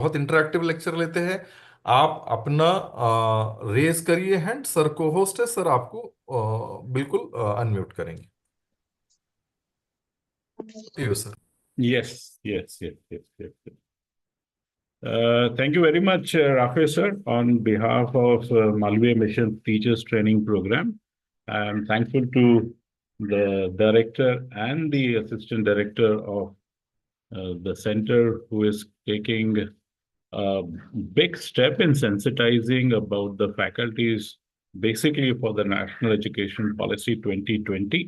बहुत interactive lecture लेते हैं। आप अपना रेज करिए हैंड, सर को होस्ट है, सर आपको बिल्कुल अनम्यूट करेंगे। You sir. Yes, yes, yes, yes, yes. Thank you very much, Rakesh sir, on behalf of Malviya Mission Teachers Training Program. I'm thankful to the director and the assistant director of the center who is taking a big step in sensitizing about the faculties, basically for the National Education Policy 2020.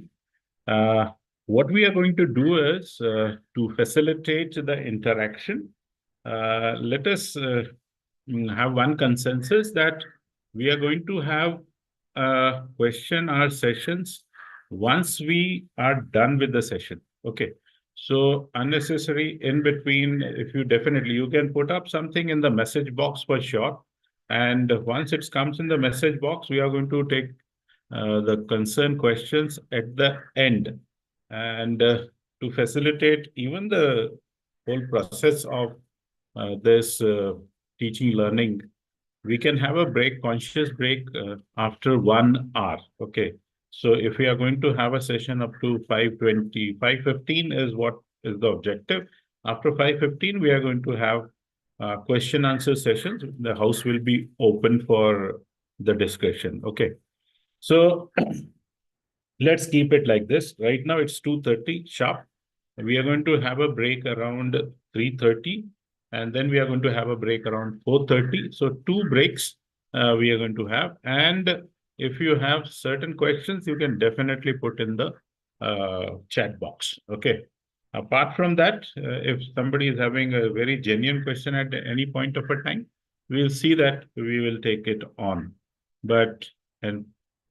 Uh, what we are going to do is to facilitate the interaction. Let us have one consensus that we are going to have question our sessions once we are done with the session. Okay. So unnecessary in between, if you definitely, you can put up something in the message box for sure. And once it comes in the message box, we are going to take the concerned questions at the end. And to facilitate even the whole process of this teaching learning, we can have a break, conscious break after 1 hour. Okay. So if we are going to have a session up to 5:20, 5:15 is what is the objective. After 5:15, we are going to have question answer sessions. The house will be open for the discussion. Okay. So let's keep it like this. Right now it's 2:30 sharp. We are going to have a break around 3:30, and then we are going to have a break around 4:30. So two breaks we are going to have. And if you have certain questions, you can definitely put in the chat box. Okay. Apart from that, if somebody is having a very genuine question at any point of a time, we'll see that we will take it on. But and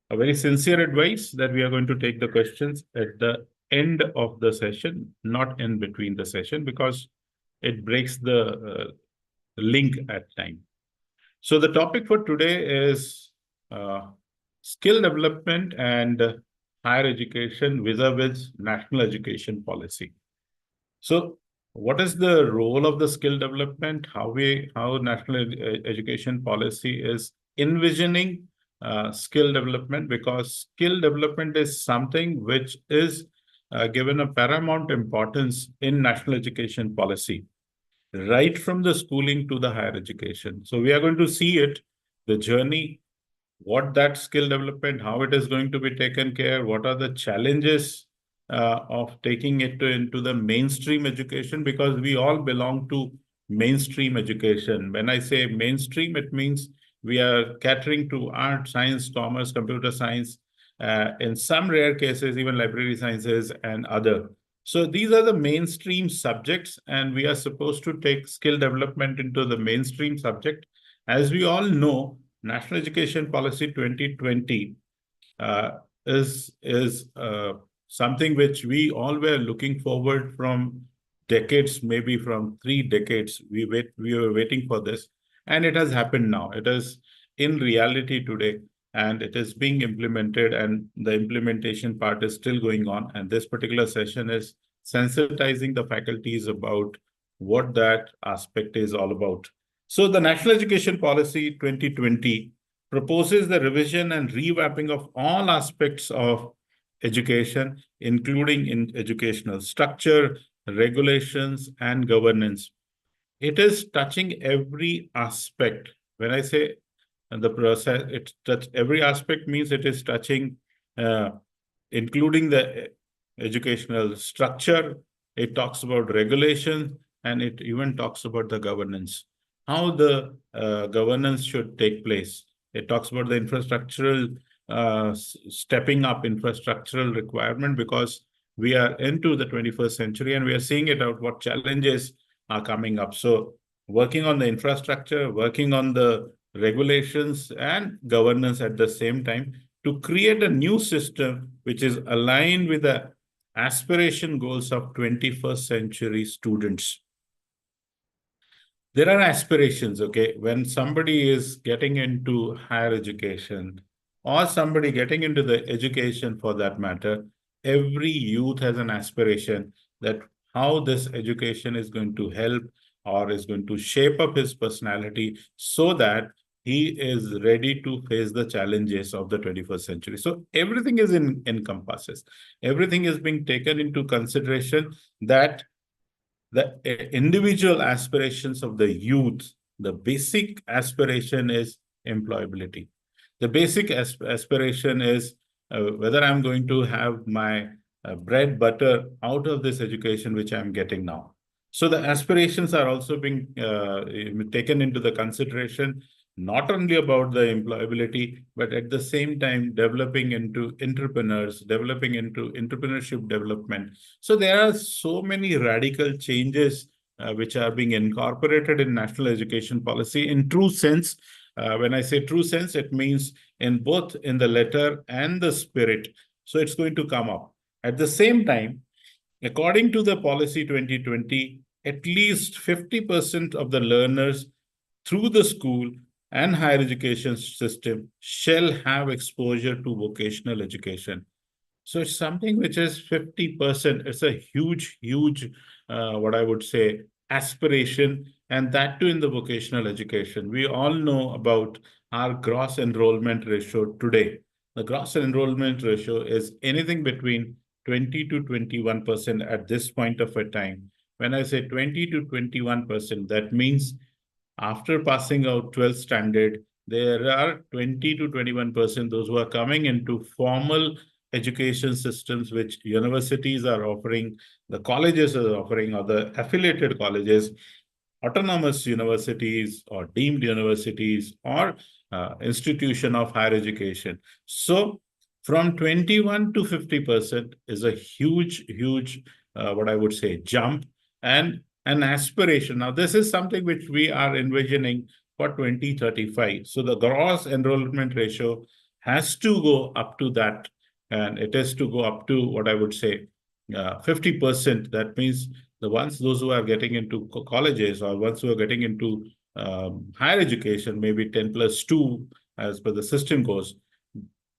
a very sincere advice that we are going to take the questions at the end of the session, not in between the session, because it breaks the link at time. So the topic for today is skill development and higher education vis-a-vis national education policy. So what is the role of the skill development? How national education policy is envisioning skill development, because skill development is something which is given a paramount importance in national education policy, right from the schooling to the higher education. So we are going to see it, the journey, what that skill development, how it is going to be taken care, what are the challenges of taking it into the mainstream education, because we all belong to mainstream education. When I say mainstream, it means we are catering to art, science, commerce, computer science, in some rare cases, even library sciences and other. So these are the mainstream subjects, and we are supposed to take skill development into the mainstream subject. As we all know, National Education Policy 2020 is something which we all were looking forward from decades, maybe from 3 decades. We were waiting for this, and it has happened now. It is in reality today, and it is being implemented, and the implementation part is still going on. And this particular session is sensitizing the faculties about what that aspect is all about. So the National Education Policy 2020 proposes the revision and revamping of all aspects of education, including in educational structure, regulations, and governance. It is touching every aspect. When I say the process, it touch every aspect means it is touching, including the educational structure. It talks about regulation, and it even talks about the governance, how the governance should take place. It talks about the infrastructural, stepping up infrastructural requirement, because we are into the 21st century and we are seeing it out what challenges are coming up. So working on the infrastructure, working on the regulations and governance at the same time to create a new system which is aligned with the aspiration goals of 21st century students. There are aspirations, okay? When somebody is getting into higher education or somebody getting into the education for that matter, every youth has an aspiration that how this education is going to help or is going to shape up his personality so that he is ready to face the challenges of the 21st century. So everything is encompasses. Everything is being taken into consideration, that the individual aspirations of the youth, the basic aspiration is employability. The basic aspiration is whether I'm going to have my bread butter out of this education which I'm getting now. So the aspirations are also being taken into the consideration, not only about the employability, but at the same time developing into entrepreneurs, developing into entrepreneurship development. So there are so many radical changes which are being incorporated in national education policy in true sense. When I say true sense, it means in both in the letter and the spirit. So it's going to come up. At the same time, according to the policy 2020, at least 50% of the learners through the school and higher education system shall have exposure to vocational education. So it's something which is 50%. It's a huge, huge, what I would say, aspiration, and that too in the vocational education. We all know about our gross enrollment ratio today. The gross enrollment ratio is anything between 20 to 21% at this point of a time. When I say 20 to 21%, that means after passing out 12th standard, there are 20 to 21% those who are coming into formal education systems which universities are offering, the colleges are offering, or the affiliated colleges, autonomous universities or deemed universities, or institution of higher education. So from 21 to 50% is a huge, huge, what I would say, jump and an aspiration. Now, this is something which we are envisioning for 2035. So the gross enrollment ratio has to go up to that, and it has to go up to what I would say 50%. That means those who are getting into colleges, or ones who are getting into higher education, maybe 10 plus 2 as per the system goes,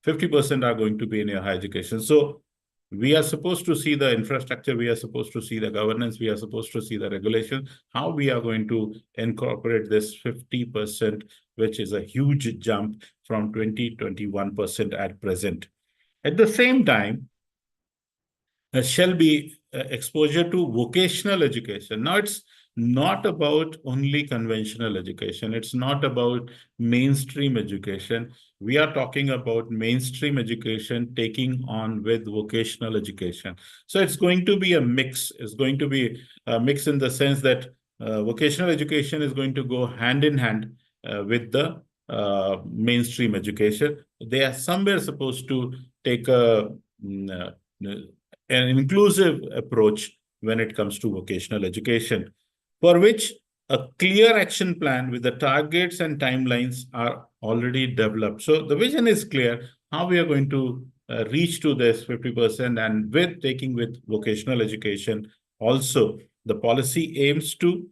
50% are going to be in your higher education. So we are supposed to see the infrastructure, we are supposed to see the governance, we are supposed to see the regulation, how we are going to incorporate this 50%, which is a huge jump from 20-21% at present. At the same time, shall be exposure to vocational education. Now, it's not about only conventional education. It's not about mainstream education. We are talking about mainstream education taking on with vocational education. So it's going to be a mix. It's going to be a mix in the sense that vocational education is going to go hand in hand with the mainstream education. They are somewhere supposed to take an inclusive approach when it comes to vocational education, for which a clear action plan with the targets and timelines are already developed. So the vision is clear how we are going to reach to this 50%, and with taking with vocational education also, the policy aims to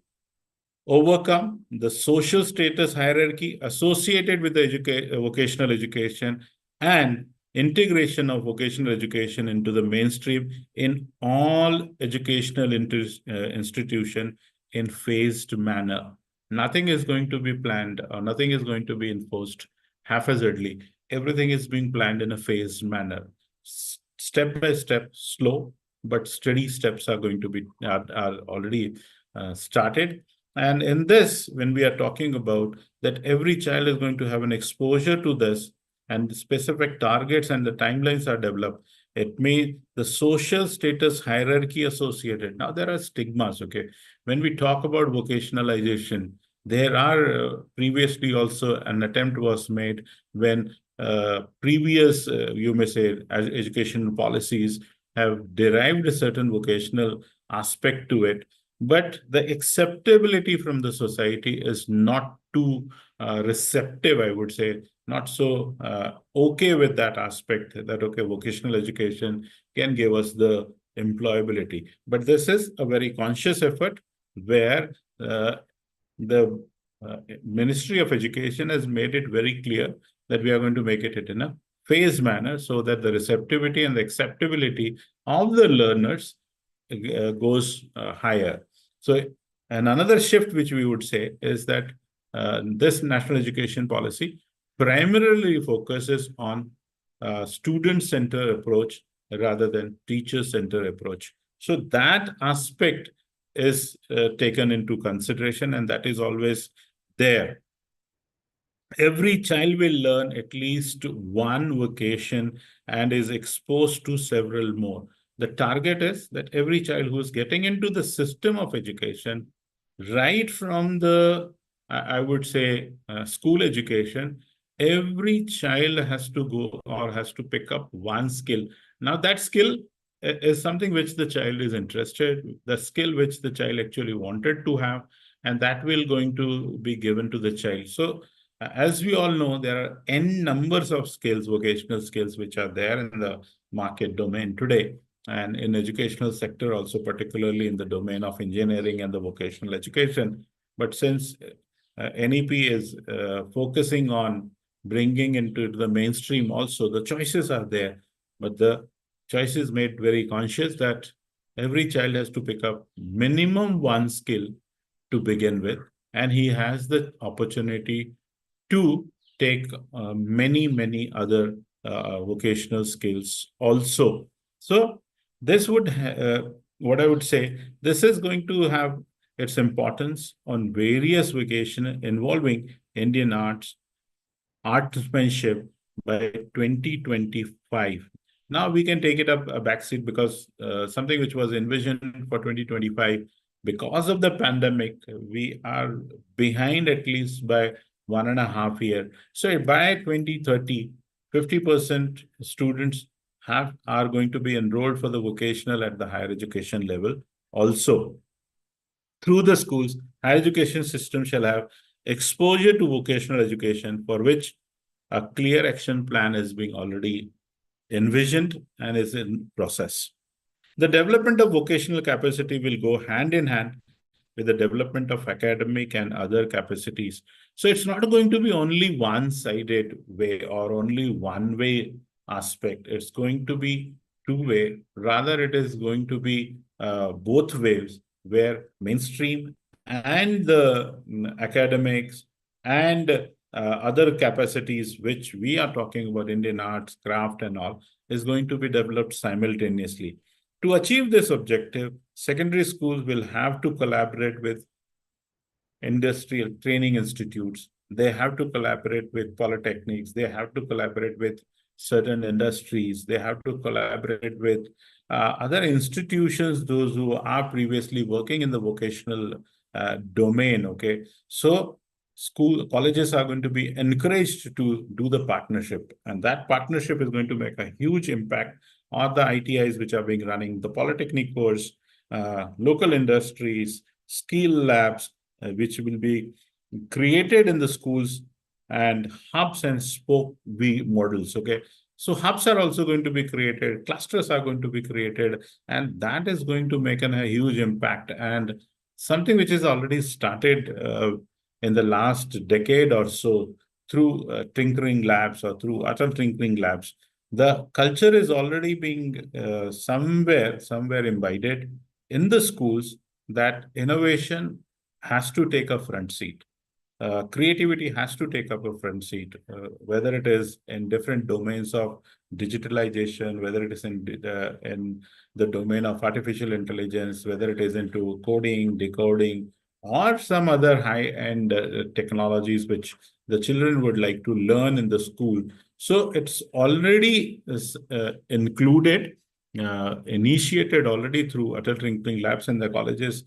overcome the social status hierarchy associated with the vocational education, and integration of vocational education into the mainstream in all educational institution in phased manner. Nothing is going to be planned, or nothing is going to be enforced haphazardly. Everything is being planned in a phased manner. Step by step, slow, but steady steps are going to be are already started. And in this, when we are talking about that every child is going to have an exposure to this, and the specific targets and the timelines are developed, it may the social status hierarchy associated. Now, there are stigmas, okay? When we talk about vocationalization, there are previously also an attempt was made when previous, you may say, as education policies have derived a certain vocational aspect to it, but the acceptability from the society is not too receptive, I would say, not so okay with that aspect, that okay, vocational education can give us the employability. But this is a very conscious effort where the Ministry of Education has made it very clear that we are going to make it in a phased manner, so that the receptivity and the acceptability of the learners goes higher. So And another shift which we would say is that this national education policy primarily focuses on student-centered approach rather than teacher-centered approach. So that aspect is taken into consideration, and that is always there. Every child will learn at least one vocation and is exposed to several more. The target is that every child who is getting into the system of education, right from the, I would say, school education, every child has to go or has to pick up one skill. Now, that skill is something which the child is interested, the skill which the child actually wanted to have, and that will going to be given to the child. So, as we all know, there are n numbers of skills, vocational skills, which are there in the market domain today, and in educational sector also, particularly in the domain of engineering and the vocational education. But since NEP is focusing on bringing into the mainstream also, the choices are there, but the choice is made very conscious that every child has to pick up minimum one skill to begin with, and he has the opportunity to take many other vocational skills also. So this would, what I would say, this is going to have its importance on various vocations involving Indian arts, artsmanship by 2025. Now we can take it up a backseat because something which was envisioned for 2025, because of the pandemic, we are behind at least by 1.5 years. So by 2030, 50% students are going to be enrolled for the vocational at the higher education level. Also, through the schools, higher education system shall have exposure to vocational education, for which a clear action plan is being already envisioned and is in process. The development of vocational capacity will go hand in hand with the development of academic and other capacities. So it's not going to be only one-sided way or only one-way aspect. It's going to be two-way. Rather, it is going to be both ways, where mainstream and the academics and other capacities, which we are talking about, Indian arts, craft and all, is going to be developed simultaneously. To achieve this objective, secondary schools will have to collaborate with industrial training institutes. They have to collaborate with polytechnics. They have to collaborate with certain industries. They have to collaborate with other institutions, those who are previously working in the vocational domain. Okay, so colleges are going to be encouraged to do the partnership, and that partnership is going to make a huge impact on the ITIs which are being running, the polytechnic course, local industries, skill labs, which will be created in the schools, and hubs and spoke V models. Okay, so hubs are also going to be created, clusters are going to be created, and that is going to make a huge impact, and something which is already started in the last decade or so through tinkering labs or through utter tinkering labs. The culture is already being somewhere imbibed in the schools, that innovation has to take a front seat. Creativity has to take up a front seat, whether it is in different domains of digitalization, whether it is in the domain of artificial intelligence, whether it is into coding, decoding, or some other high-end technologies which the children would like to learn in the school. So it's already included, initiated already through Atal Tinkering Labs in the colleges,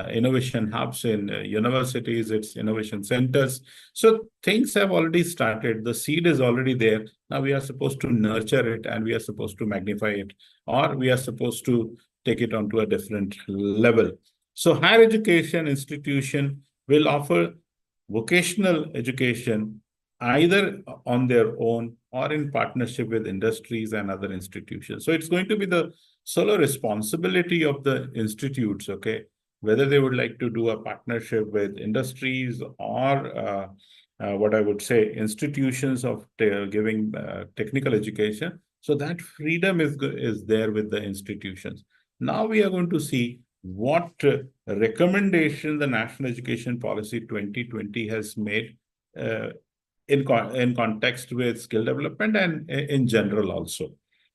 innovation hubs in universities, its innovation centers. So things have already started. The seed is already there. Now we are supposed to nurture it, and we are supposed to magnify it, or we are supposed to take it onto a different level. So higher education institution will offer vocational education either on their own or in partnership with industries and other institutions. So it's going to be the sole responsibility of the institutes, okay, whether they would like to do a partnership with industries or what I would say, institutions of giving technical education. So that freedom is there with the institutions. Now we are going to see what recommendation the National Education Policy 2020 has made in context with skill development and in general also.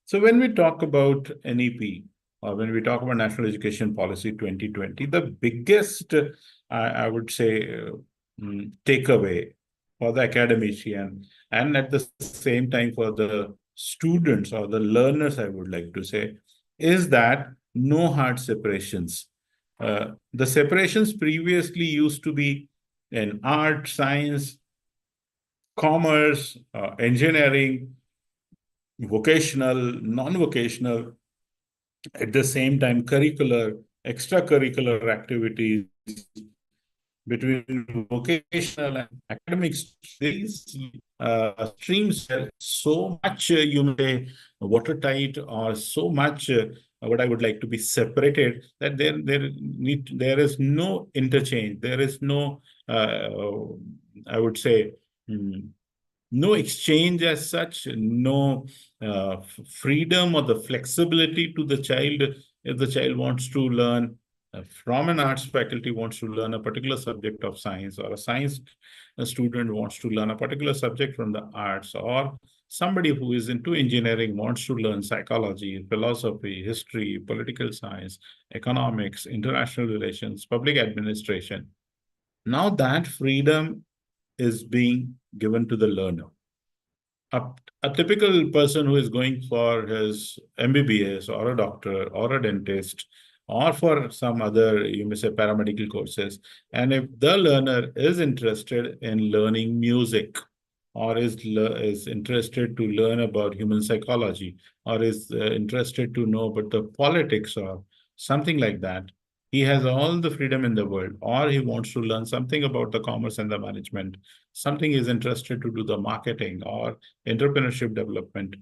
So when we talk about NEP, or when we talk about National Education Policy 2020, the biggest, I would say, takeaway for the academician and at the same time for the students or the learners, I would like to say, is that no hard separations. The separations previously used to be in art, science, commerce, engineering, vocational, non-vocational, at the same time, curricular, extracurricular activities between vocational and academics. These streams are so much, you may say, watertight or so much what I would like to be separated that there is no interchange. There is no, I would say, no exchange as such, no freedom or the flexibility to the child. If the child wants to learn from an arts faculty, wants to learn a particular subject of science, or a science student wants to learn a particular subject from the arts, or somebody who is into engineering wants to learn psychology, philosophy, history, political science, economics, international relations, public administration. Now that freedom is being given to the learner. A typical person who is going for his MBBS or a doctor or a dentist or for some other, you may say, paramedical courses, and if the learner is interested in learning music, or is interested to learn about human psychology, or is interested to know about the politics or something like that, he has all the freedom in the world. Or he wants to learn something about the commerce and the management, something is interested to do the marketing or entrepreneurship development,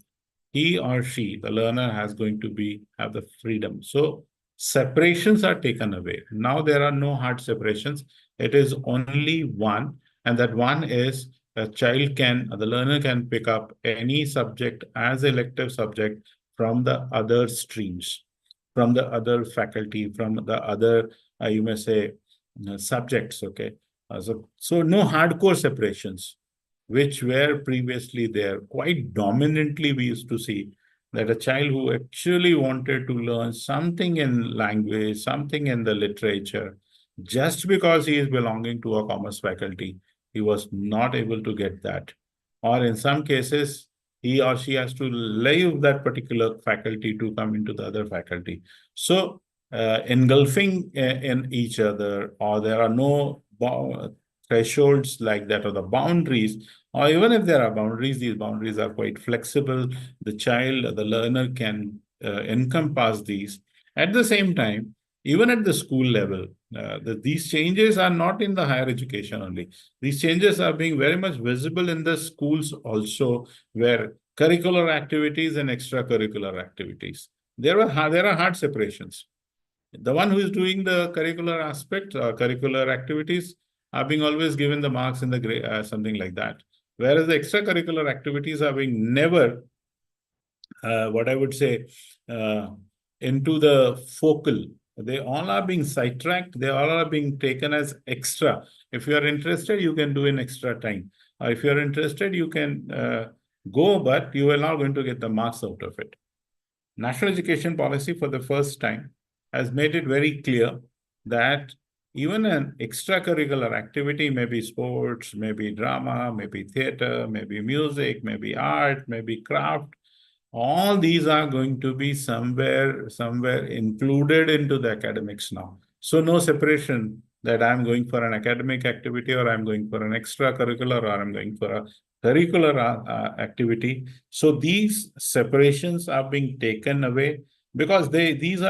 he or she, the learner, has going to have the freedom. So separations are taken away. Now there are no hard separations. It is only one, and that one is the learner can pick up any subject as elective subject from the other streams, from the other faculty, from the other, you may say, subjects, okay? So no hardcore separations, which were previously there. Quite dominantly, we used to see that a child who actually wanted to learn something in language, something in the literature, just because he is belonging to a commerce faculty, he was not able to get that. Or in some cases, he or she has to leave that particular faculty to come into the other faculty. So engulfing in each other, or there are no thresholds like that, or the boundaries, or even if there are boundaries, these boundaries are quite flexible. The child, the learner can encompass these. At the same time, even at the school level, these changes are not in the higher education only. These changes are being very much visible in the schools also, where curricular activities and extracurricular activities, there are hard separations. The one who is doing the curricular aspect, curricular activities, are being always given the marks in the grade, something like that. Whereas the extracurricular activities are being never, what I would say, into the focal. They all are being sidetracked. They all are being taken as extra. If you are interested, you can do in extra time. If you are interested, you can go, but you are not going to get the marks out of it. National Education Policy, for the first time, has made it very clear that even an extracurricular activity, maybe sports, maybe drama, maybe theater, maybe music, maybe art, maybe craft, all these are going to be somewhere included into the academics now. So no separation that I'm going for an academic activity, or I'm going for an extracurricular, or I'm going for a curricular activity. So these separations are being taken away, because these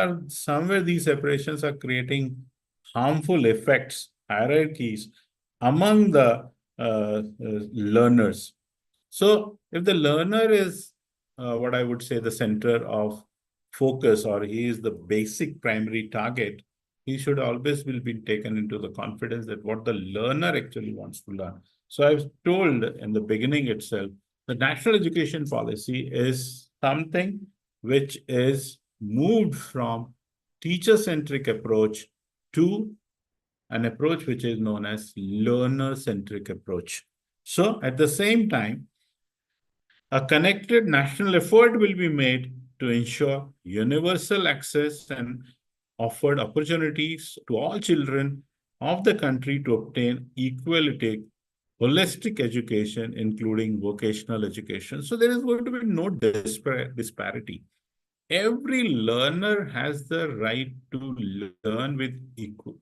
separations are creating harmful effects, hierarchies among the learners. So if the learner is what I would say the center of focus, or he is the basic primary target, he should always will be taken into the confidence that what the learner actually wants to learn. So I've told in the beginning itself, the national education policy is something which is moved from teacher-centric approach to an approach which is known as learner-centric approach. So at the same time, a connected national effort will be made to ensure universal access and offered opportunities to all children of the country to obtain equality, holistic education, including vocational education. So there is going to be no disparity. Every learner has the right to learn with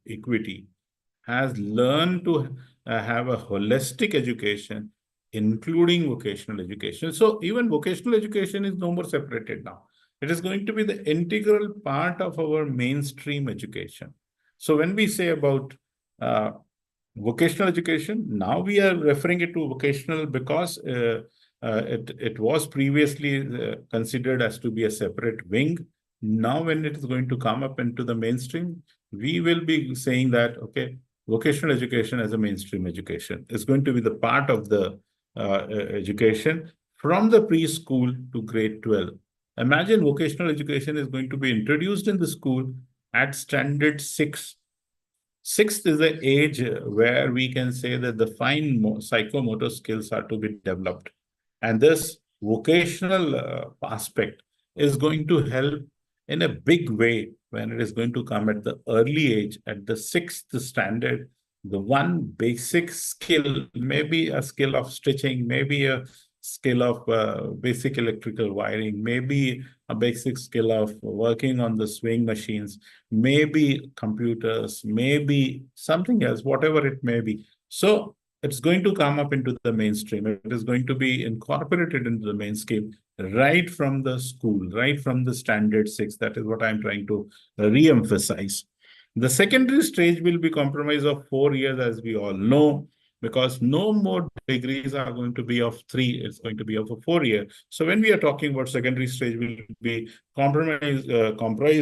equity, has learned to have a holistic education, including vocational education. So even vocational education is no more separated now. It is going to be the integral part of our mainstream education. So when we say about uh, vocational education, now we are referring it to vocational because it was previously considered as to be a separate wing. Now, when it is going to come up into the mainstream, we will be saying that, okay, vocational education as a mainstream education is going to be the part of the education from the preschool to grade 12. Imagine vocational education is going to be introduced in the school at standard 6. Sixth is the age where we can say that the fine psychomotor skills are to be developed. And this vocational aspect is going to help in a big way when it is going to come at the early age, at the sixth standard. The one basic skill, maybe a skill of stitching, maybe a skill of basic electrical wiring, maybe a basic skill of working on the swing machines, maybe computers, maybe something else, whatever it may be. So it's going to come up into the mainstream. It is going to be incorporated into the mainstream right from the school, right from the standard 6. That is what I'm trying to re-emphasize. The secondary stage will be comprised of 4 years, as we all know, because no more degrees are going to be of 3, it's going to be of a 4 year. So when we are talking about secondary stage, will be comprised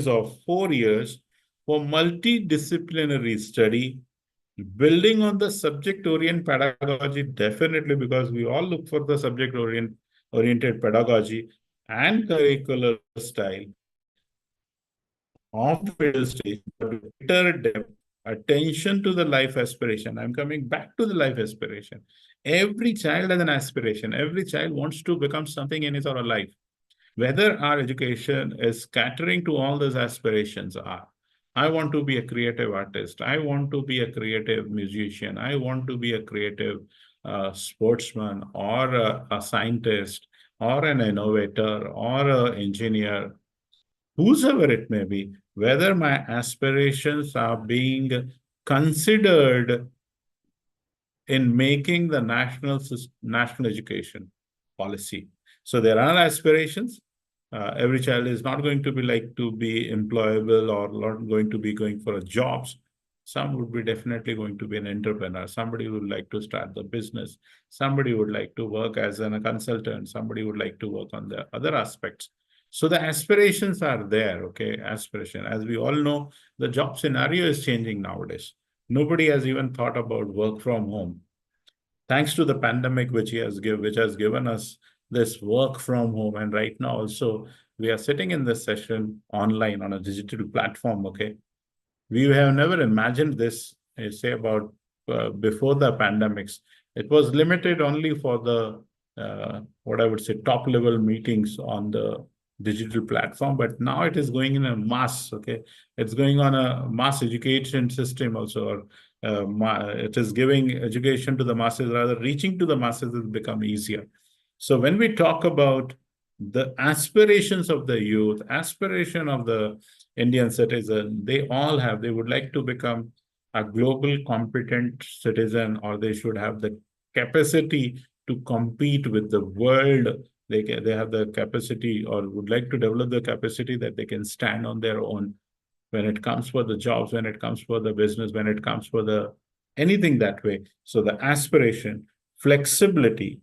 of 4 years for multidisciplinary study, building on the subject-oriented pedagogy, definitely, because we all look for the subject-oriented pedagogy and curricular style of the middle stage, but with greater depth, attention to the life aspiration. I'm coming back to the life aspiration. Every child has an aspiration. Every child wants to become something in his or her life. Whether our education is catering to all those aspirations are, I want to be a creative artist. I want to be a creative musician. I want to be a creative sportsman or a scientist or an innovator or an engineer, whosoever it may be, whether my aspirations are being considered in making the national education policy. So there are aspirations. Every child is not going to be like to be employable or not going to be going for jobs. Some would be definitely going to be an entrepreneur. Somebody would like to start the business. Somebody would like to work as a consultant. Somebody would like to work on the other aspects. So the aspirations are there, okay? Aspiration. As we all know, the job scenario is changing nowadays. Nobody has even thought about work from home. Thanks to the pandemic, which has given us this work from home. And right now also, we are sitting in this session online on a digital platform, okay? We have never imagined this, say about before the pandemics. It was limited only for the, what I would say, top level meetings on the digital platform, but now it is going in a mass, okay? It's going on a mass education system also, or it is giving education to the masses, rather reaching to the masses has become easier. So when we talk about the aspirations of the youth, aspiration of the Indian citizen, they would like to become a global competent citizen, or they should have the capacity to compete with the world. They have the capacity or would like to develop the capacity that they can stand on their own when it comes for the jobs, when it comes for the business, when it comes for the anything that way. So the aspiration, flexibility.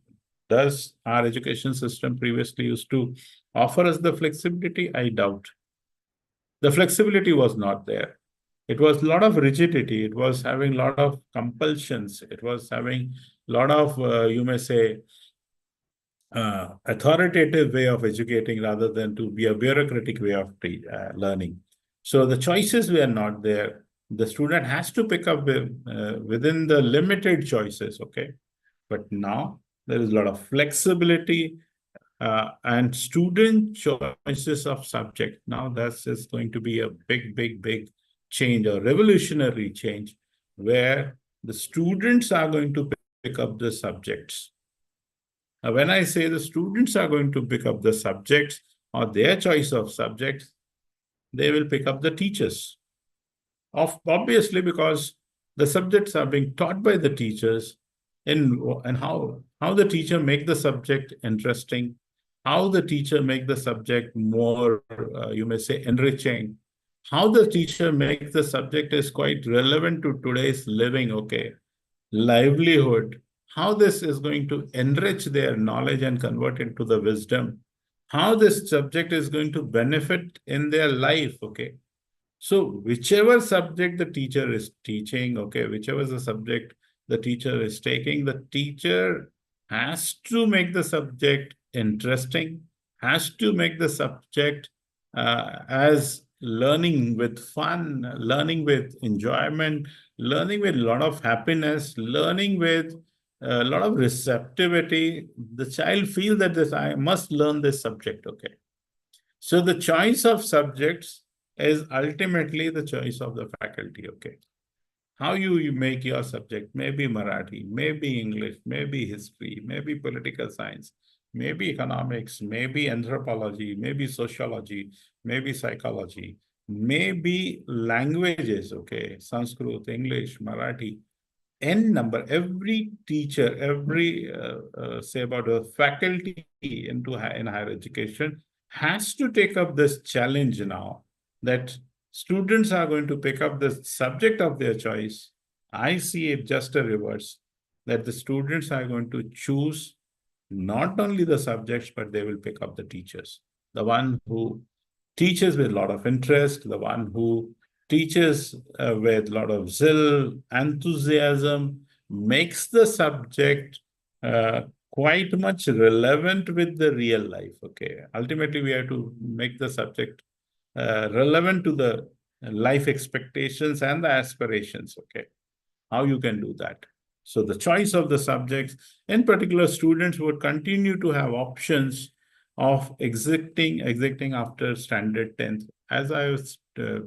Does our education system previously used to offer us the flexibility? I doubt. The flexibility was not there. It was a lot of rigidity. It was having a lot of compulsions. It was having a lot of, you may say, authoritative way of educating rather than to be a bureaucratic way of learning. So the choices were not there. the student has to pick up within the limited choices, okay? But now there is a lot of flexibility and student choices of subject. Now that's is going to be a big change, a revolutionary change, where the students are going to pick up the subjects. Now, when I say the students are going to pick up the subjects or their choice of subjects, they will pick up the teachers. Obviously, because the subjects are being taught by the teachers, and how the teacher make the subject interesting, how the teacher make the subject more, you may say, enriching, how the teacher make the subject is quite relevant to today's living, okay, livelihood, how this is going to enrich their knowledge and convert into the wisdom, how this subject is going to benefit in their life, okay. So whichever subject the teacher is teaching, okay, whichever is the subject the teacher is taking, the teacher has to make the subject interesting, has to make the subject as learning with fun, learning with enjoyment, learning with a lot of happiness, learning with a lot of receptivity. The child feels that this, I must learn this subject, okay. So the choice of subjects is ultimately the choice of the faculty, okay. How you make your subject, maybe Marathi, maybe English, maybe history, maybe political science, maybe economics, maybe anthropology, maybe sociology, maybe psychology, maybe languages, okay, Sanskrit, English, Marathi, n number, every teacher, every say about a faculty in higher education has to take up this challenge now, that students are going to pick up the subject of their choice. I see it just a reverse, that the students are going to choose not only the subjects, but they will pick up the teachers, the one who teaches with a lot of interest, the one who teaches with a lot of zeal, enthusiasm, makes the subject uh, quite much relevant with the real life, okay. Ultimately, we have to make the subject relevant to the life expectations and the aspirations, okay. How you can do that? So the choice of the subjects, in particular, students would continue to have options of exiting after standard 10th. As I was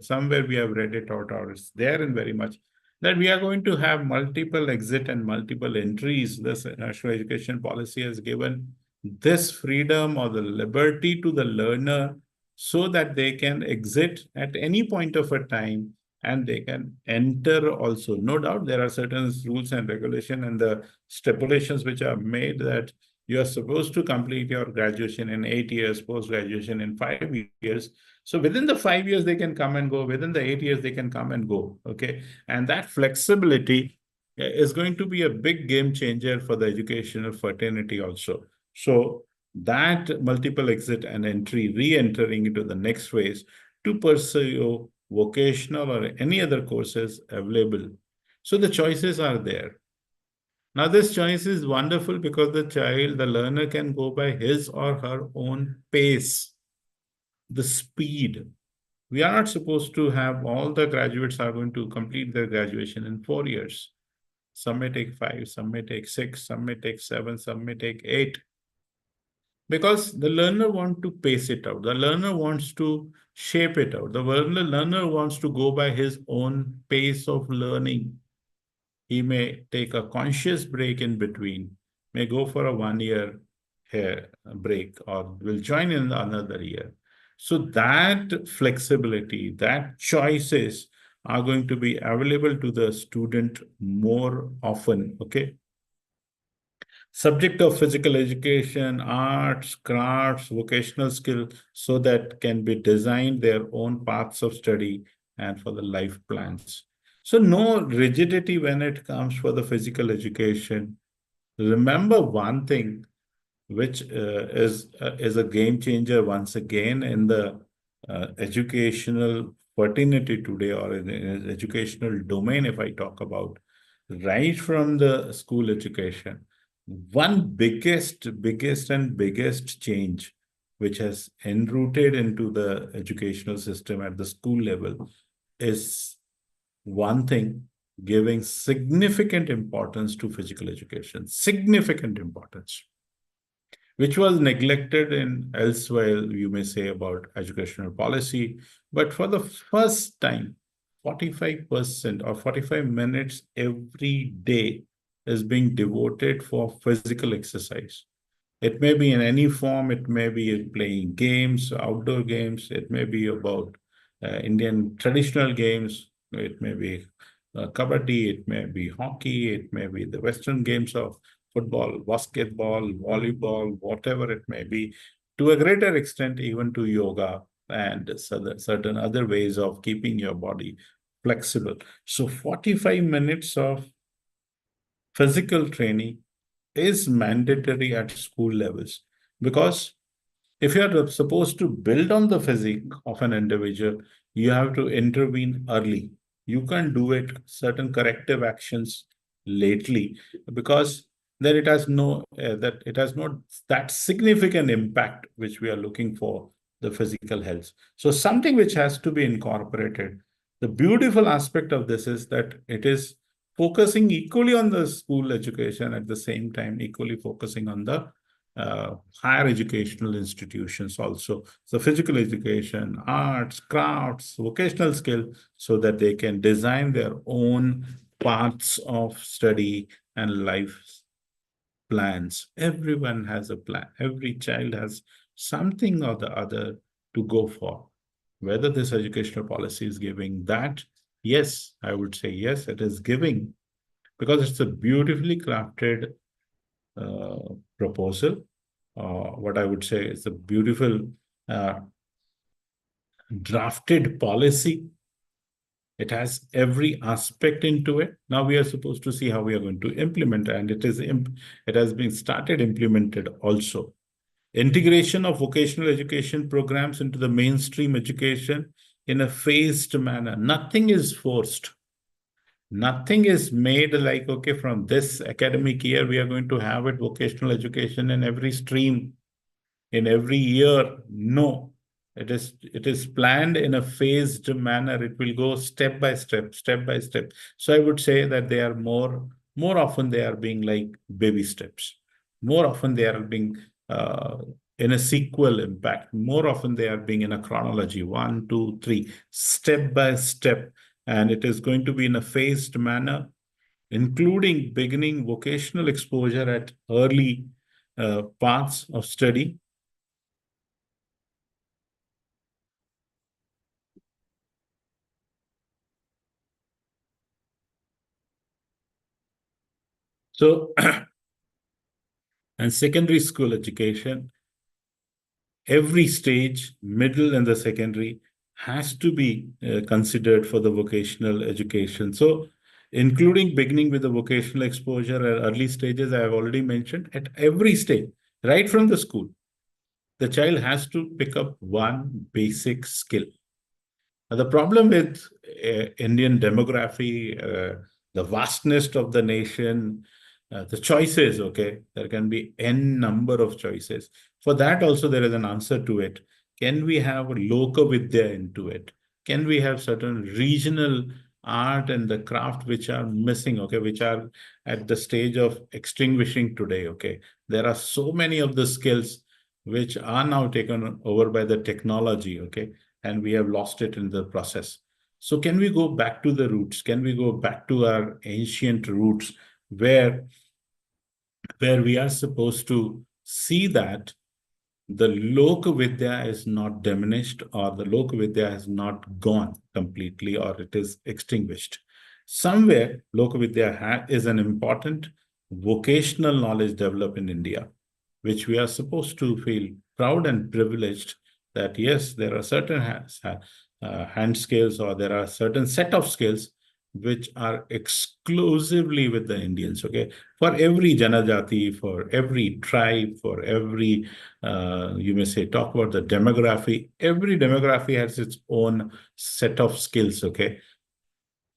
somewhere we have read it out, or it's there in very much, that we are going to have multiple exit and multiple entries. This national education policy has given this freedom or the liberty to the learner so that they can exit at any point of a time and they can enter also. No doubt there are certain rules and regulation and the stipulations which are made that you are supposed to complete your graduation in 8 years, post-graduation in 5 years. So within the 5 years, they can come and go. Within the 8 years, they can come and go, okay? And that flexibility is going to be a big game changer for the educational fraternity also. So that multiple exit and entry, re-entering into the next phase to pursue vocational or any other courses available. So the choices are there. Now, this choice is wonderful because the learner can go by his or her own pace, the speed. We are not supposed to have all the graduates are going to complete their graduation in 4 years. Some may take 5, some may take 6, some may take 7, some may take 8. Because the learner wants to pace it out. The learner wants to shape it out. The learner wants to go by his own pace of learning. He may take a conscious break in between, may go for a 1 year break, or will join in another year. So that flexibility, that choices are going to be available to the student more often, okay? Subject of physical education, arts, crafts, vocational skill, so that can be designed their own paths of study and for the life plans. So no rigidity when it comes for the physical education. Remember one thing, which is a game changer once again in the educational fraternity today, or in educational domain, if I talk about, right from the school education. One biggest and biggest change which has enrooted into the educational system at the school level is one thing, giving significant importance to physical education, significant importance, which was neglected in elsewhere, you may say, about educational policy. But for the first time, 45% or 45 minutes every day is being devoted for physical exercise. It may be in any form. It may be playing games, outdoor games. It may be about Indian traditional games. It may be kabaddi. It may be hockey. It may be the Western games of football, basketball, volleyball, whatever it may be. To a greater extent, even to yoga and certain other ways of keeping your body flexible. So 45 minutes of physical training is mandatory at school levels, because if you're supposed to build on the physique of an individual, you have to intervene early. You can't do it certain corrective actions lately, because then it has no that it has not that significant impact which we are looking for the physical health. So something which has to be incorporated. The beautiful aspect of this is that it is focusing equally on the school education, at the same time equally focusing on the higher educational institutions also. So physical education, arts, crafts, vocational skill, so that they can design their own paths of study and life plans. Everyone has a plan. Every child has something or the other to go for. Whether this educational policy is giving that, yes, I would say yes, it is giving, because it's a beautifully crafted proposal. What I would say is a beautiful uh, drafted policy. It has every aspect into it. Now we are supposed to see how we are going to implement, and it has been started implemented also. Integration of vocational education programs into the mainstream education in a phased manner. Nothing is forced. Nothing is made like, okay, from this academic year, we are going to have it vocational education in every stream, in every year. No, it is planned in a phased manner. It will go step by step, step by step. So I would say that they are more often they are being like baby steps. More often they are being in a sequel impact. More often they are being in a chronology, one, two, three, step by step. And it is going to be in a phased manner, including beginning vocational exposure at early paths of study. So, and secondary school education, every stage, middle and the secondary, has to be considered for the vocational education. So, including beginning with the vocational exposure at early stages, I have already mentioned, at every stage, right from the school, the child has to pick up one basic skill. The problem with Indian demography, the vastness of the nation, the choices, okay, there can be n number of choices. For that also, there is an answer to it. Can we have loka vidya into it? Can we have certain regional art and the craft which are missing, okay, which are at the stage of extinguishing today, okay? There are so many of the skills which are now taken over by the technology, okay? And we have lost it in the process. So can we go back to the roots? Can we go back to our ancient roots where we are supposed to see that the Loka Vidya is not diminished, or the Loka Vidya has not gone completely, or it is extinguished. Somewhere, Loka Vidya is an important vocational knowledge developed in India, which we are supposed to feel proud and privileged that yes, there are certain hand skills, or there are certain set of skills which are exclusively with the Indians, okay? For every Janajati, for every tribe, for every, you may say, talk about the demography, every demography has its own set of skills, okay?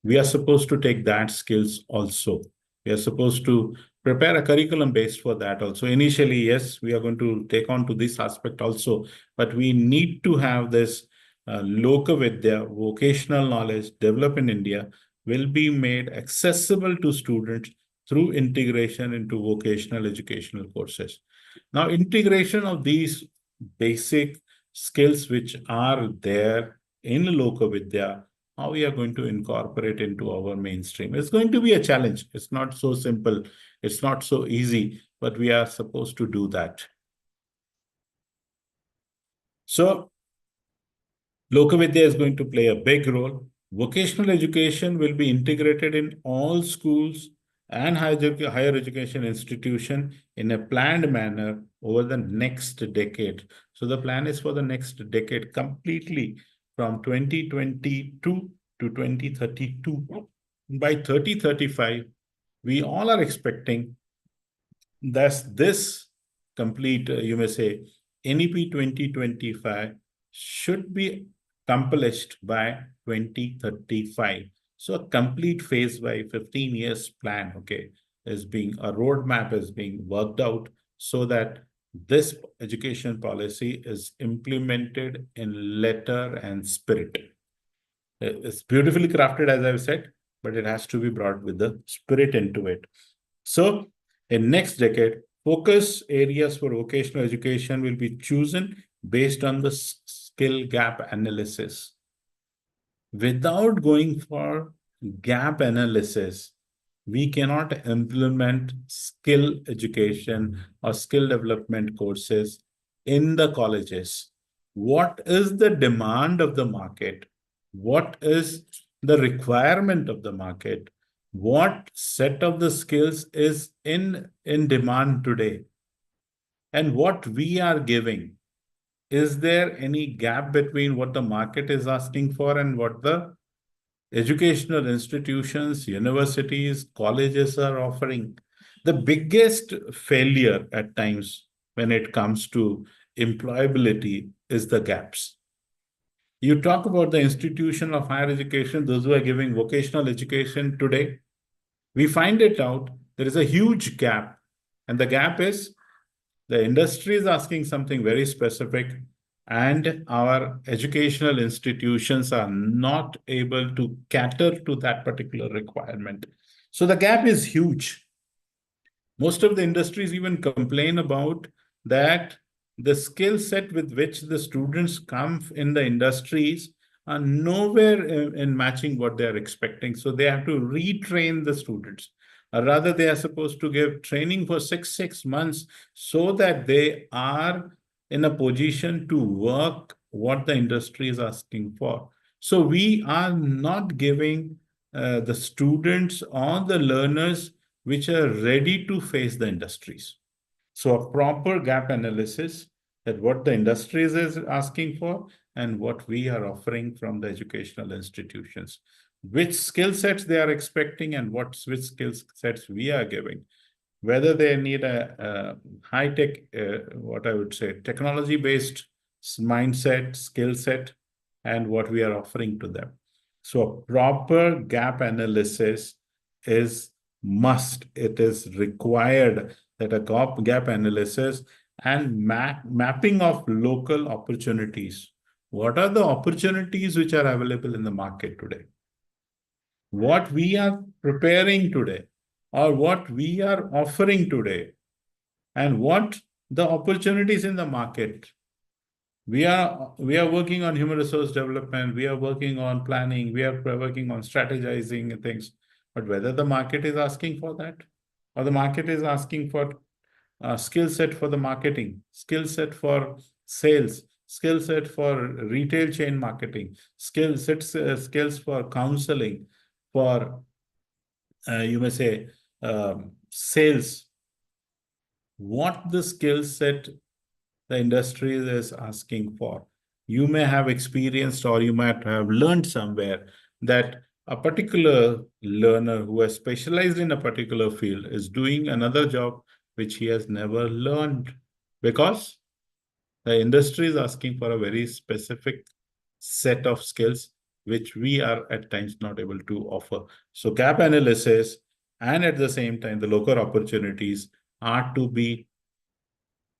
We are supposed to take that skills also. We are supposed to prepare a curriculum based for that also. Initially, yes, we are going to take on to this aspect also, but we need to have this Loka Vidya, vocational knowledge develop in India, will be made accessible to students through integration into vocational educational courses. Now, integration of these basic skills which are there in Lokavidya, how we are going to incorporate into our mainstream. It's going to be a challenge. It's not so simple. It's not so easy, but we are supposed to do that. So, Lokavidya is going to play a big role. Vocational education will be integrated in all schools and higher education institution in a planned manner over the next decade. So the plan is for the next decade completely from 2022 to 2032. By 2035, we all are expecting that this complete, you may say, NEP 2025 should be accomplished by 2035. So a complete phase by 15 years plan, okay, is being, a roadmap is being worked out so that this education policy is implemented in letter and spirit. It's beautifully crafted, as I've said, but it has to be brought with the spirit into it. So in next decade, focus areas for vocational education will be chosen based on the skill gap analysis. Without going for gap analysis, we cannot implement skill education or skill development courses in the colleges. What is the demand of the market? What is the requirement of the market? What set of the skills is in demand today? And what we are giving? Is there any gap between what the market is asking for and what the educational institutions, universities, colleges are offering? The biggest failure at times when it comes to employability is the gaps. You talk about the institution of higher education, those who are giving vocational education today, we find it out there is a huge gap. And the gap is the industry is asking something very specific, and our educational institutions are not able to cater to that particular requirement. So the gap is huge. Most of the industries even complain about that the skill set with which the students come in the industries are nowhere in matching what they are expecting. So they have to retrain the students. Or rather, they are supposed to give training for six months so that they are in a position to work what the industry is asking for. So we are not giving the students or the learners which are ready to face the industries. So a proper gap analysis that what the industries is asking for and what we are offering from the educational institutions, which skill sets they are expecting and which skill sets we are giving, whether they need a high-tech, what I would say, technology-based mindset, skill set, and what we are offering to them. So a proper gap analysis is must. It is required that a gap analysis and mapping of local opportunities. What are the opportunities which are available in the market today? What we are preparing today, or what we are offering today, and what the opportunities in the market. We are working on human resource development, we are working on planning, we are working on strategizing things, but whether the market is asking for that, or the market is asking for a skill set for the marketing, skill set for sales, skill set for retail chain marketing, skills for counseling, for you may say sales. What the skill set the industry is asking for. You may have experienced or you might have learned somewhere that a particular learner who has specialized in a particular field is doing another job which he has never learned because the industry is asking for a very specific set of skills which we are at times not able to offer. So gap analysis and at the same time the local opportunities are to be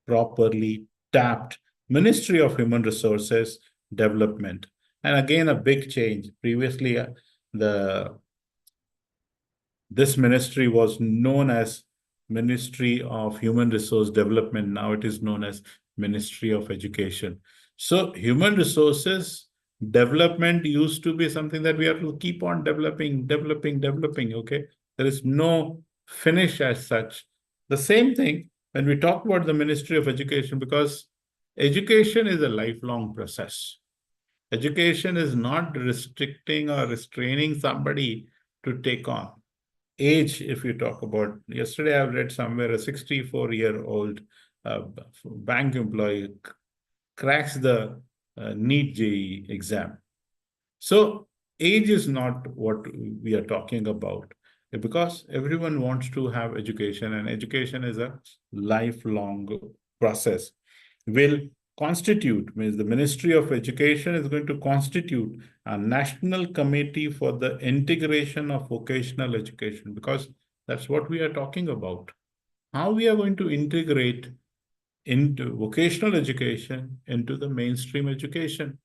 properly tapped. Ministry of Human Resources Development. And again, a big change. Previously, the This ministry was known as Ministry of Human Resource Development. Now it is known as Ministry of Education. So human resources development used to be something that we have to keep on developing. Okay. There is no finish as such. The same thing when we talk about the Ministry of Education, because education is a lifelong process. Education is not restricting or restraining somebody to take on age. If you talk about, yesterday I've read somewhere a 64-year-old bank employee cracks the NEET JEE exam. So age is not what we are talking about, because everyone wants to have education, and education is a lifelong process. Will constitute, means the Ministry of Education is going to constitute a national committee for the integration of vocational education, because that's what we are talking about. How we are going to integrate into vocational education into the mainstream education,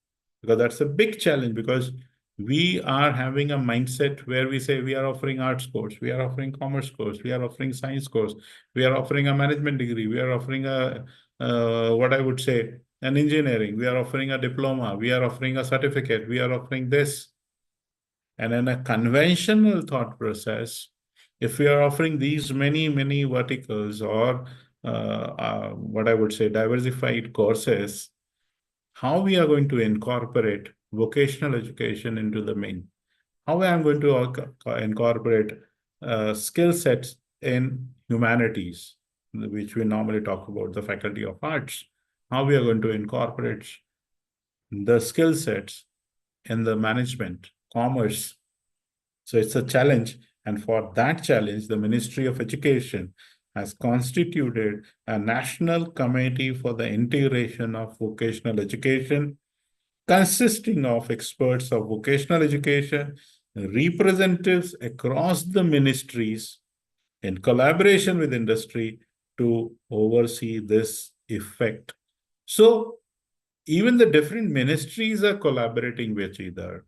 because that's a big challenge. Because we are having a mindset where we say we are offering arts course, we are offering commerce course, we are offering science course, we are offering a management degree, we are offering a what I would say an engineering, we are offering a diploma, we are offering a certificate, we are offering this. And in a conventional thought process, if we are offering these many verticals, or what I would say diversified courses, how we are going to incorporate vocational education into the main? How I am going to incorporate skill sets in humanities, which we normally talk about the Faculty of Arts? How we are going to incorporate the skill sets in the management, commerce? So it's a challenge. And for that challenge, the Ministry of Education has constituted a national committee for the integration of vocational education, consisting of experts of vocational education, representatives across the ministries, in collaboration with industry, to oversee this effect. So even the different ministries are collaborating with each other.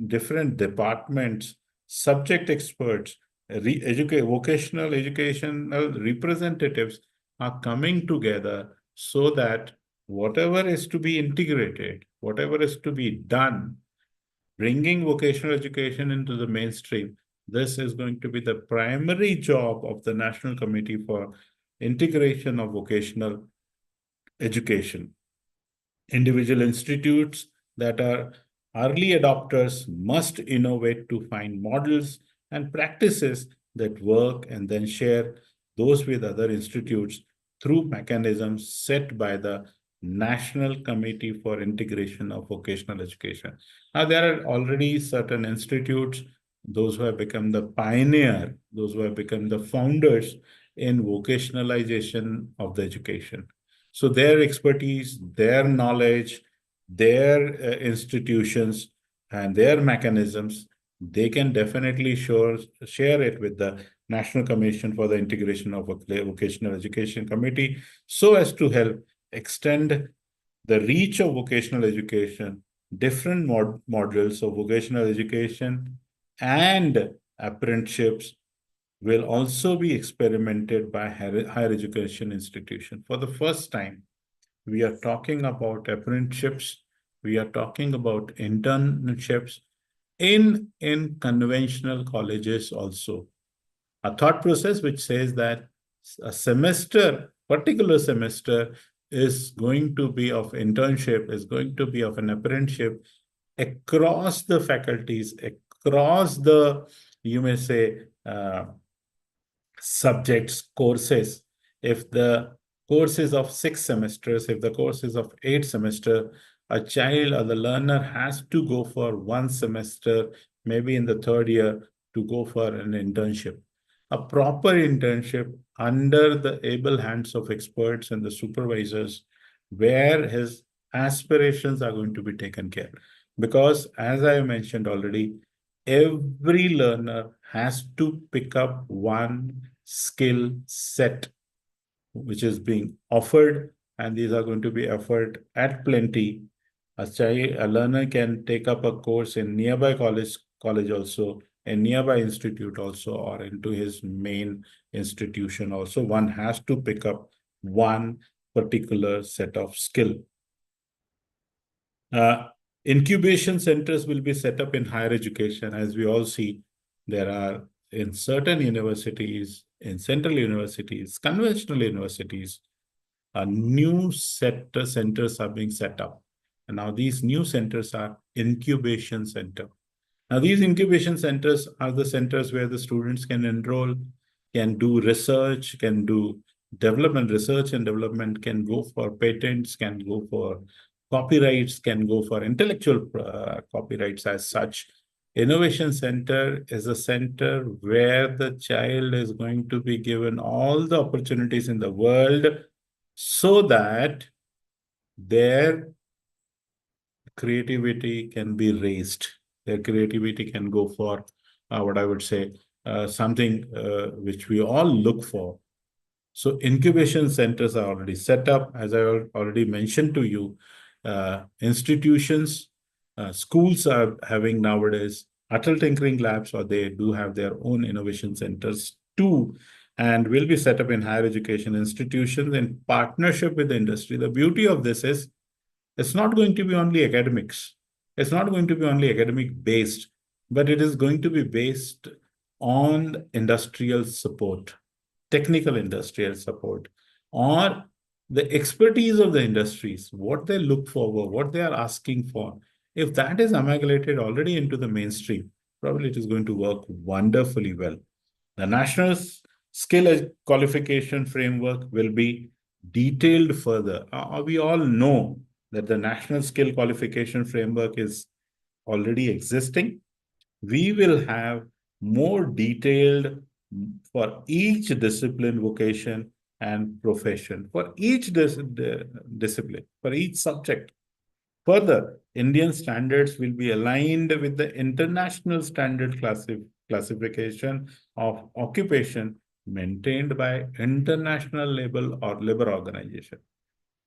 Different departments, subject experts, vocational educational representatives are coming together, so that whatever is to be integrated, whatever is to be done, bringing vocational education into the mainstream, this is going to be the primary job of the National Committee for Integration of Vocational Education. Individual institutes that are early adopters must innovate to find models and practices that work, and then share those with other institutes through mechanisms set by the National Committee for Integration of Vocational Education. Now, there are already certain institutes, those who have become the pioneer, those who have become the founders in vocationalization of the education. So their expertise, their knowledge, their institutions, and their mechanisms, they can definitely share it with the National Commission for the Integration of Vocational Education Committee, so as to help extend the reach of vocational education, different modules of vocational education and apprenticeships will also be experimented by higher education institution. For the first time, we are talking about apprenticeships, we are talking about internships in conventional colleges also. A thought process which says that a particular semester is going to be of internship, is going to be of an apprenticeship across the faculties, across the, you may say, subjects, courses. If the course is of 6 semesters, if the course is of 8 semester, a child or the learner has to go for 1 semester, maybe in the 3rd year, to go for an internship. A proper internship under the able hands of experts and the supervisors, where his aspirations are going to be taken care. Because as I mentioned already, every learner has to pick up one skill set which is being offered, and these are going to be offered at plenty. A learner can take up a course in nearby college also, a nearby institute also, or into his main institution also, one has to pick up one particular set of skill. Incubation centers will be set up in higher education. As we all see, there are in certain universities, in central universities, conventional universities, new centers are being set up. And now these new centers are incubation center. Now, these incubation centers are the centers where the students can enroll, can do research, can do development, research and development, can go for patents, can go for copyrights, can go for intellectual copyrights as such. Innovation Center is a center where the child is going to be given all the opportunities in the world so that their creativity can be raised. Their creativity can go for what I would say, something which we all look for. So incubation centers are already set up, as I already mentioned to you. Institutions, schools are having nowadays Atal Tinkering Labs, or they do have their own innovation centers too, and will be set up in higher education institutions in partnership with the industry. The beauty of this is it's not going to be only academics. It's not going to be only academic based, but it is going to be based on industrial support, technical industrial support, or the expertise of the industries, what they look for, what they are asking for. If that is amalgamated already into the mainstream, probably it is going to work wonderfully well. The national skill qualification framework will be detailed further. We all know that the national skill qualification framework is already existing. We will have more detailed for each discipline, vocation, and profession, for each discipline, for each subject. Further, Indian standards will be aligned with the international standard classification of occupation maintained by International Labor Organization.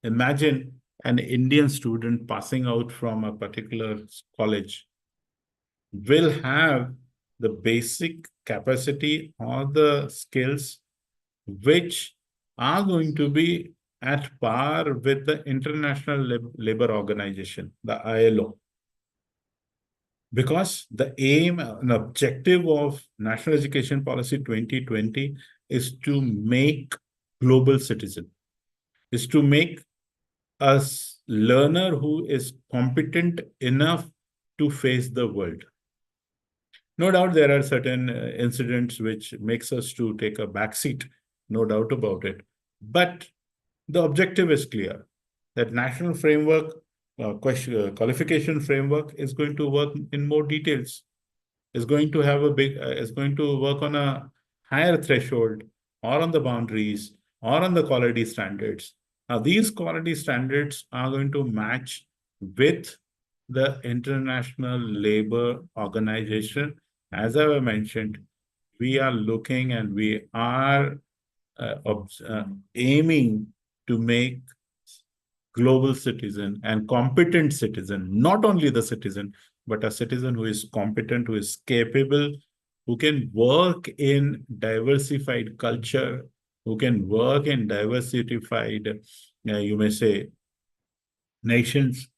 Imagine an Indian student passing out from a particular college will have the basic capacity or the skills which are going to be at par with the International Labor Organization, the ILO. Because the aim and objective of National Education Policy 2020 is to make global citizen, is to make a learner who is competent enough to face the world. No doubt there are certain incidents which makes us to take a backseat, no doubt about it. But the objective is clear, that national framework, qualification framework is going to work in more details, is going to have is going to work on a higher threshold or on the boundaries or on the quality standards. Now, these quality standards are going to match with the International Labor Organization. As I mentioned, we are looking and we are aiming to make global citizen and competent citizen, not only the citizen, but a citizen who is competent, who is capable, who can work in diversified culture, who can work in diversified, you may say, nations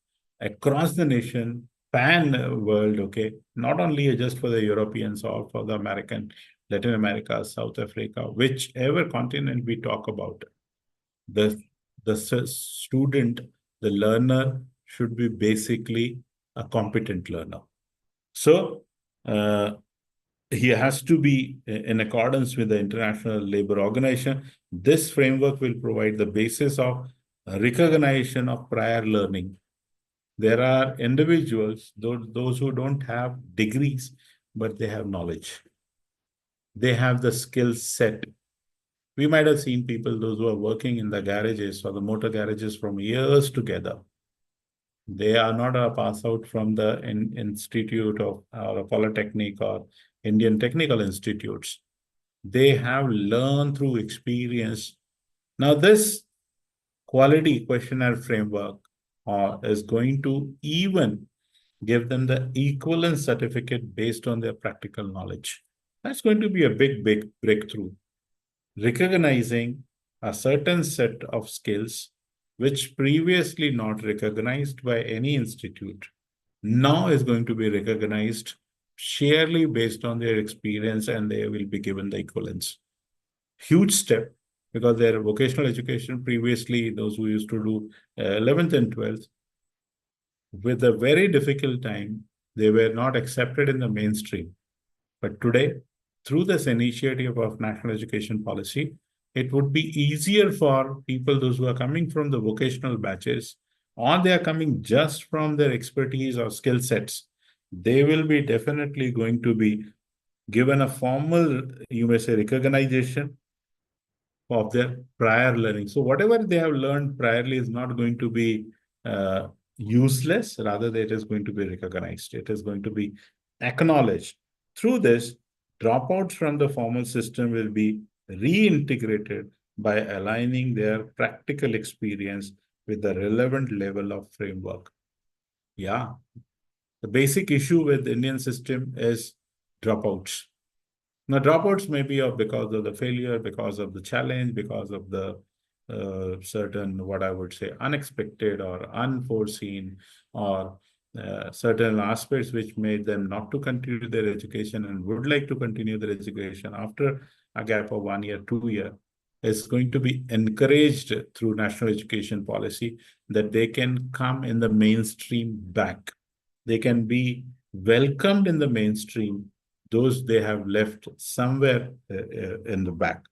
across the nation, pan world, okay, not only just for the Europeans or for the American, Latin America, South Africa, whichever continent we talk about, the student, the learner should be basically a competent learner. So he has to be in accordance with the International Labor Organization. This framework will provide the basis of recognition of prior learning. There are individuals, those who don't have degrees, but they have knowledge. They have the skill set. We might have seen people, those who are working in the garages or the motor garages from years together. They are not a pass out from the institute of or a polytechnic or Indian technical institutes. They have learned through experience. Now, this quality questionnaire framework is going to even give them the equivalence certificate based on their practical knowledge. That's going to be a big breakthrough. Recognizing a certain set of skills which previously not recognized by any institute now is going to be recognized sheerly based on their experience, and they will be given the equivalence. Huge step, because their vocational education previously, those who used to do 11th and 12th, with a very difficult time, they were not accepted in the mainstream. But today, through this initiative of national education policy, it would be easier for people, those who are coming from the vocational batches, or they are coming just from their expertise or skill sets. They will be definitely going to be given a formal, you may say, recognition of their prior learning. So whatever they have learned priorly is not going to be useless. Rather, it is going to be recognized. It is going to be acknowledged. Through this, dropouts from the formal system will be reintegrated by aligning their practical experience with the relevant level of framework. Yeah, the basic issue with the Indian system is dropouts. Now, dropouts may be because of the failure, because of the challenge, because of the certain, what I would say, unexpected or unforeseen, or certain aspects which made them not to continue their education and would like to continue their education after a gap of 1 year, 2 year, is going to be encouraged through national education policy that they can come in the mainstream back. They can be welcomed in the mainstream, those they have left somewhere in the back.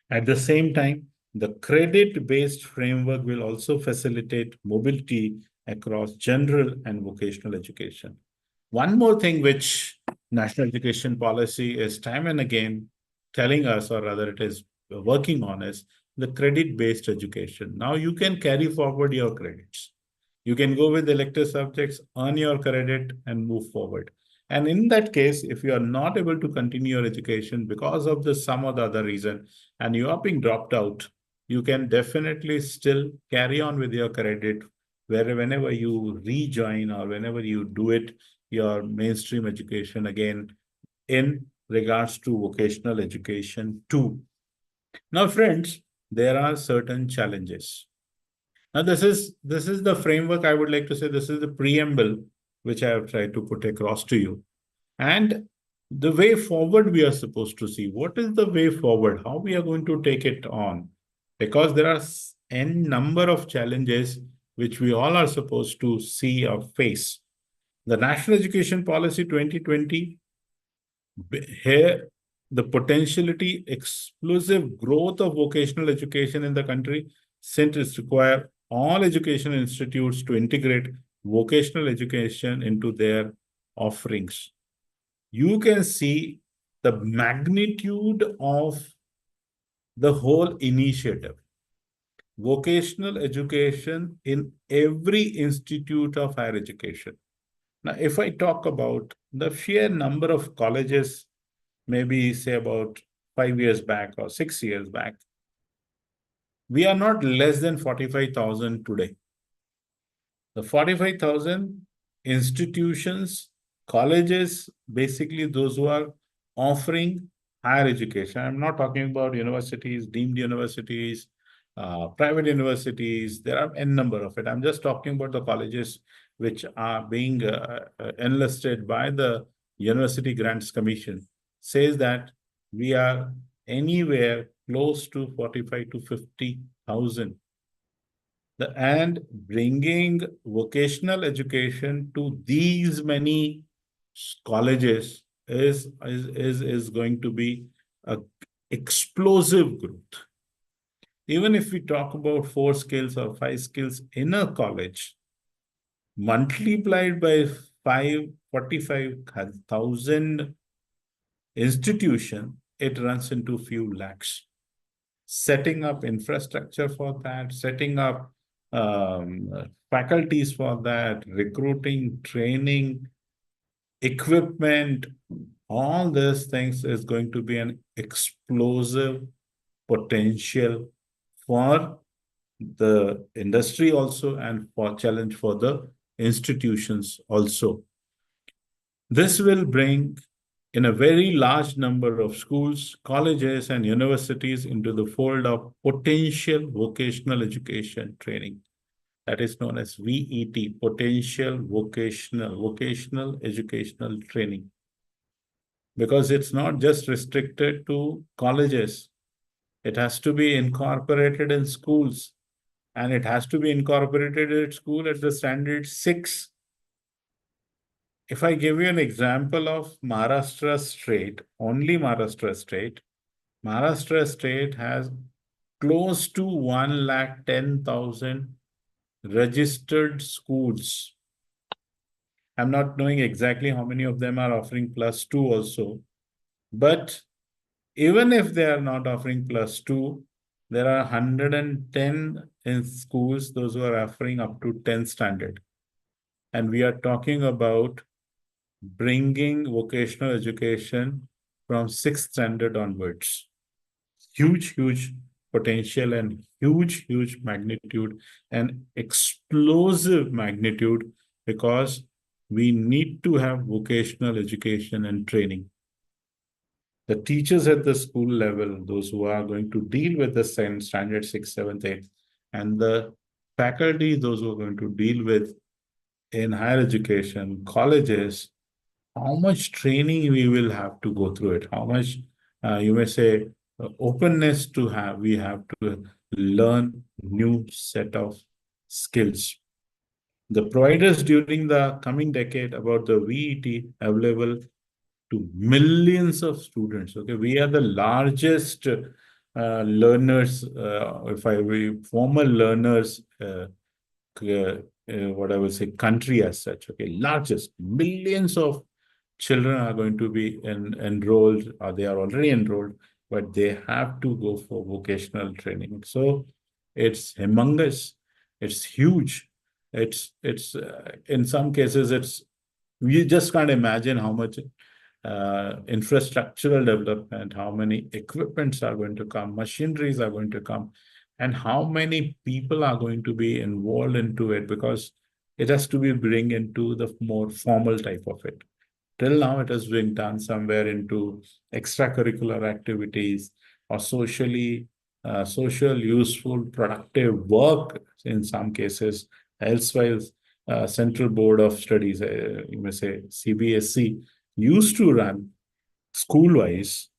At the same time, the credit-based framework will also facilitate mobility across general and vocational education. One more thing which national education policy is time and again telling us, or rather it is working on, is the credit-based education. Now you can carry forward your credits. You can go with elective subjects, earn your credit, and move forward. And in that case, if you are not able to continue your education because of the some or the other reason, and you are being dropped out, you can definitely still carry on with your credit whenever you rejoin or whenever you do it, your mainstream education again in regards to vocational education too. Now, friends, there are certain challenges. Now, this is the framework. I would like to say this is the preamble which I have tried to put across to you. And the way forward we are supposed to see. What is the way forward? How we are going to take it on? Because there are n number of challenges which we all are supposed to see or face. The National Education Policy 2020, here the potentiality explosive growth of vocational education in the country, since it requires all education institutes to integrate vocational education into their offerings. You can see the magnitude of the whole initiative. Vocational education in every institute of higher education. Now, if I talk about the sheer number of colleges, maybe say about 5 years back or 6 years back, we are not less than 45,000 today. The 45,000 institutions, colleges, basically those who are offering higher education. I'm not talking about universities, deemed universities, private universities. There are n number of it. I'm just talking about the colleges which are being enlisted by the University Grants Commission. Says that we are anywhere close to 45 to 50,000. And bringing vocational education to these many colleges is going to be an explosive growth. Even if we talk about 4 skills or 5 skills in a college, multiplied by 45,000 institution, it runs into few lakhs. Setting up infrastructure for that, setting up faculties for that, recruiting, training, equipment, all these things is going to be an explosive potential for the industry also, and for challenge for the institutions also. This will bring in a very large number of schools, colleges, and universities into the fold of potential vocational education training. That is known as VET, potential vocational educational training. Because it's not just restricted to colleges. It has to be incorporated in schools, and it has to be incorporated at school at the standard 6. If I give you an example of Maharashtra state, only Maharashtra state has close to 110,000 registered schools. I'm not knowing exactly how many of them are offering +2 also, but even if they are not offering +2, there are 110 in schools, those who are offering up to 10th standard. And we are talking about bringing vocational education from 6th standard onwards. Huge potential and huge magnitude and explosive magnitude, because we need to have vocational education and training. The teachers at the school level, those who are going to deal with the standard 6, 7th, 8th, and the faculty, those who are going to deal with in higher education, colleges, how much training we will have to go through it, how much, you may say, openness to have, we have to learn new set of skills. The providers during the coming decade about the VET available to millions of students. Okay, we are the largest learners, formal learners, what I would say, country as such. Okay, largest. Millions of children are going to be enrolled, or they are already enrolled, but they have to go for vocational training. So it's humongous. It's huge. It's in some cases, we just can't imagine how much infrastructural development, how many equipments are going to come, machineries are going to come, and how many people are going to be involved into it, because it has to be bring into the more formal type of it. Till now, it has been done somewhere into extracurricular activities or social, useful, productive work in some cases. Elsewhere, Central Board of Studies, you may say CBSE, used to run school-wise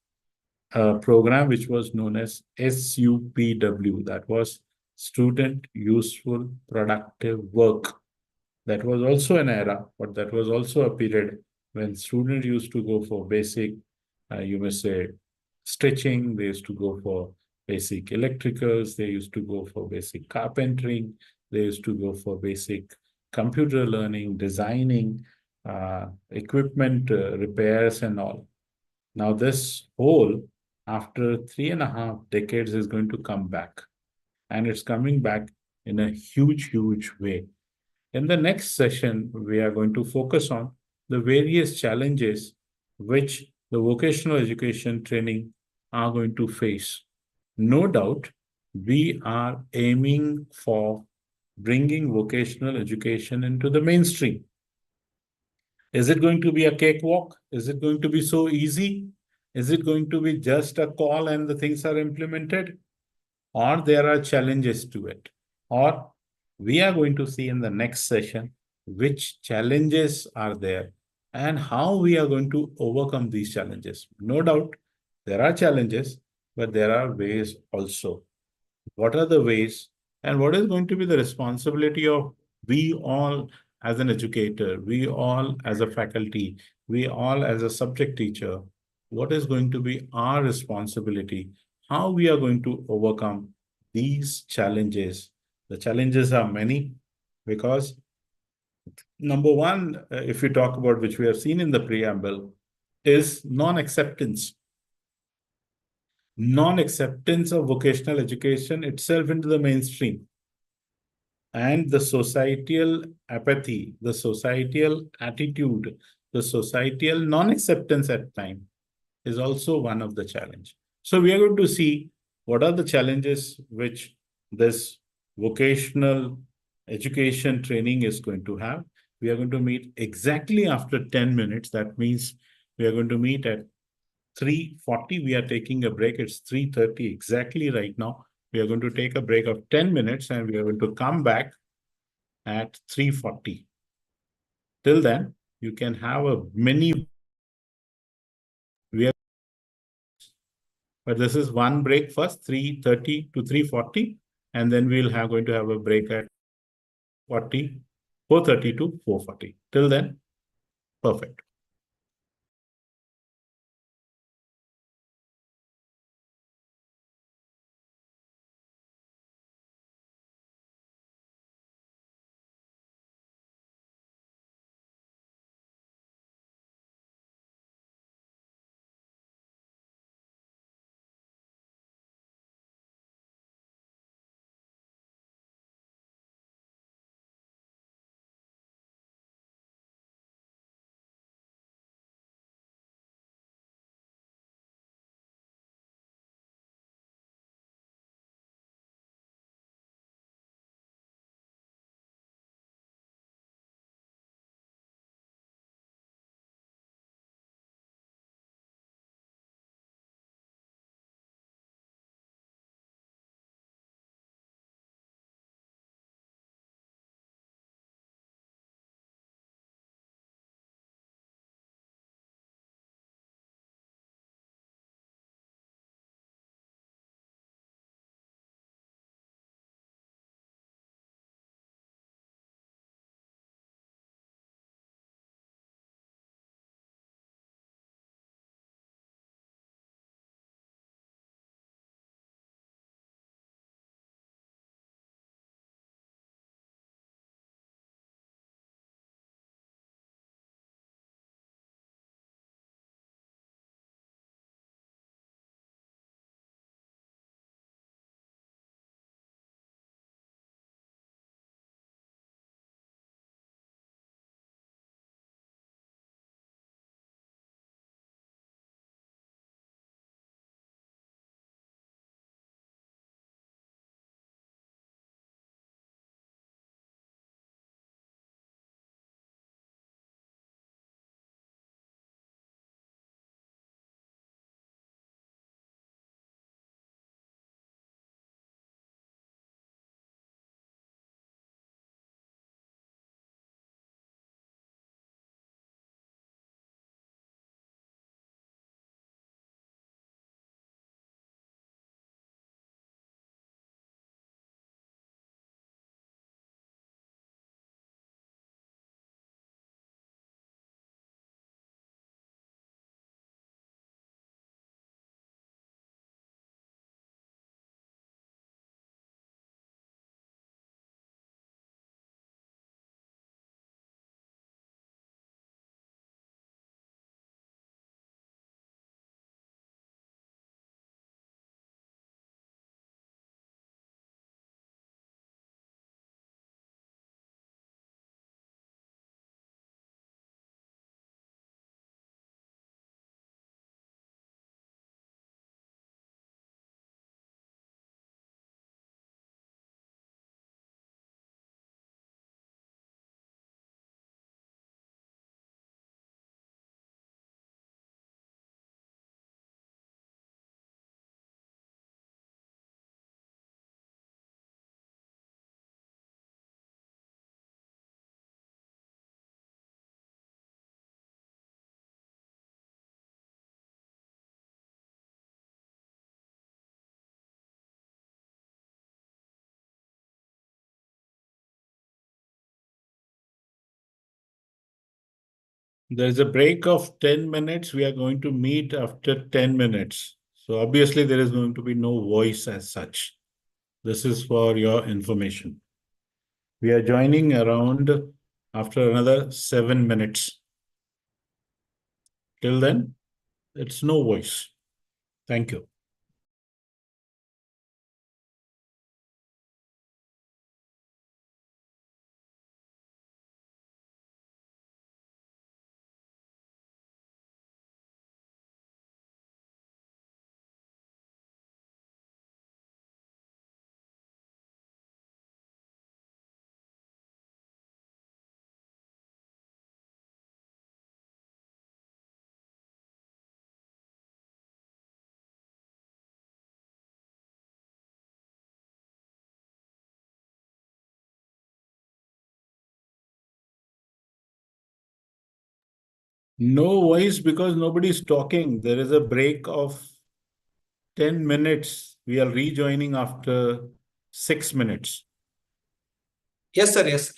a program which was known as SUPW, that was Student Useful Productive Work. That was also an era, but that was also a period when students used to go for basic, you may say, stitching, they used to go for basic electricals, they used to go for basic carpentering, they used to go for basic computer learning, designing, equipment repairs and all. Now this whole, after 3.5 decades, is going to come back. And it's coming back in a huge way. In the next session, we are going to focus on the various challenges which the vocational education training are going to face. No doubt, we are aiming for bringing vocational education into the mainstream. Is it going to be a cakewalk? Is it going to be so easy? Is it going to be just a call and the things are implemented? Or there are challenges to it? Or we are going to see in the next session which challenges are there and how we are going to overcome these challenges. No doubt, there are challenges, but there are ways also. What are the ways, and what is going to be the responsibility of we all as an educator, we all as a faculty, we all as a subject teacher? What is going to be our responsibility? How we are going to overcome these challenges? The challenges are many, because number one, if we talk about, which we have seen in the preamble, is non-acceptance. Non-acceptance of vocational education itself into the mainstream, and the societal apathy, the societal attitude, the societal non-acceptance at time is also one of the challenge. So we are going to see what are the challenges which this vocational education training is going to have, We are going to meet exactly after 10 minutes. That means we are going to meet at 3:40. We are taking a break. It's 3:30 exactly right now. We are going to take a break of 10 minutes and we are going to come back at 3:40. Till then, you can have a mini. But this is one break first, 3:30 to 3:40, and then we'll have going to have a break at 4:30 to 4:40. Till then, perfect. There's a break of 10 minutes. We are going to meet after 10 minutes. So obviously there is going to be no voice as such. This is for your information. We are joining around after another 7 minutes. Till then, it's no voice. Thank you. No voice because nobody's talking. There is a break of 10 minutes. We are rejoining after 6 minutes. Yes, sir. Yes.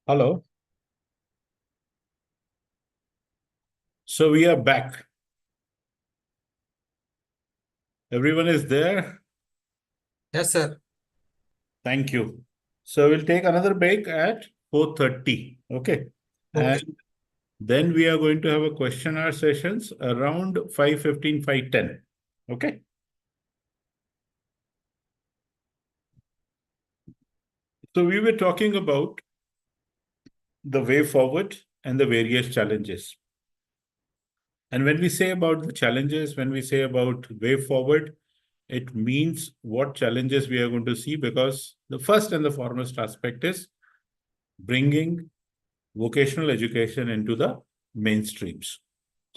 Hello. So we are back. Everyone is there? Yes, sir. Thank you. So we'll take another break at 4:30. Okay. Okay. And then we are going to have a question hour sessions around 5:15, 5:10. Okay. So we were talking about the way forward and the various challenges. And when we say about the challenges, when we say about way forward, it means what challenges we are going to see, because the first and the foremost aspect is bringing vocational education into the mainstreams.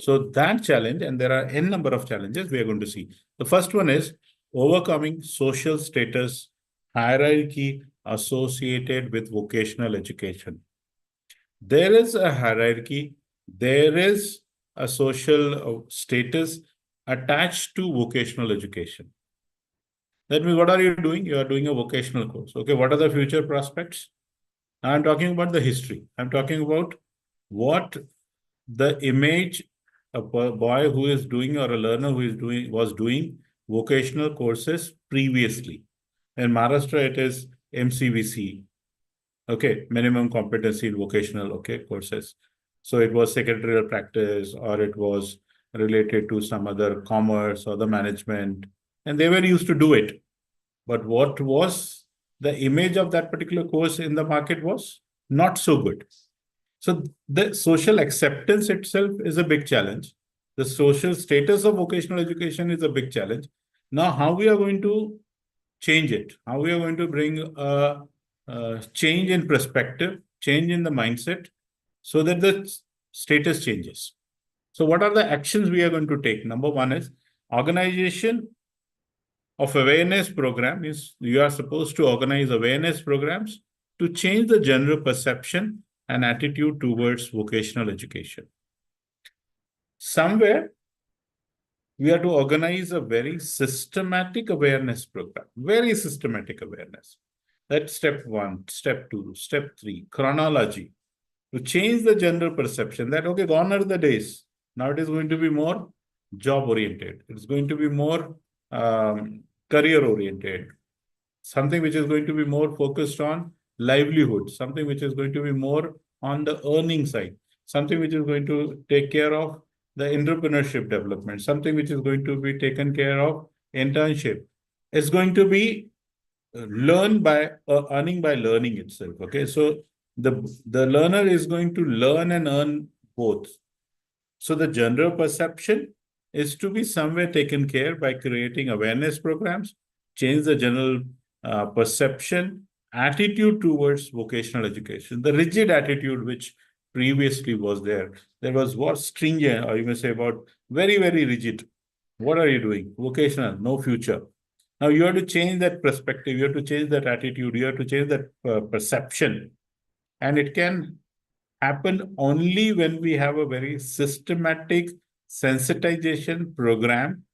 So that challenge, and there are n number of challenges we are going to see. The first one is overcoming social status hierarchy associated with vocational education. There is a hierarchy, there is a social status attached to vocational education. That means, what are you doing? You are doing a vocational course. Okay, what are the future prospects? I'm talking about the history. I'm talking about what the image a boy who is doing, or a learner who is doing, was doing vocational courses previously. In Maharashtra, it is MCVC. Okay, minimum competency in vocational, okay, courses. So it was secretarial practice, or it was related to some other commerce or the management, and they were used to do it. But what was the image of that particular course in the market was not so good. So the social acceptance itself is a big challenge. The social status of vocational education is a big challenge. Now, how we are going to change it? How we are going to bring a change in perspective, change in the mindset, so that the status changes. So what are the actions we are going to take? Number one is organization of awareness program. Is you are supposed to organize awareness programs to change the general perception and attitude towards vocational education. Somewhere, we are to organize a very systematic awareness program, very systematic awareness. That's step one, step two, step three, chronology, to change the general perception that, okay, gone are the days. Now it is going to be more job oriented. It's going to be more career oriented, something which is going to be more focused on livelihood, something which is going to be more on the earning side, something which is going to take care of the entrepreneurship development, something which is going to be taken care of internship. It's going to be learn by earning by learning itself. Okay, so the learner is going to learn and earn both. So the general perception is to be somewhere taken care by creating awareness programs, change the general perception, attitude towards vocational education, the rigid attitude which previously was there. There was what stringent, or you may say about very, very rigid. What are you doing? Vocational, no future. Now you have to change that perspective, you have to change that attitude, you have to change that perception. And it can happen only when we have a very systematic sensitization program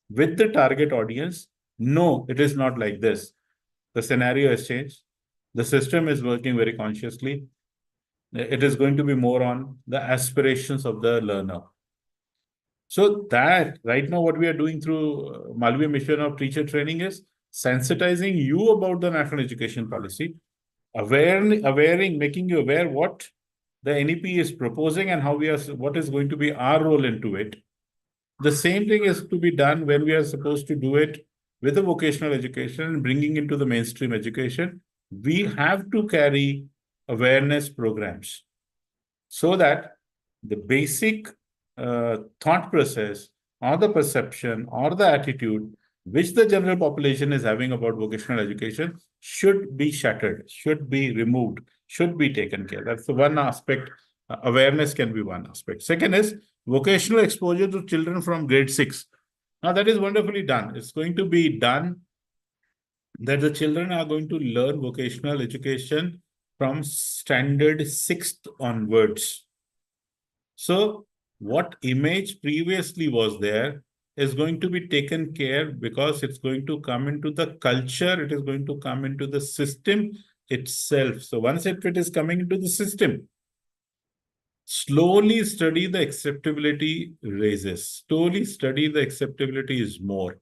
with the target audience. No, it is not like this. The scenario has changed. The system is working very consciously. It is going to be more on the aspirations of the learner. So that right now what we are doing through Malviya mission of teacher training is sensitizing you about the national education policy, making you aware what the NEP is proposing and how what is going to be our role into it. The same thing is to be done when we are supposed to do it with the vocational education and bringing into the mainstream education. We have to carry awareness programs so that the basic thought process or the perception or the attitude which the general population is having about vocational education should be shattered, should be removed, should be taken care. That's the one aspect. Awareness can be one aspect. Second is vocational exposure to children from grade 6. Now that is wonderfully done. It's going to be done that the children are going to learn vocational education from standard 6th onwards. So what image previously was there is going to be taken care, because it's going to come into the culture, it is going to come into the system itself. So once it is coming into the system, slowly study the acceptability raises. Slowly study the acceptability is more.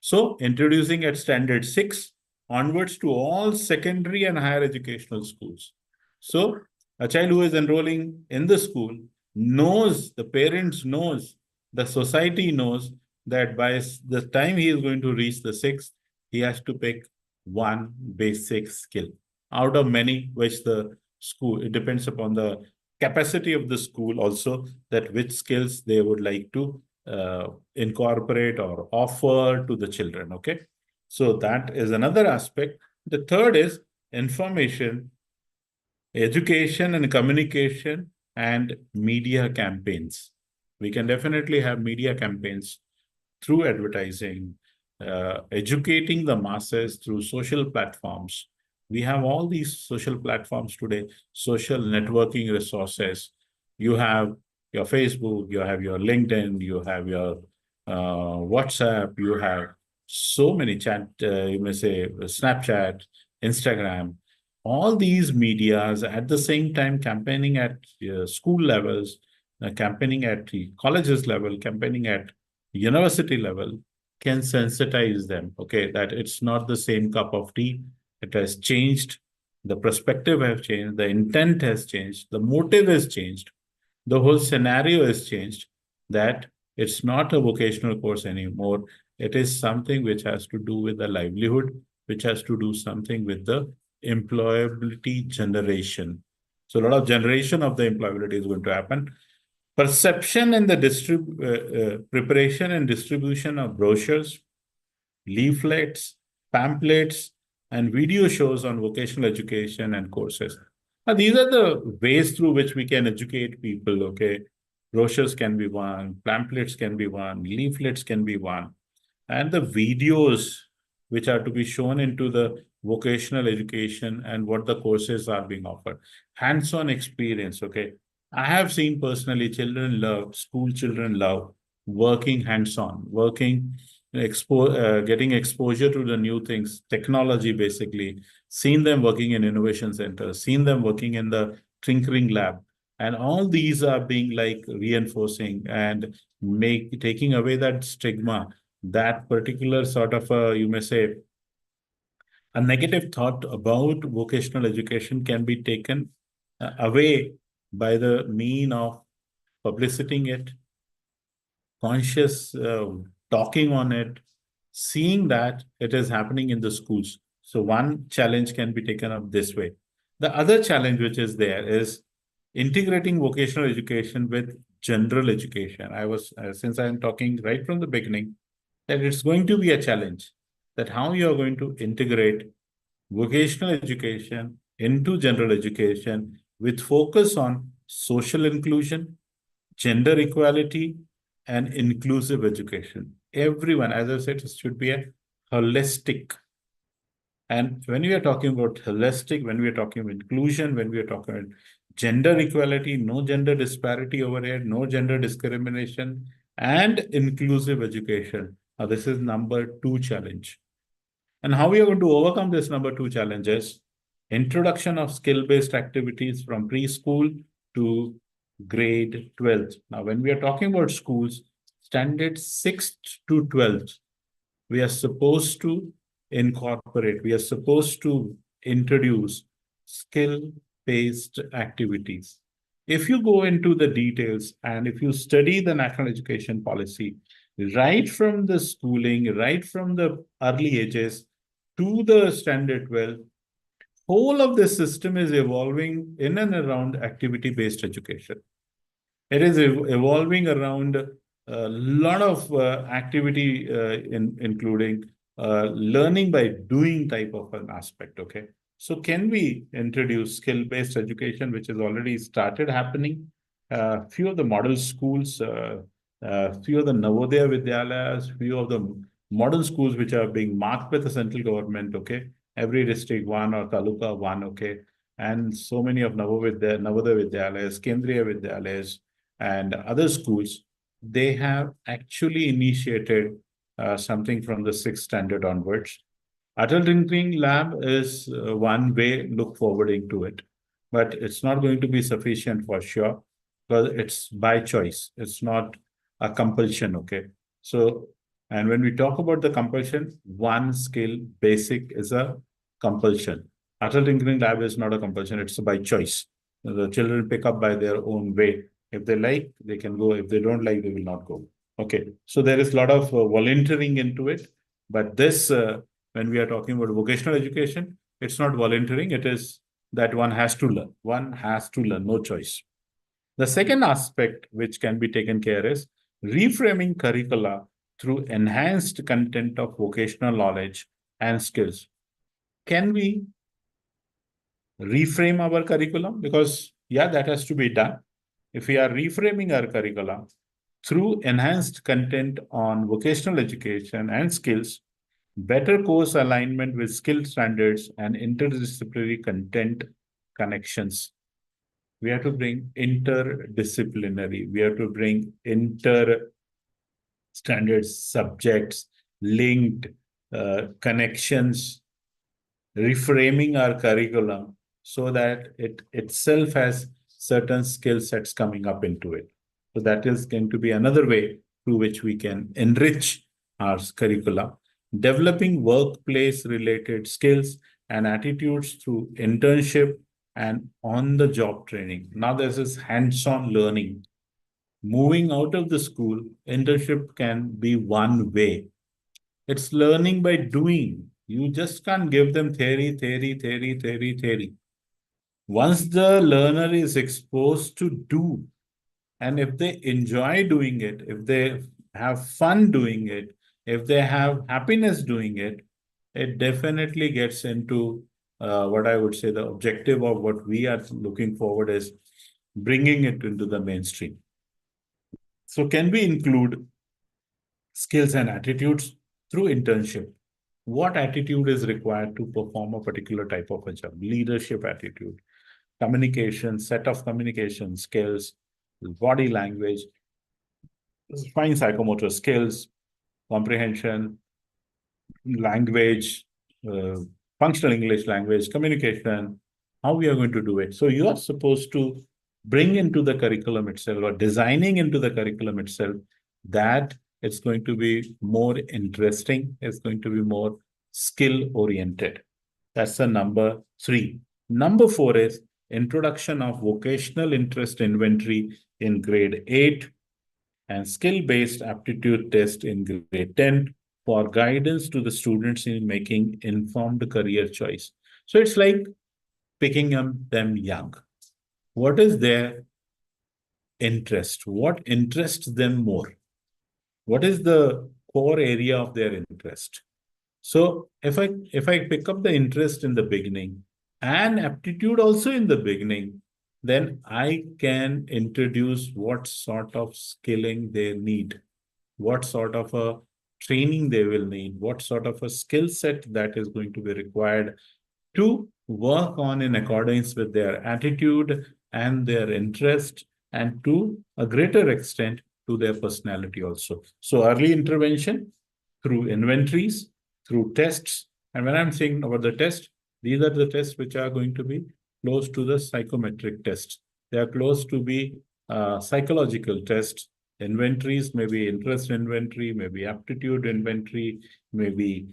So introducing at standard 6 onwards to all secondary and higher educational schools. So a child who is enrolling in the school knows, the parents knows, the society knows that by the time he is going to reach the 6th, he has to pick one basic skill out of many, which the school, it depends upon the capacity of the school also, that which skills they would like to incorporate or offer to the children. Okay, so that is another aspect. The third is information, education and communication, and media campaigns. We can definitely have media campaigns through advertising, educating the masses through social platforms. We have all these social platforms today, social networking resources. You have your Facebook, you have your LinkedIn, you have your WhatsApp, you have so many chat, you may say Snapchat, Instagram, all these medias at the same time campaigning at school levels, campaigning at the colleges level, campaigning at university level, can sensitize them, okay, that it's not the same cup of tea. It has changed. The perspective has changed. The intent has changed. The motive has changed. The whole scenario has changed, that it's not a vocational course anymore. It is something which has to do with the livelihood, which has to do something with the employability generation. So a lot of generation of the employability is going to happen. Perception and the preparation and distribution of brochures, leaflets, pamphlets, and video shows on vocational education and courses. Now, these are the ways through which we can educate people, okay? Brochures can be one, pamphlets can be one, leaflets can be one, and the videos which are to be shown into the vocational education and what the courses are being offered. Hands-on experience, okay? I have seen personally school children love working hands-on, getting exposure to the new things, technology basically, seen them working in innovation centers, seen them working in the tinkering lab. And all these are being like reinforcing and taking away that stigma, that particular sort of you may say, a negative thought about vocational education can be taken away by the mean of publicizing it, conscious talking on it, seeing that it is happening in the schools. So one challenge can be taken up this way. The other challenge which is there is integrating vocational education with general education. Since I'm talking right from the beginning, that it's going to be a challenge, that how you are going to integrate vocational education into general education with focus on social inclusion, gender equality, and inclusive education. Everyone, as I said, it should be a holistic. And when we are talking about holistic, when we are talking about inclusion, when we are talking about gender equality, no gender disparity over here, no gender discrimination, and inclusive education. Now, this is number 2 challenge. And how we are going to overcome this number 2 challenge is introduction of skill-based activities from preschool to grade 12th. Now, when we are talking about schools, standard 6th to 12th, we are supposed to incorporate, we are supposed to introduce skill-based activities. If you go into the details and if you study the national education policy, right from the schooling, right from the early ages to the standard 12, whole of the system is evolving in and around activity-based education. It is evolving around a lot of activity, including learning by doing type of an aspect, okay? So can we introduce skill-based education, which has already started happening? Few of the model schools, few of the Navodaya Vidyalayas, few of the model schools which are being marked by the central government, okay? Every district one or taluka one, okay? And so many of Navodaya Vidyalayas, Kendriya Vidyalayas, and other schools, they have actually initiated something from the 6th standard onwards. Adult tinkering lab is one way, look forwarding to it, but it's not going to be sufficient for sure because it's by choice. It's not a compulsion, okay? So, and when we talk about the compulsion, one skill basic is a compulsion. Adult tinkering lab is not a compulsion, it's by choice. The children pick up by their own way. If they like, they can go. If they don't like, they will not go. Okay, so there is a lot of volunteering into it, but this when we are talking about vocational education, it's not volunteering. It is that one has to learn. One has to learn, no choice. The second aspect which can be taken care is reframing curricula through enhanced content of vocational knowledge and skills. Can we reframe our curriculum? Because, yeah, that has to be done. If we are reframing our curriculum through enhanced content on vocational education and skills, better course alignment with skill standards and interdisciplinary content connections. We have to bring interdisciplinary, we have to bring inter standards, subjects, linked connections, reframing our curriculum so that it itself has certain skill sets coming up into it. So that is going to be another way through which we can enrich our curricula. Developing workplace-related skills and attitudes through internship and on-the-job training. Now this is hands-on learning. Moving out of the school, internship can be one way. It's learning by doing. You just can't give them theory. Once the learner is exposed to do, and if they enjoy doing it, if they have fun doing it, if they have happiness doing it, it definitely gets into what I would say the objective of what we are looking forward is bringing it into the mainstream. So can we include skills and attitudes through internship? What attitude is required to perform a particular type of a job? Leadership attitude, communication, set of communication skills, body language, fine psychomotor skills, comprehension, language, functional English language, communication, how we are going to do it. So you are supposed to bring into the curriculum itself or designing into the curriculum itself that it's going to be more interesting, it's going to be more skill oriented. That's the number 3. Number 4 is introduction of vocational interest inventory in grade 8 and skill-based aptitude test in grade 10 for guidance to the students in making informed career choice. So it's like picking up them young. What is their interest? What interests them more? What is the core area of their interest? So if I pick up the interest in the beginning and aptitude also in the beginning, then I can introduce what sort of skilling they need, what sort of a training they will need, what sort of a skill set that is going to be required to work on in accordance with their attitude and their interest, and to a greater extent to their personality also. So early intervention through inventories, through tests. And when I'm saying about the test, these are the tests which are going to be close to the psychometric tests. They are close to be psychological tests. Inventories, maybe interest inventory, maybe aptitude inventory, maybe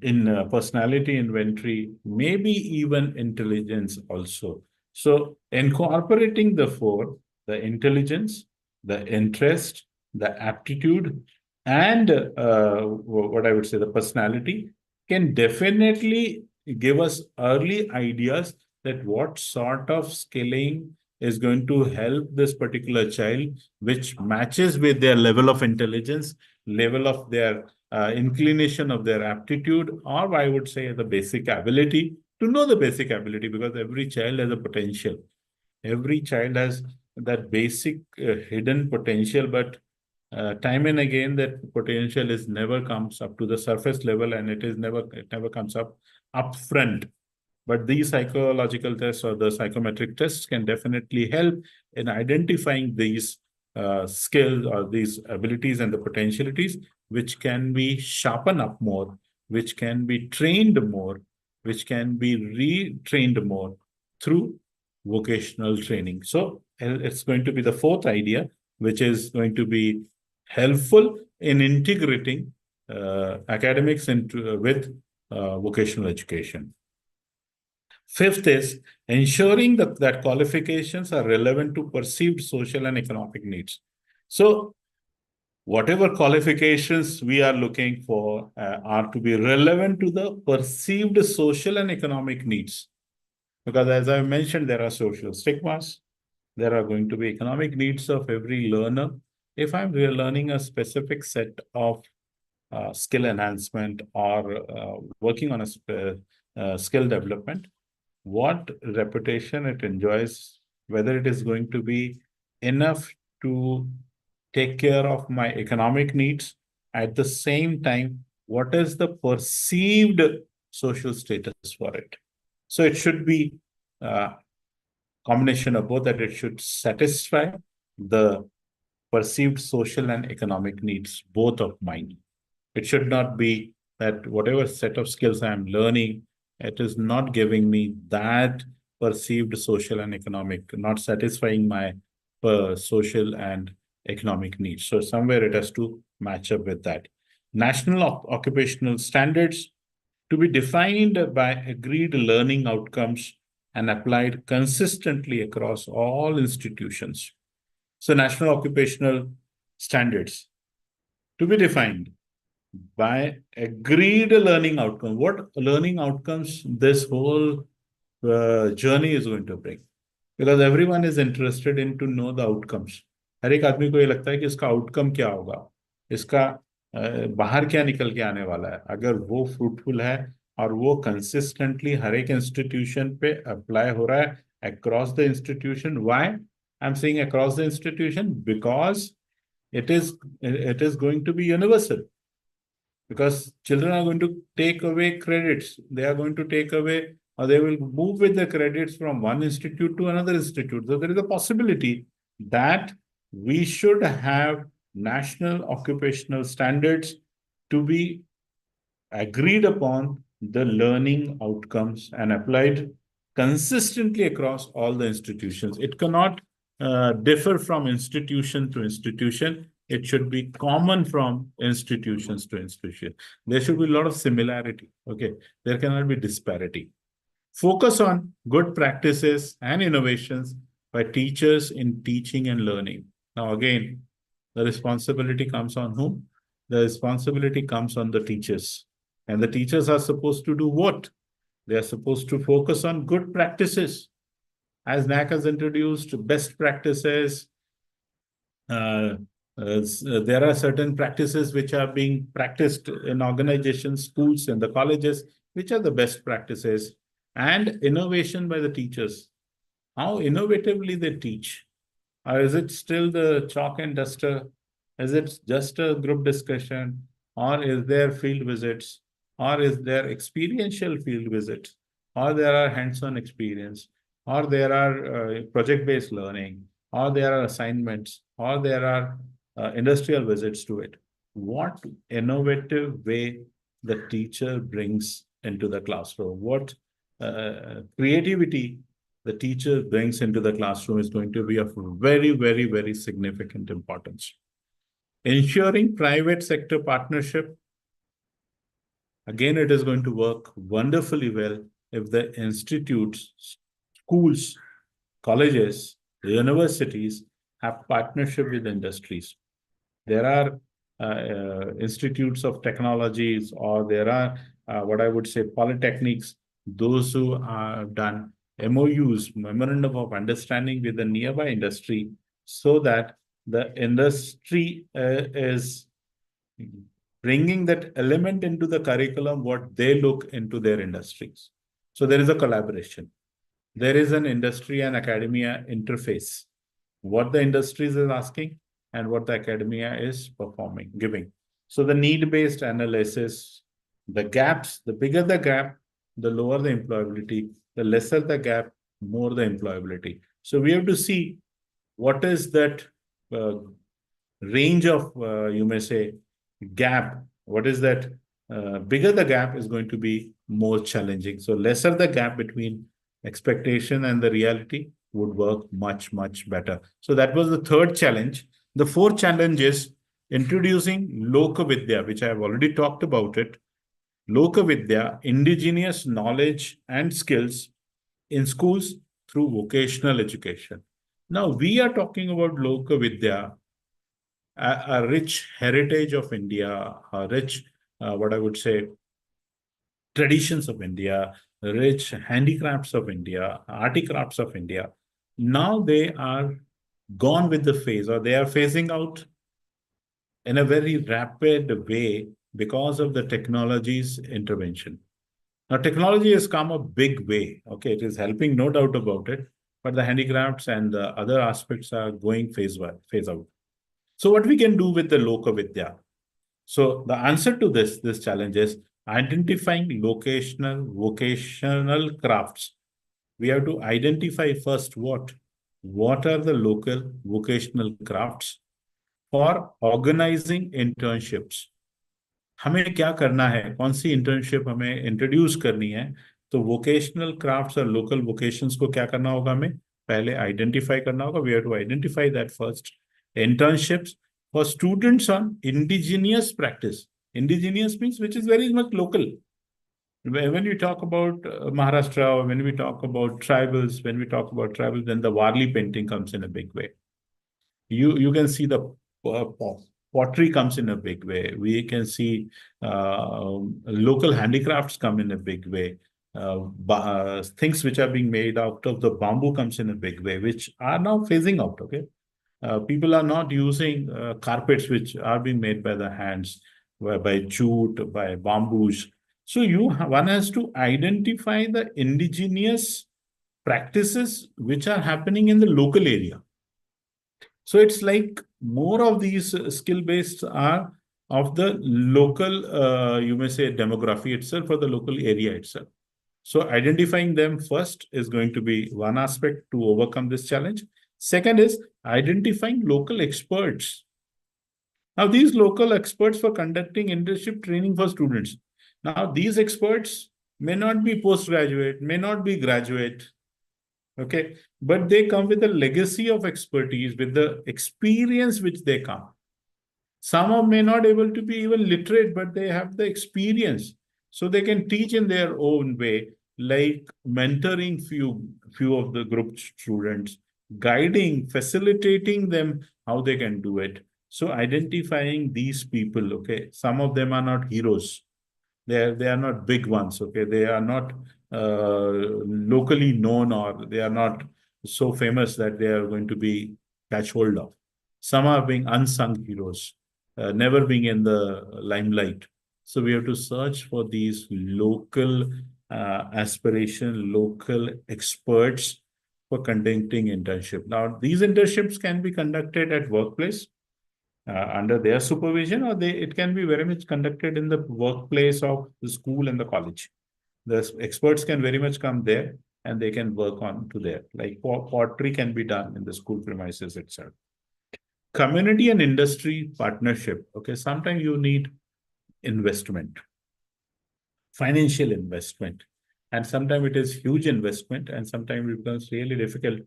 in personality inventory, maybe even intelligence also. So incorporating the 4, the intelligence, the interest, the aptitude, and what I would say the personality can definitely give us early ideas that what sort of skilling is going to help this particular child, which matches with their level of intelligence, level of their inclination of their aptitude, or I would say the basic ability, to know the basic ability, because every child has a potential. Every child has that basic hidden potential, but time and again that potential is never comes up to the surface level, and it never comes up upfront. But these psychological tests or the psychometric tests can definitely help in identifying these skills or these abilities and the potentialities, which can be sharpened up more which can be trained more, which can be retrained more through vocational training. So it's going to be the fourth idea, which is going to be helpful in integrating academics into with vocational education. Fifth is ensuring that qualifications are relevant to perceived social and economic needs. So whatever qualifications we are looking for are to be relevant to the perceived social and economic needs. Because as I mentioned, there are social stigmas, there are going to be economic needs of every learner. If I'm learning a specific set of skill enhancement or working on a skill development, what reputation it enjoys, whether it is going to be enough to take care of my economic needs. At the same time, what is the perceived social status for it? So it should be a combination of both, that it should satisfy the perceived social and economic needs, both of mine. It should not be that whatever set of skills I'm learning, it is not giving me that perceived social and economic, not satisfying my social and economic needs. So somewhere it has to match up with that. National occupational standards to be defined by agreed learning outcomes and applied consistently across all institutions. So national occupational standards to be defined by agreed learning outcome. What learning outcomes this whole journey is going to bring? Because everyone is interested in to know the outcomes. हर एक आदमी को ये लगता है कि इसका outcome क्या होगा, इसका बाहर क्या निकल के आने वाला है. अगर वो फ्रूटफुल है और वो कंसिस्टेंटली हर एक इंस्टीट्यूशन पे अप्लाई हो रहा है across the institution. Why I am saying across the institution? Because it is going to be universal. Because children are going to take away credits. They are going to take away, or they will move with the credits from one institute to another institute. So there is a possibility that we should have national occupational standards to be agreed upon the learning outcomes and applied consistently across all the institutions. It cannot differ from institution to institution. It should be common from institutions to institution. There should be a lot of similarity. Okay, there cannot be disparity. Focus on good practices and innovations by teachers in teaching and learning. Now, again, the responsibility comes on whom? The responsibility comes on the teachers. And the teachers are supposed to do what? They are supposed to focus on good practices. As NAC has introduced best practices, there are certain practices which are being practiced in organizations, schools, and the colleges, which are the best practices, and innovation by the teachers. How innovatively they teach. Or is it still the chalk and duster? Is it just a group discussion? Or is there field visits? Or is there experiential field visits? Or there are hands-on experience? Or there are project-based learning? Or there are assignments? Or there are industrial visits to it? What innovative way the teacher brings into the classroom? What creativity the teacher brings into the classroom is going to be of very, very, very significant importance. Ensuring private sector partnership. Again, it is going to work wonderfully well if the institutes, schools, colleges, universities have partnership with industries. There are institutes of technologies, or there are what I would say polytechnics, those who have done MOUs, memorandum of understanding with the nearby industry, so that the industry is bringing that element into the curriculum, what they look into their industries. So there is a collaboration. There is an industry and academia interface. What the industries is asking and what the academia is performing, giving. So the need-based analysis, the gaps, the bigger the gap, the lower the employability, the lesser the gap, more the employability. So we have to see what is that range of, you may say, gap. What is that bigger the gap is going to be more challenging. So lesser the gap between expectation and the reality would work much, much better. So that was the third challenge. The fourth challenge is introducing Loka Vidya, which I have already talked about it. Loka Vidya, indigenous knowledge and skills in schools through vocational education. Now, we are talking about Loka Vidya, a rich heritage of India, a rich, what I would say, traditions of India, rich handicrafts of India, articrafts of India. Now they are gone with the phase, or they are phasing out in a very rapid way because of the technology's intervention. Now, technology has come a big way. Okay, it is helping, no doubt about it, but the handicrafts and the other aspects are going phase out. So, what we can do with the Loka Vidya? So, the answer to this challenge is identifying vocational crafts. We have to identify first what are the local vocational crafts for organizing internships. हमें क्या करना है, कौन सी internship हमें introduce करनी है, तो vocational crafts और लोकल वोकेशंस को क्या करना होगा, हमें पहले आइडेंटिफाई करना होगा. We have to identify that first. Internships for students on indigenous practice. Indigenous means which is very much local. When we talk about Maharashtra, or when we talk about tribals, then the Warli painting comes in a big way. You can see the pottery comes in a big way. We can see local handicrafts come in a big way. Things which are being made out of the bamboo comes in a big way, which are now phasing out. Okay, people are not using carpets which are being made by the hands, by jute, by bamboos. So one has to identify the indigenous practices which are happening in the local area. So it's like more of these skill-based are of the local, you may say, demography itself or the local area itself. So identifying them first is going to be one aspect to overcome this challenge. Second is identifying local experts. Now, these local experts for conducting internship training for students. Now, these experts may not be postgraduate, may not be graduate, okay, but they come with a legacy of expertise, with the experience which they come. Some of may not able to be even literate, but they have the experience, so they can teach in their own way, like mentoring few of the group students, guiding, facilitating them how they can do it. So identifying these people, okay, some of them are not heroes. They are not big ones, okay, they are not locally known, or they are not so famous that they are going to be catch hold of. Some are being unsung heroes, never being in the limelight. So we have to search for these local local experts for conducting internship. Now, these internships can be conducted at workplace under their supervision, or it can be very much conducted in the workplace of the school and the college. The experts can very much come there and they can work on to there. Like pottery can be done in the school premises itself. Community and industry partnership. Okay, sometimes you need investment, financial investment, and sometimes it is huge investment, and sometimes it becomes really difficult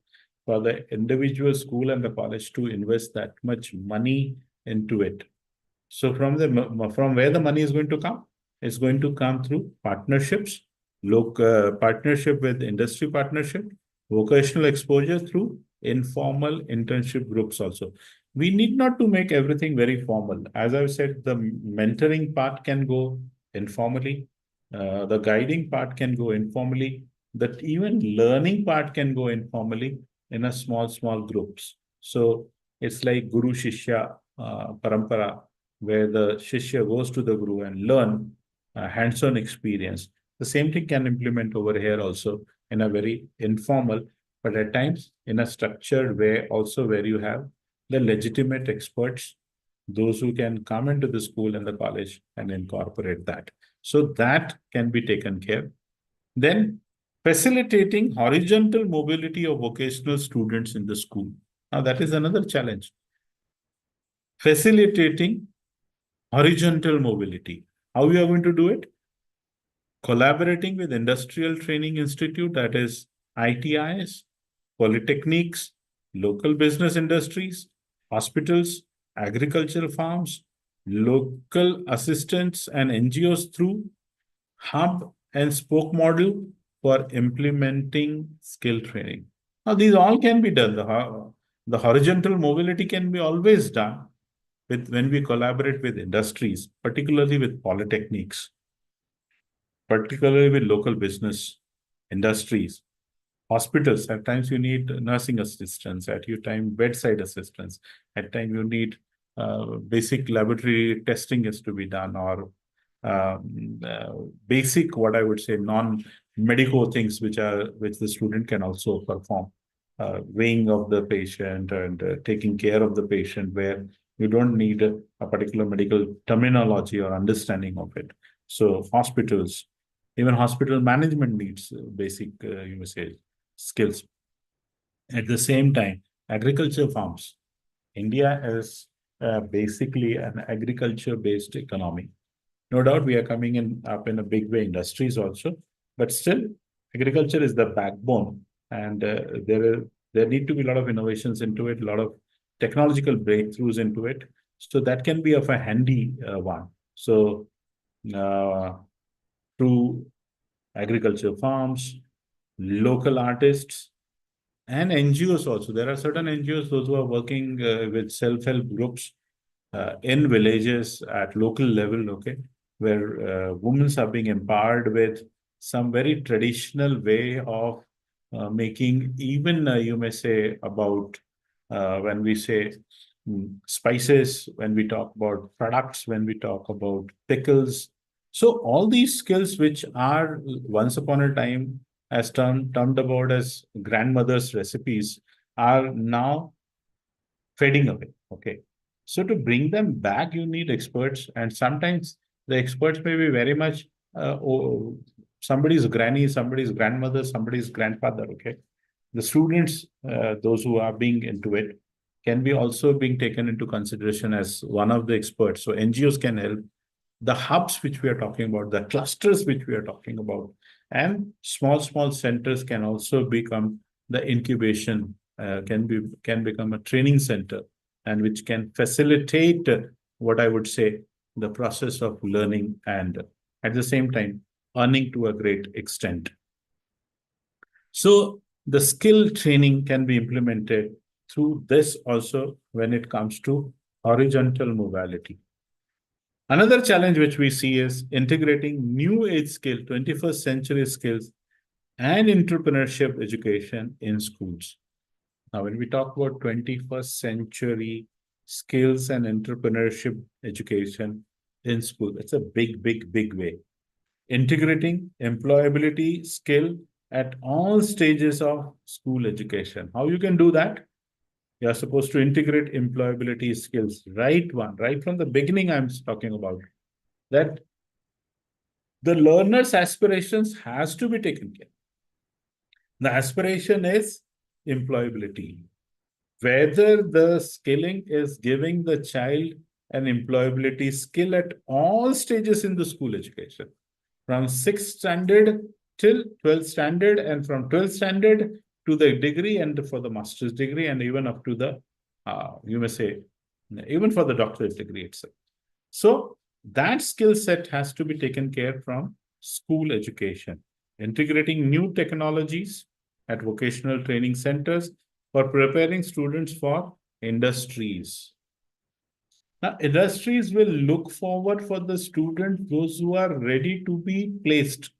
for the individual school and the college to invest that much money into it. So from where the money is going to come? It's going to come through partnerships, partnership with industry partnership, vocational exposure through informal internship groups also. We need not to make everything very formal. As I've said, the mentoring part can go informally, the guiding part can go informally, that even learning part can go informally in a small groups. So it's like Guru Shishya Parampara, where the Shishya goes to the Guru and learn hands-on experience. The same thing can implement over here also in a very informal, but at times in a structured way also, where you have the legitimate experts, those who can come into the school and the college and incorporate that. So that can be taken care. Then facilitating horizontal mobility of vocational students in the school. Now that is another challenge. Facilitating horizontal mobility. How we are going to do it? Collaborating with Industrial Training Institute, that is ITIs, polytechniques, local business industries, hospitals, agricultural farms, local assistants and NGOs through hub and spoke model for implementing skill training. Now, these all can be done. The horizontal mobility can be always done when we collaborate with industries, particularly with polytechnics, particularly with local business industries. Hospitals, at times you need nursing assistants, at your time bedside assistants, at times you need basic laboratory testing is to be done, or basic, what I would say, non-medical things which the student can also perform. Weighing of the patient and taking care of the patient, where you don't need a particular medical terminology or understanding of it. So hospitals, even hospital management needs basic, you may say, skills. At the same time, agriculture farms. India is basically an agriculture-based economy. No doubt we are coming up in a big way, industries also, but still agriculture is the backbone, and there need to be a lot of innovations into it, a lot of technological breakthroughs into it. So that can be of a handy one. So through agriculture farms, local artists, and NGOs also. There are certain NGOs, those who are working with self-help groups in villages at local level, okay, where women are being empowered with some very traditional way of making, even you may say about when we say spices, when we talk about products, when we talk about pickles. So all these skills which are once upon a time as termed about as grandmother's recipes are now fading away. Okay. So to bring them back, you need experts, and sometimes the experts may be very much somebody's granny, somebody's grandmother, somebody's grandfather. Okay. The students, those who are being into it, can be also being taken into consideration as one of the experts. So NGOs can help. The hubs which we are talking about, the clusters which we are talking about, and small centers can also become the incubation, can become a training center, and which can facilitate what I would say the process of learning, and at the same time earning to a great extent. So the skill training can be implemented through this also when it comes to horizontal mobility. Another challenge which we see is integrating new age skill, 21st century skills, and entrepreneurship education in schools. Now, when we talk about 21st century skills and entrepreneurship education in school, it's a big way. Integrating employability skill at all stages of school education. How you can do that? You are supposed to integrate employability skills, right from the beginning. I'm talking about that the learner's aspirations has to be taken care. The aspiration is employability. Whether the skilling is giving the child an employability skill at all stages in the school education, from 6th standard till 12th standard, and from 12th standard to the degree, and for the master's degree, and even up to the, you may say, even for the doctorate degree itself. So that skill set has to be taken care from school education, integrating new technologies at vocational training centers for preparing students for industries. Now, industries will look forward for the students, those who are ready to be placed,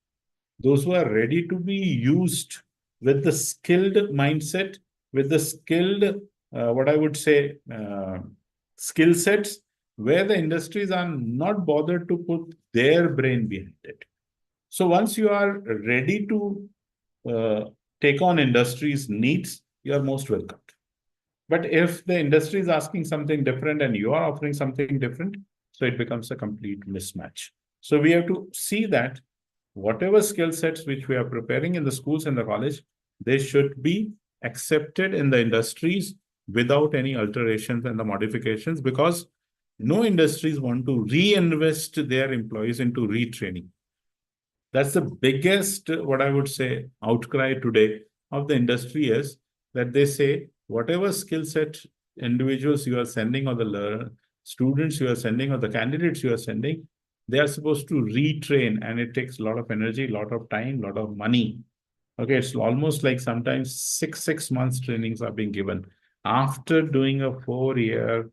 those who are ready to be used with the skilled mindset, with the skilled, what I would say, skill sets, where the industries are not bothered to put their brain behind it. So once you are ready to take on industry's needs, you are most welcome. But if the industry is asking something different and you are offering something different, so it becomes a complete mismatch. So we have to see that whatever skill sets which we are preparing in the schools and the college, they should be accepted in the industries without any alterations and the modifications, because no industries want to reinvest their employees into retraining. That's the biggest, what I would say, outcry today of the industry is that they say whatever skill set individuals you are sending or the students you are sending or the candidates you are sending, they are supposed to retrain, and it takes a lot of energy, a lot of time, a lot of money. Okay, it's almost like sometimes six months trainings are being given after doing a 4-year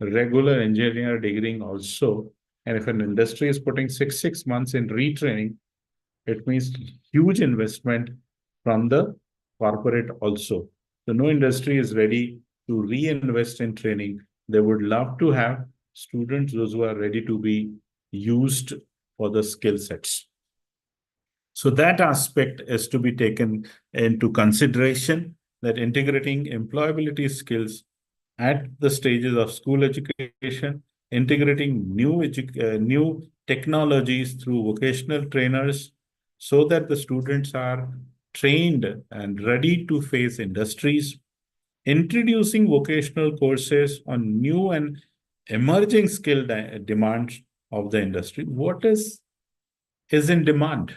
regular engineer degree also. And if an industry is putting six months in retraining, it means huge investment from the corporate also. So no industry is ready to reinvest in training. They would love to have students, those who are ready to be used for the skill sets. So that aspect is to be taken into consideration, that integrating employability skills at the stages of school education, integrating new technologies through vocational trainers so that the students are trained and ready to face industries, introducing vocational courses on new and emerging skill demands of the industry. What is in demand?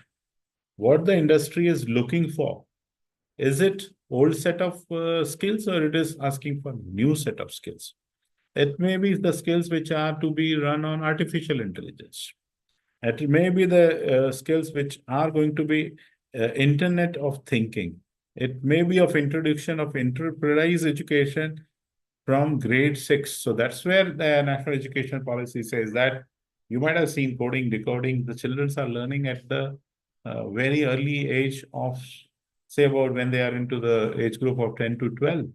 What the industry is looking for? Is it old set of skills, or it is asking for new set of skills? It may be the skills which are to be run on artificial intelligence. It may be the skills which are going to be internet of thinking. It may be of introduction of enterprise education from grade 6. So that's where the national education policy says that you might have seen coding, decoding. The children are learning at the very early age of, say, about when they are into the age group of 10 to 12.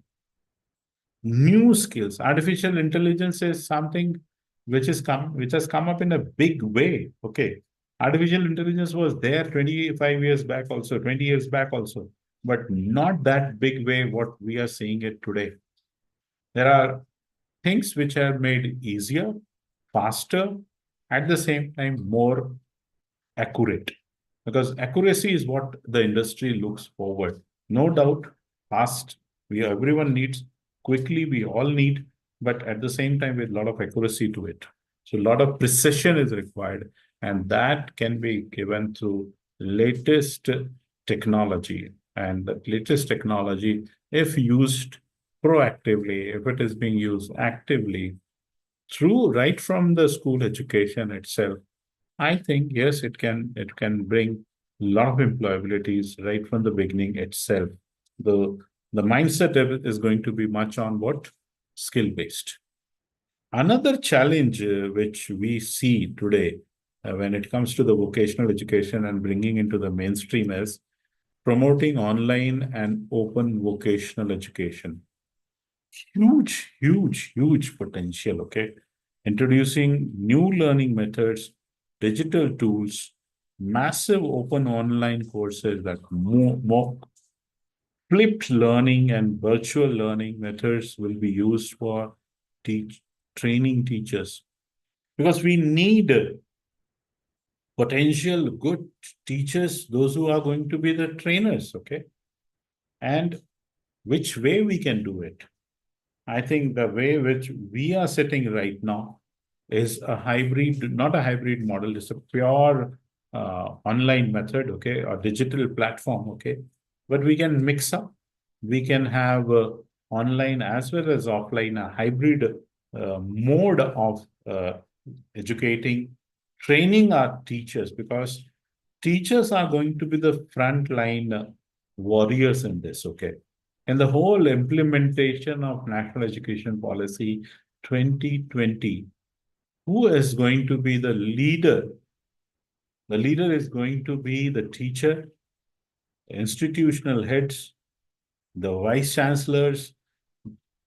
New skills. Artificial intelligence is something which has come up in a big way. Okay. Artificial intelligence was there 25 years back also, 20 years back also, but not that big way what we are seeing it today. There are things which are made easier, faster, at the same time more accurate. Because accuracy is what the industry looks forward. No doubt, fast, everyone needs, quickly, we all need, but at the same time with a lot of accuracy to it. So a lot of precision is required, and that can be given through latest technology. And the latest technology, if used proactively, if it is being used actively, through right from the school education itself, I think yes, it can bring a lot of employabilities right from the beginning itself. The the mindset of it is going to be much on what skill based. Another challenge which we see today when it comes to the vocational education and bringing into the mainstream is promoting online and open vocational education. Huge potential. Okay, introducing new learning methods, digital tools, massive open online courses that more flipped learning and virtual learning methods will be used for training teachers, because we need potential good teachers, those who are going to be the trainers. Okay, and which way we can do it? I think the way which we are sitting right now is a hybrid, not a hybrid model, it's a pure online method, okay, or digital platform, okay. But we can mix up, we can have online as well as offline, a hybrid mode of educating, training our teachers, because teachers are going to be the frontline warriors in this, okay. And the whole implementation of National Education Policy 2020, who is going to be the leader? The leader is going to be the teacher, institutional heads, the vice chancellors.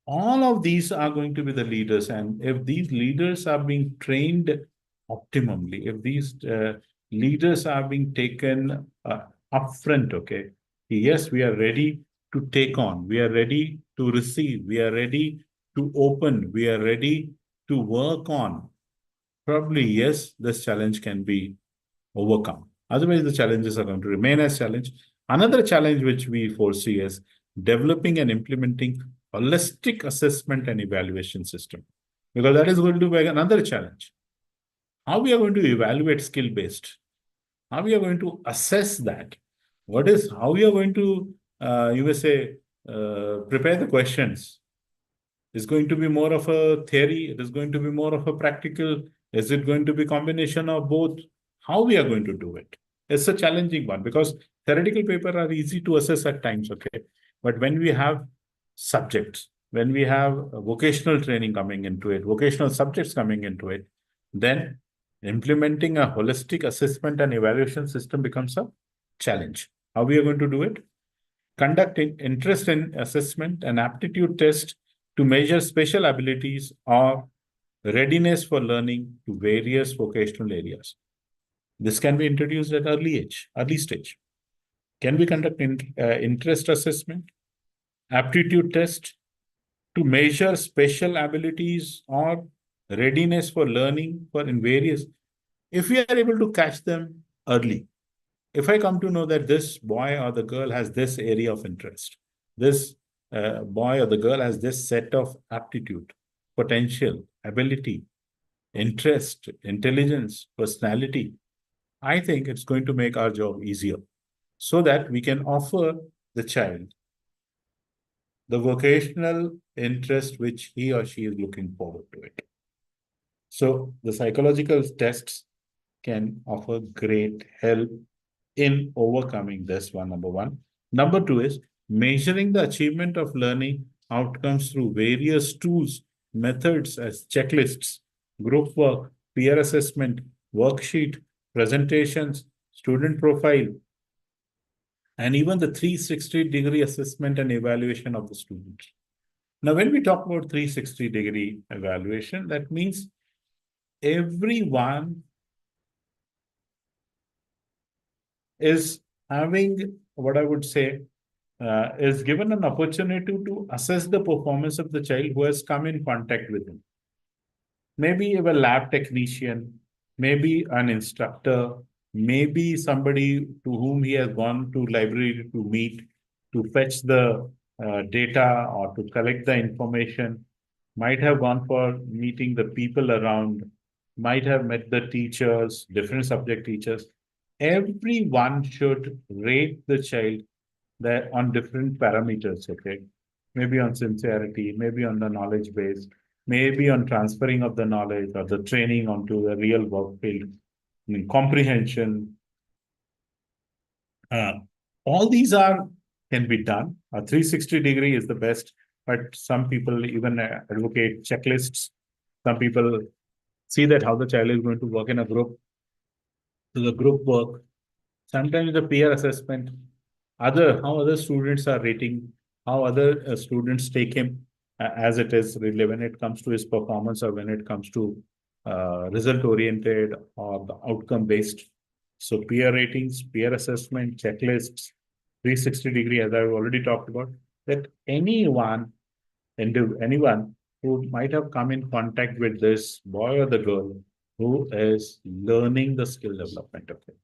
All of these are going to be the leaders. And if these leaders are being trained optimally, if these leaders are being taken upfront, okay, yes, we are ready to take on, we are ready to receive, we are ready to open, we are ready to work on. Probably, yes, this challenge can be overcome. Otherwise, the challenges are going to remain as challenge. Another challenge which we foresee is developing and implementing holistic assessment and evaluation system. because that is going to be another challenge. How we are going to evaluate skill-based? How we are going to assess that? How we are going to, you may say, prepare the questions? Is going to be more of a theory? It is going to be more of a practical? Is it going to be combination of both? How we are going to do it? It's a challenging one because theoretical paper are easy to assess at times, okay? But when we have subjects, when we have vocational training coming into it, vocational subjects coming into it, then implementing a holistic assessment and evaluation system becomes a challenge. How we are going to do it? Conducting interest in assessment and aptitude test to measure special abilities or readiness for learning to various vocational areas. This can be introduced at early stage. Can we conduct interest assessment, aptitude test to measure special abilities or readiness for learning for in various? If we are able to catch them early, if I come to know that this boy or the girl has this area of interest, this boy or the girl has this set of aptitude, potential, ability, interest, intelligence, personality, I think it's going to make our job easier so that we can offer the child the vocational interest which he or she is looking forward to it. So the psychological tests can offer great help in overcoming this one, number one. Number two is measuring the achievement of learning outcomes through various tools, methods as checklists, group work, peer assessment, worksheet, presentations, student profile, and even the 360-degree assessment and evaluation of the student. Now, when we talk about 360-degree evaluation, that means everyone is having what I would say is given an opportunity to assess the performance of the child who has come in contact with him. Maybe a lab technician, maybe an instructor, maybe somebody to whom he has gone to library to meet, to fetch the data or to collect the information, might have gone for meeting the people around, might have met the teachers, different subject teachers. Everyone should rate the child that on different parameters, okay? Maybe on sincerity, maybe on the knowledge base, maybe on transferring of the knowledge or the training onto the real work field, I mean, comprehension. All these can be done. A 360-degree is the best, but some people even advocate checklists. Some people see that how the child is going to work in a group. So the group work, sometimes the peer assessment, how other students are rating, how other students take him as it is really when it comes to his performance or when it comes to result oriented or the outcome based. So peer ratings, peer assessment, checklists, 360-degree, as I've already talked about, that anyone who might have come in contact with this boy or the girl who is learning the skill development of it.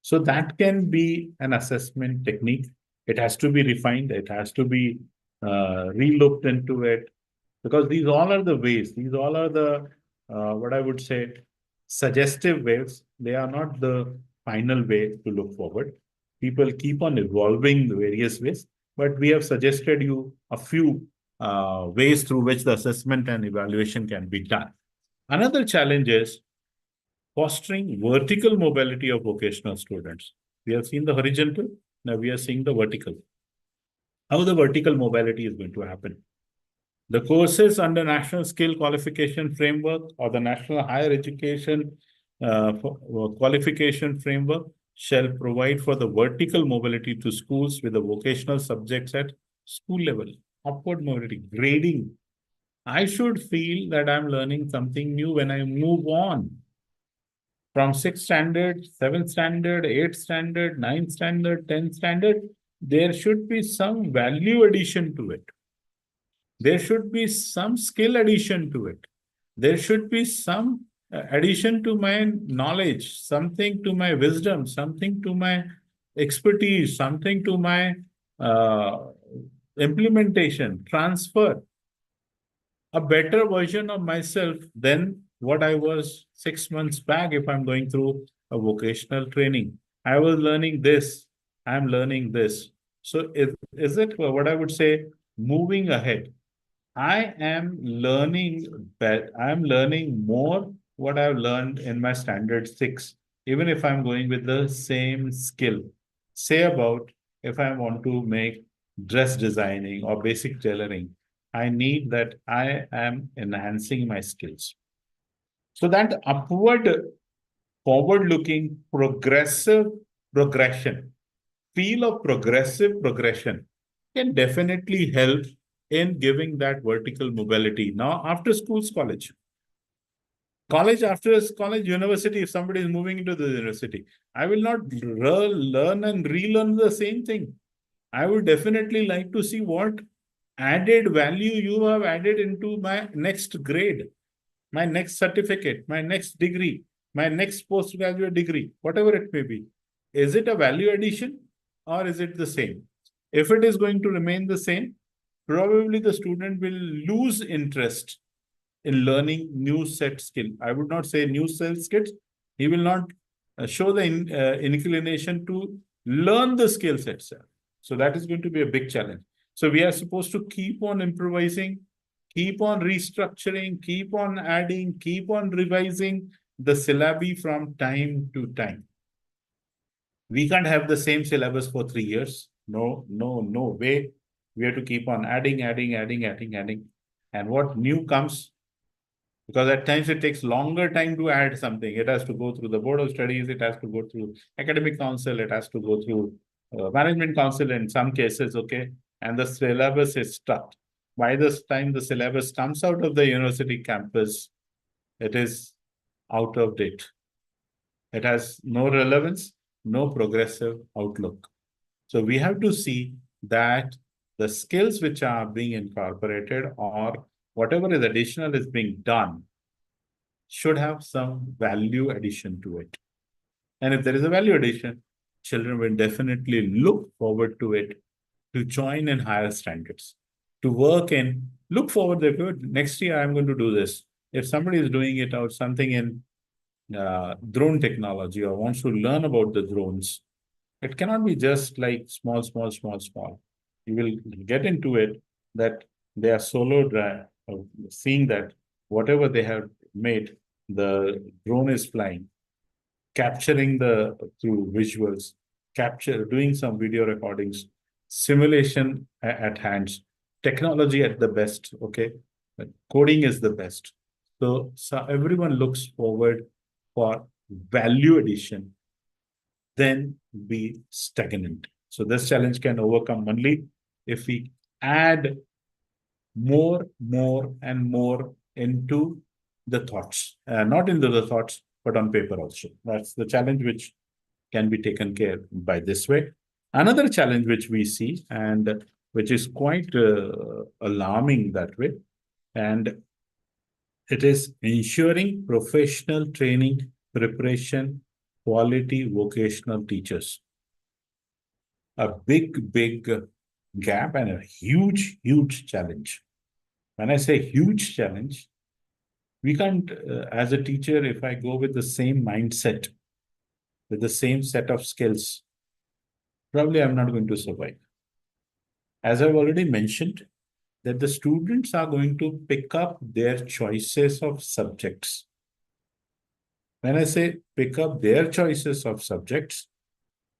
So that can be an assessment technique. It has to be refined. It has to be re-looked into it, because these all are the ways. These all are the, what I would say, suggestive ways. They are not the final way to look forward. People keep on evolving the various ways, but we have suggested you a few ways through which the assessment and evaluation can be done. Another challenge is fostering vertical mobility of vocational students. We have seen the horizontal, now we are seeing the vertical. How the vertical mobility is going to happen? The courses under National Skill Qualification Framework or the National Higher Education Qualification Framework shall provide for the vertical mobility to schools with the vocational subjects at school level. Upward mobility, grading. I should feel that I'm learning something new when I move on from 6th standard, 7th standard, 8th standard, 9th standard, 10th standard. There should be some value addition to it. There should be some skill addition to it. There should be some addition to my knowledge, something to my wisdom, something to my expertise, something to my implementation, transfer. a better version of myself than what I was 6 months back if I'm going through a vocational training. I was learning this, I'm learning this. So is it what I would say, moving ahead? I am learning I'm learning more what I've learned in my standard 6, even if I'm going with the same skill. Say about if I want to make dress designing or basic tailoring, I need that I am enhancing my skills. So that upward, forward-looking, progressive progression, feel of progressive progression can definitely help in giving that vertical mobility. Now, after schools, college, after college, university, if somebody is moving into the university, I will not learn and relearn the same thing. I would definitely like to see what added value you have added into my next grade, my next certificate, my next degree, my next postgraduate degree, whatever it may be. Is it a value addition or is it the same? If it is going to remain the same, probably the student will lose interest in learning new set skill. I would not say new set skills. He will not show the inclination to learn the skill sets. So that is going to be a big challenge. So we are supposed to keep on improvising, keep on restructuring, keep on adding, keep on revising the syllabi from time to time. We can't have the same syllabus for 3 years. No way. We have to keep on adding. And what new comes, because at times it takes longer time to add something. It has to go through the board of studies, it has to go through academic council, it has to go through management council in some cases, okay? And the syllabus is stuck. By this time the syllabus comes out of the university campus, it is out of date. It has no relevance, no progressive outlook. So we have to see that the skills which are being incorporated or whatever is additional is being done should have some value addition to it. And if there is a value addition, children will definitely look forward to it, to join in higher standards, to work in, look forward that next year I'm going to do this. If somebody is doing it out something in drone technology or wants to learn about the drones, it cannot be just like small. You will get into it that they are solo seeing that whatever they have made, the drone is flying, capturing through visuals, doing some video recordings, simulation at hands, technology at the best, okay? But coding is the best. So everyone looks forward for value addition, then be stagnant. So this challenge can overcome only if we add more and more into the thoughts, not into the thoughts, but on paper also. That's the challenge which can be taken care by this way. Another challenge which we see and which is quite alarming that way, and it is ensuring professional training, preparation, quality vocational teachers. A big gap and a huge challenge. When I say huge challenge, we can't, as a teacher, if I go with the same mindset, with the same set of skills, probably I'm not going to survive. As I've already mentioned, that the students are going to pick up their choices of subjects. When I say pick up their choices of subjects,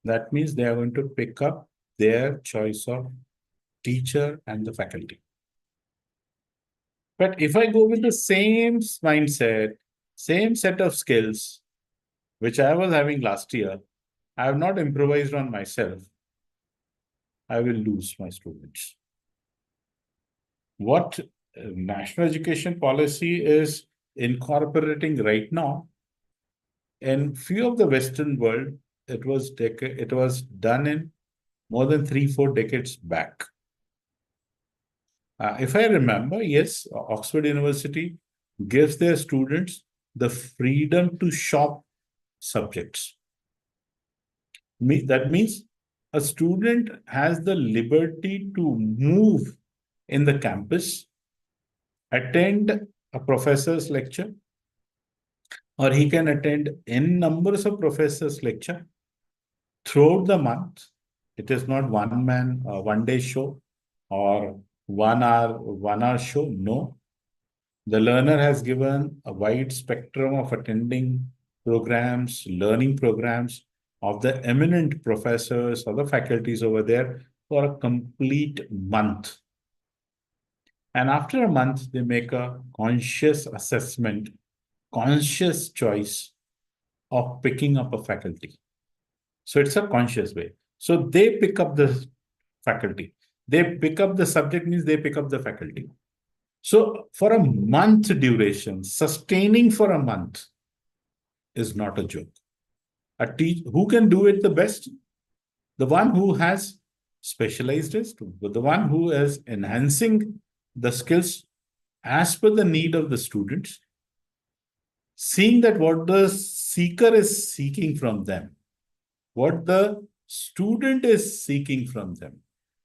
that means they are going to pick up their choice of teacher and the faculty. But if I go with the same mindset, same set of skills, which I was having last year, I have not improvised on myself, I will lose my students. What national education policy is incorporating right now, in few of the Western world, it was done in more than 3-4 decades back. If I remember, yes, Oxford University gives their students the freedom to shop subjects. That means a student has the liberty to move in the campus attend a professor's lecture, or he can attend n numbers of professors' lecture throughout the month. It is not one man, one day show or 1 hour show. No, the learner has given a wide spectrum of attending programs, learning programs of the eminent professors or the faculties over there for a complete month. And after a month, they make a conscious assessment, conscious choice of picking up a faculty. So it's a conscious way. So they pick up the faculty. They pick up the subject means they pick up the faculty. So for a month duration, sustaining for a month is not a joke. Who can do it the best? The one who has specialized it, the one who is enhancing the skills as per the need of the students, seeing that what the seeker is seeking from them, what the student is seeking from them.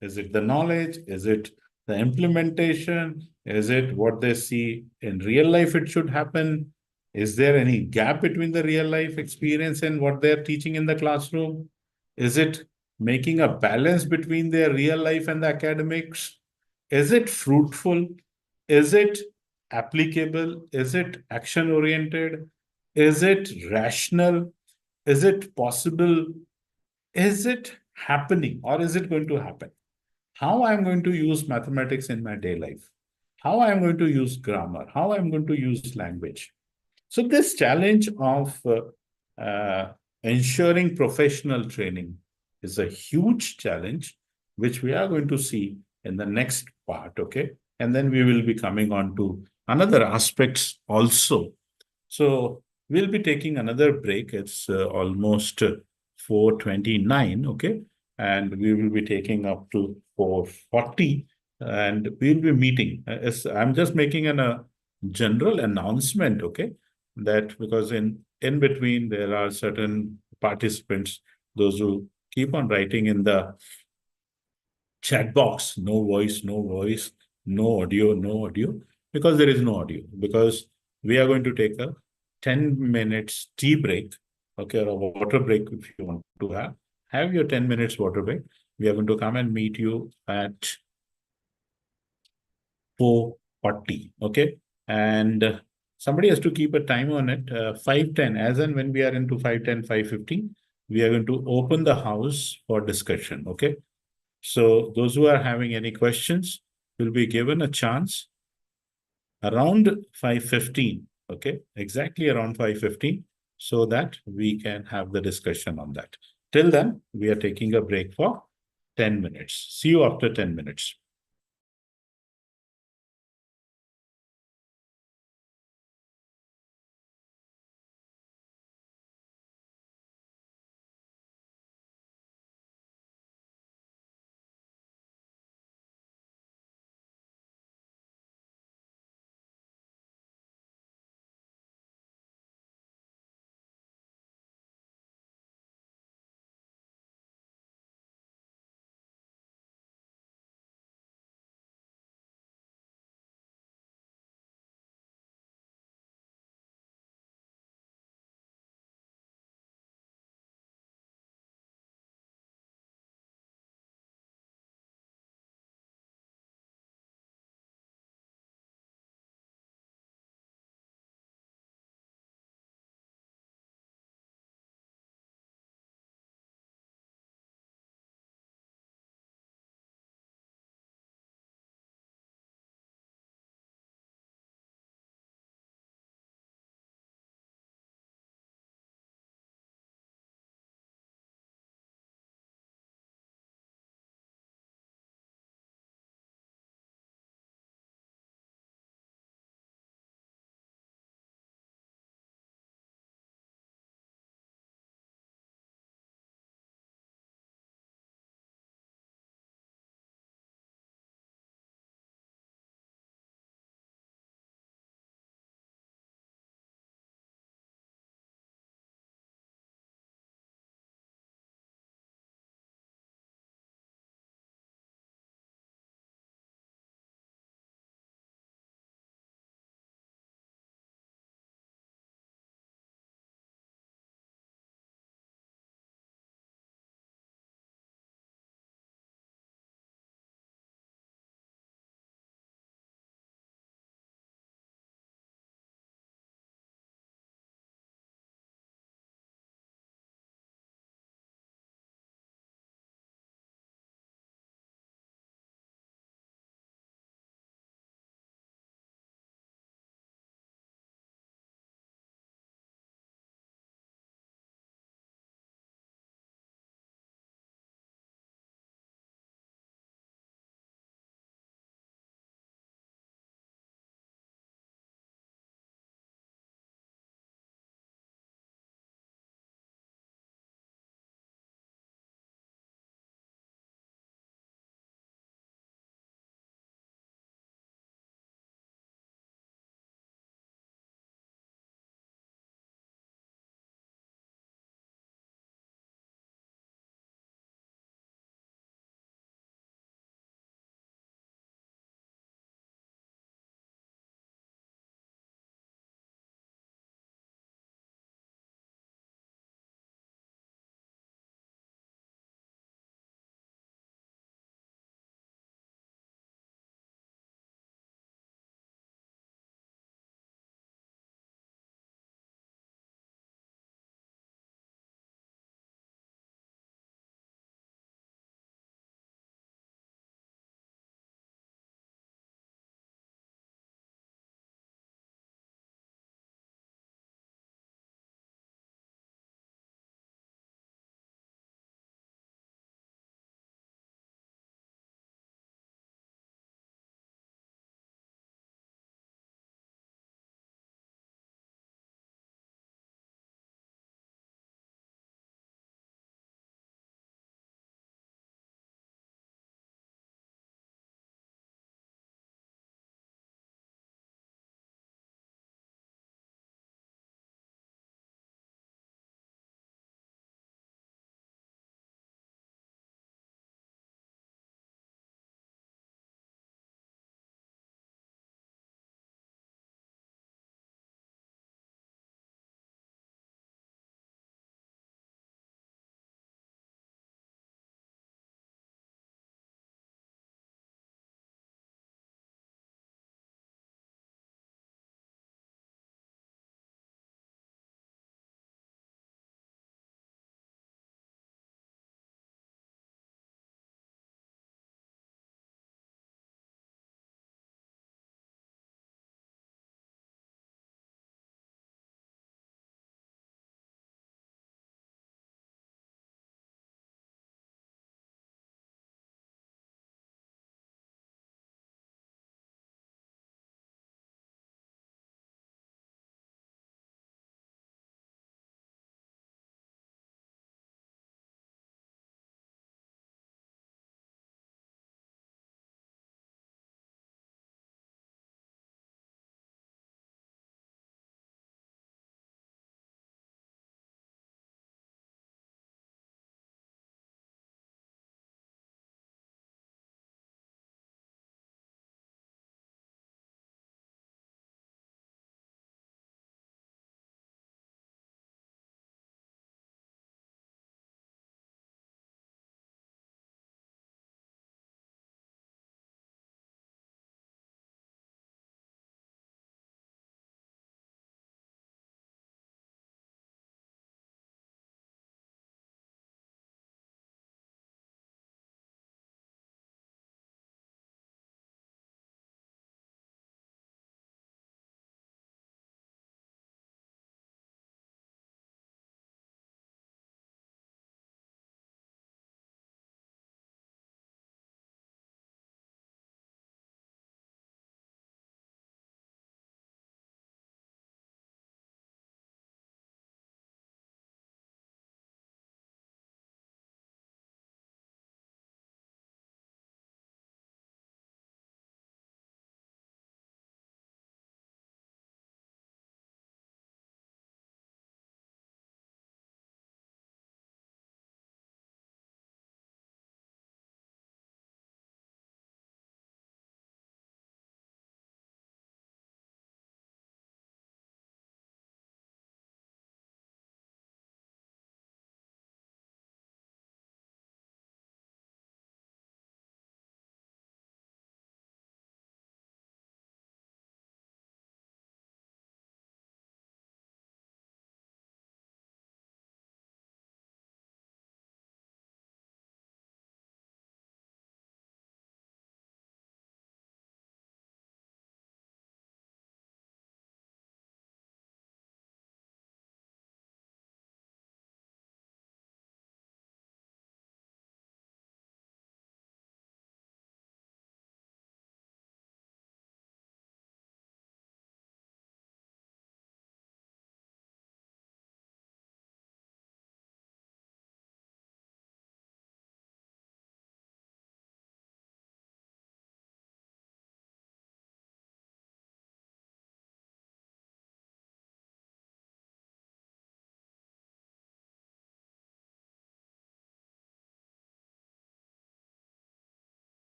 Is it the knowledge? Is it the implementation? Is it what they see in real life it should happen? Is there any gap between the real life experience and what they're teaching in the classroom? Is it making a balance between their real life and the academics? Is it fruitful? Is it applicable? Is it action oriented? Is it rational? Is it possible? Is it happening or is it going to happen? How I'm going to use mathematics in my day life? How I'm going to use grammar? How I'm going to use language? So this challenge of ensuring professional training is a huge challenge, which we are going to see in the next part, okay? And then we will be coming on to another aspects also. So we'll be taking another break. It's almost 4:29, okay? And we will be taking up to 4:40, and we'll be meeting. I'm just making a general announcement, okay? That because in between there are certain participants, those who keep on writing in the chat box, no voice, no voice, no audio, no audio, because there is no audio, because we are going to take a 10 minutes tea break, okay, or a water break if you want to have your 10 minutes water break. We are going to come and meet you at 4:40, okay? And somebody has to keep a time on it, 5:10, as and when we are into 5:10, 5:15, we are going to open the house for discussion, okay? So those who are having any questions will be given a chance around 5:15, okay? Exactly around 5:15, so that we can have the discussion on that. Till then, we are taking a break for 10 minutes. See you after 10 minutes.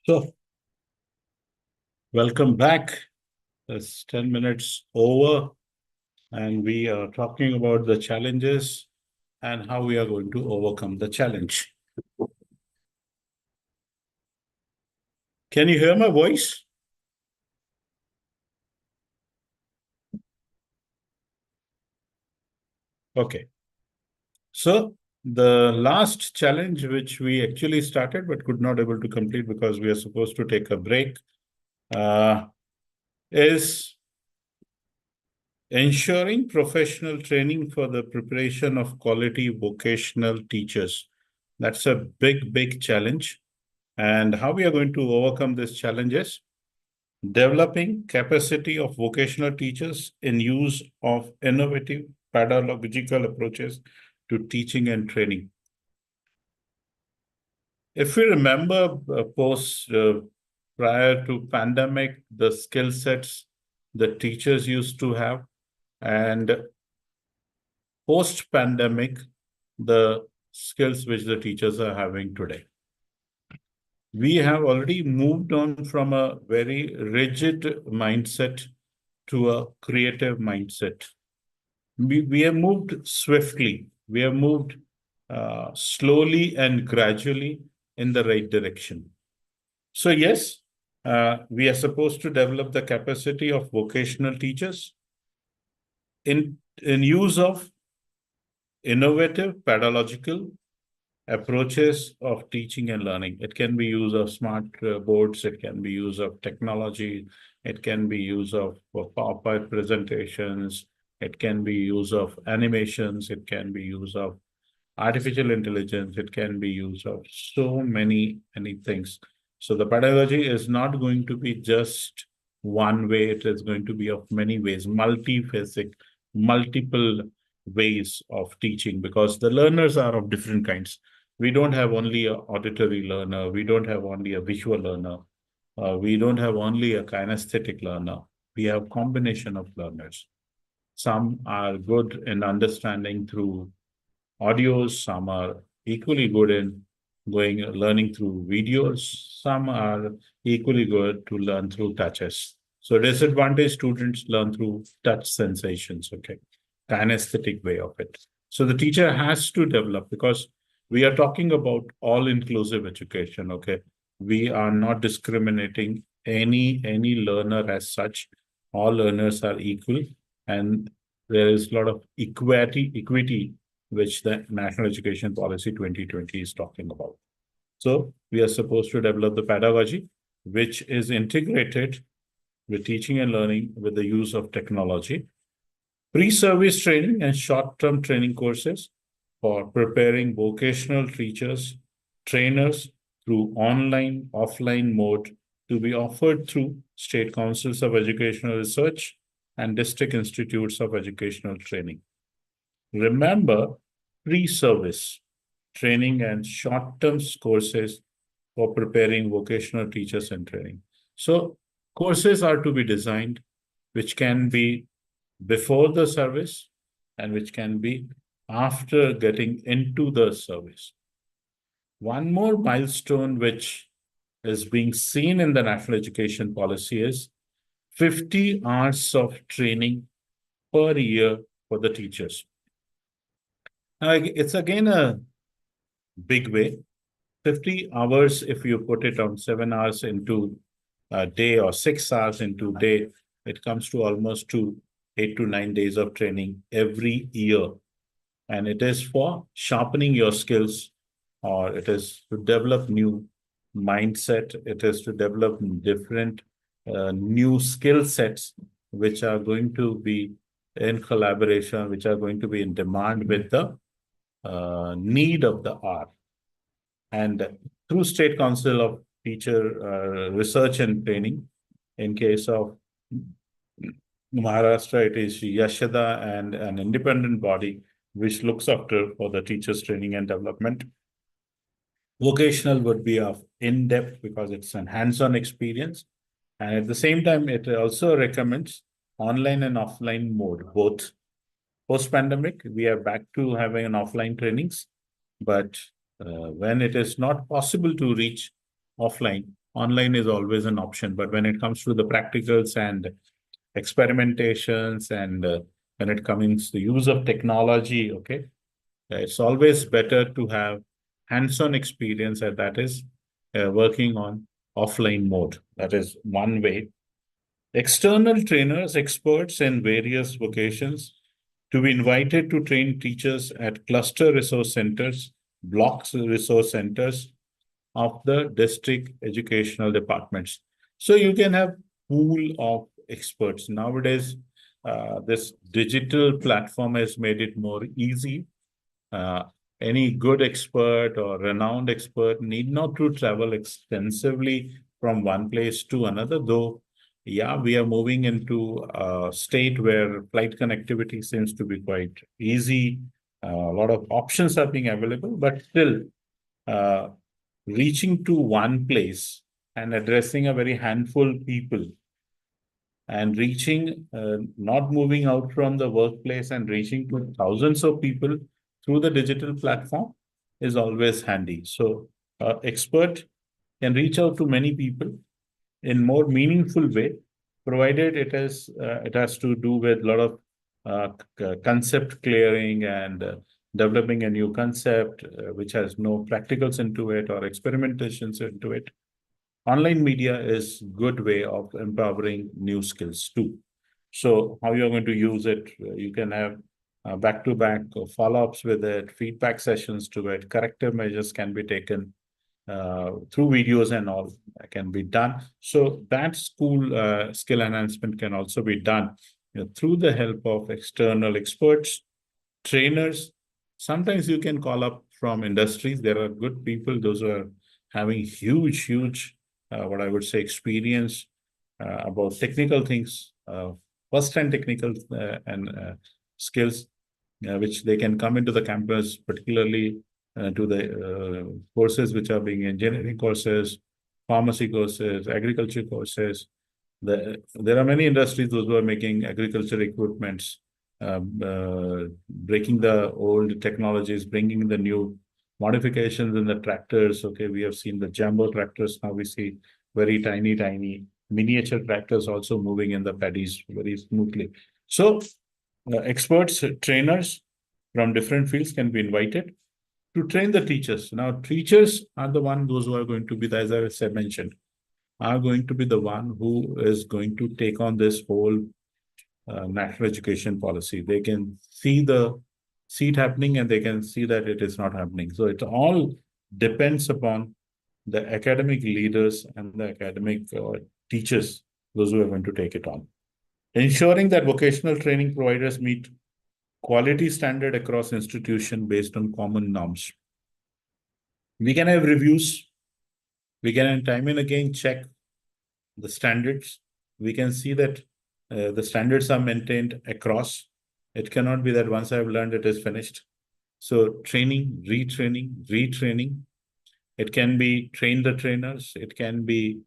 So, welcome back. It's 10 minutes over, and we are talking about the challenges and how we are going to overcome the challenge. Can you hear my voice? Okay. So, the last challenge, which we actually started but could not able to complete because we are supposed to take a break, is ensuring professional training for the preparation of quality vocational teachers. That's a big, big challenge. And how we are going to overcome this challenge is developing capacity of vocational teachers in use of innovative pedagogical approaches to teaching and training. If we remember, prior to pandemic, the skill sets the teachers used to have, and post-pandemic, the skills which the teachers are having today. We have already moved on from a very rigid mindset to a creative mindset. We have moved swiftly. We have moved slowly and gradually in the right direction. So yes, we are supposed to develop the capacity of vocational teachers in use of innovative pedagogical approaches of teaching and learning. It can be use of smart boards, it can be use of technology, it can be use of PowerPoint presentations, it can be use of animations, it can be use of artificial intelligence, it can be use of so many things. So the pedagogy is not going to be just one way, it is going to be of many ways, multifaceted, multiple ways of teaching, because the learners are of different kinds. We don't have only an auditory learner, we don't have only a visual learner, we don't have only a kinesthetic learner, we have combination of learners. Some are good in understanding through audios, some are equally good in learning through videos, some are equally good to learn through touches. So disadvantaged students learn through touch sensations, okay, kinesthetic way of it. So the teacher has to develop, because we are talking about all-inclusive education, okay. We are not discriminating any learner as such. All learners are equal, and there is a lot of equity which the National Education Policy 2020 is talking about. So we are supposed to develop the pedagogy, which is integrated with teaching and learning with the use of technology, pre-service training and short-term training courses for preparing vocational teachers, trainers through online, offline mode to be offered through state councils of educational research and district institutes of educational training. Remember, pre-service training and short-term courses for preparing vocational teachers and training. So courses are to be designed which can be before the service and which can be after getting into the service. One more milestone which is being seen in the national education policy is 50 hours of training per year for the teachers. Now, it's again a big way. 50 hours, if you put it on 7 hours into a day or 6 hours into day, it comes to almost to 8 to 9 days of training every year. And it is for sharpening your skills, or it is to develop new mindset. It is to develop different new skill sets, which are going to be in collaboration, which are going to be in demand with the need of the hour. And through State Council of Teacher Research and Training, In case of Maharashtra, it is Yashada and an independent body which looks after for the teachers' training and development. Vocational would be of in-depth because it's an hands-on experience. And at the same time, it also recommends online and offline mode, both. Post-pandemic, we are back to having an offline trainings, but when it is not possible to reach offline, online is always an option. But when it comes to the practicals and experimentations and when it comes to the use of technology, okay, it's always better to have hands-on experience, and that is working on offline mode. That is one way. External trainers, experts in various vocations to be invited to train teachers at cluster resource centers, blocks resource centers of the district educational departments. So you can have pool of experts. Nowadays, this digital platform has made it more easy. Any good expert or renowned expert need not to travel extensively from one place to another, though, yeah, we are moving into a state where flight connectivity seems to be quite easy. A lot of options are being available, but still, reaching to one place and addressing a very handful people and reaching, not moving out from the workplace and reaching to thousands of people through the digital platform is always handy. So expert can reach out to many people in more meaningful way, provided it has to do with a lot of concept clearing and developing a new concept which has no practicals into it or experimentations into it. Online media is good way of empowering new skills too. So how you're going to use it, you can have back-to-back follow-ups with it, feedback sessions to it, corrective measures can be taken through videos and all can be done. So that school skill enhancement can also be done through the help of external experts, trainers. Sometimes you can call up from industries. There are good people, those who are having huge, what I would say, experience about technical things, first-hand technical and skills, which they can come into the campus, particularly to the courses which are being engineering courses, pharmacy courses, agriculture courses. There are many industries, those who are making agriculture equipments, breaking the old technologies, bringing the new modifications in the tractors. Okay, we have seen the jumbo tractors. Now we see very tiny miniature tractors also moving in the paddies very smoothly. So experts, trainers from different fields can be invited to train the teachers. Now, teachers are the one, those who are going to be, as I said, mentioned, are going to be the one who is going to take on this whole national education policy. They can see it happening and they can see that it is not happening. So it all depends upon the academic leaders and the academic teachers, those who are going to take it on. Ensuring that vocational training providers meet quality standard across institution based on common norms. We can have reviews. We can time and again check the standards. We can see that the standards are maintained across. It cannot be that once I've learned it is finished. So training, retraining. It can be train the trainers. It can be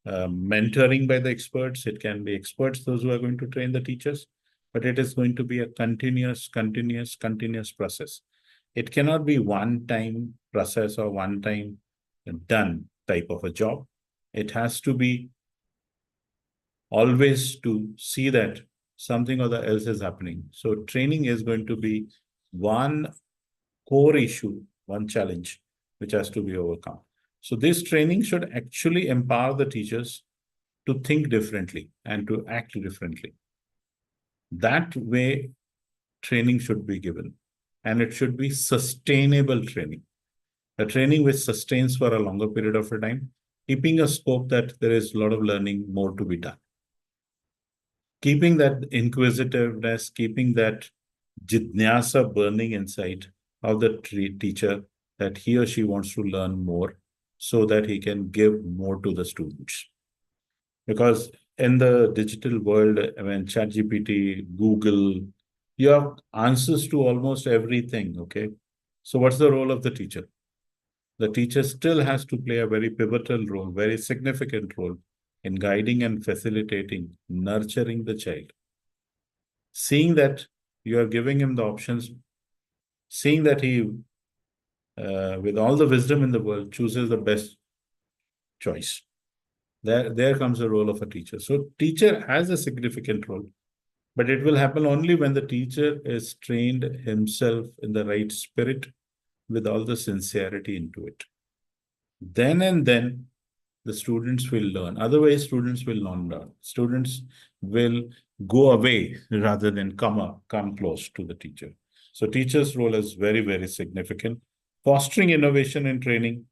mentoring by the experts. It can be experts, those who are going to train the teachers. But it is going to be a continuous process. It cannot be one-time process or one-time done type of a job. It has to be always to see that something or the else is happening. So training is going to be one core issue, one challenge, which has to be overcome. So this training should actually empower the teachers to think differently and to act differently. That way, training should be given, and it should be sustainable training. A training which sustains for a longer period of time, keeping a scope that there is a lot of learning more to be done. Keeping that inquisitiveness, keeping that jidnyasa burning inside of the teacher, that he or she wants to learn more so that he can give more to the students. Because in the digital world, when ChatGPT, Google, you have answers to almost everything, okay? So what's the role of the teacher? The teacher still has to play a very pivotal role, very significant role in guiding and facilitating, nurturing the child. Seeing that you are giving him the options, seeing that he, with all the wisdom in the world, chooses the best choice. There comes the role of a teacher. So teacher has a significant role, but it will happen only when the teacher is trained himself in the right spirit with all the sincerity into it. Then and then the students will learn. Otherwise, students will not learn. Students will go away rather than come close to the teacher. So teacher's role is very, very significant. Fostering innovation and training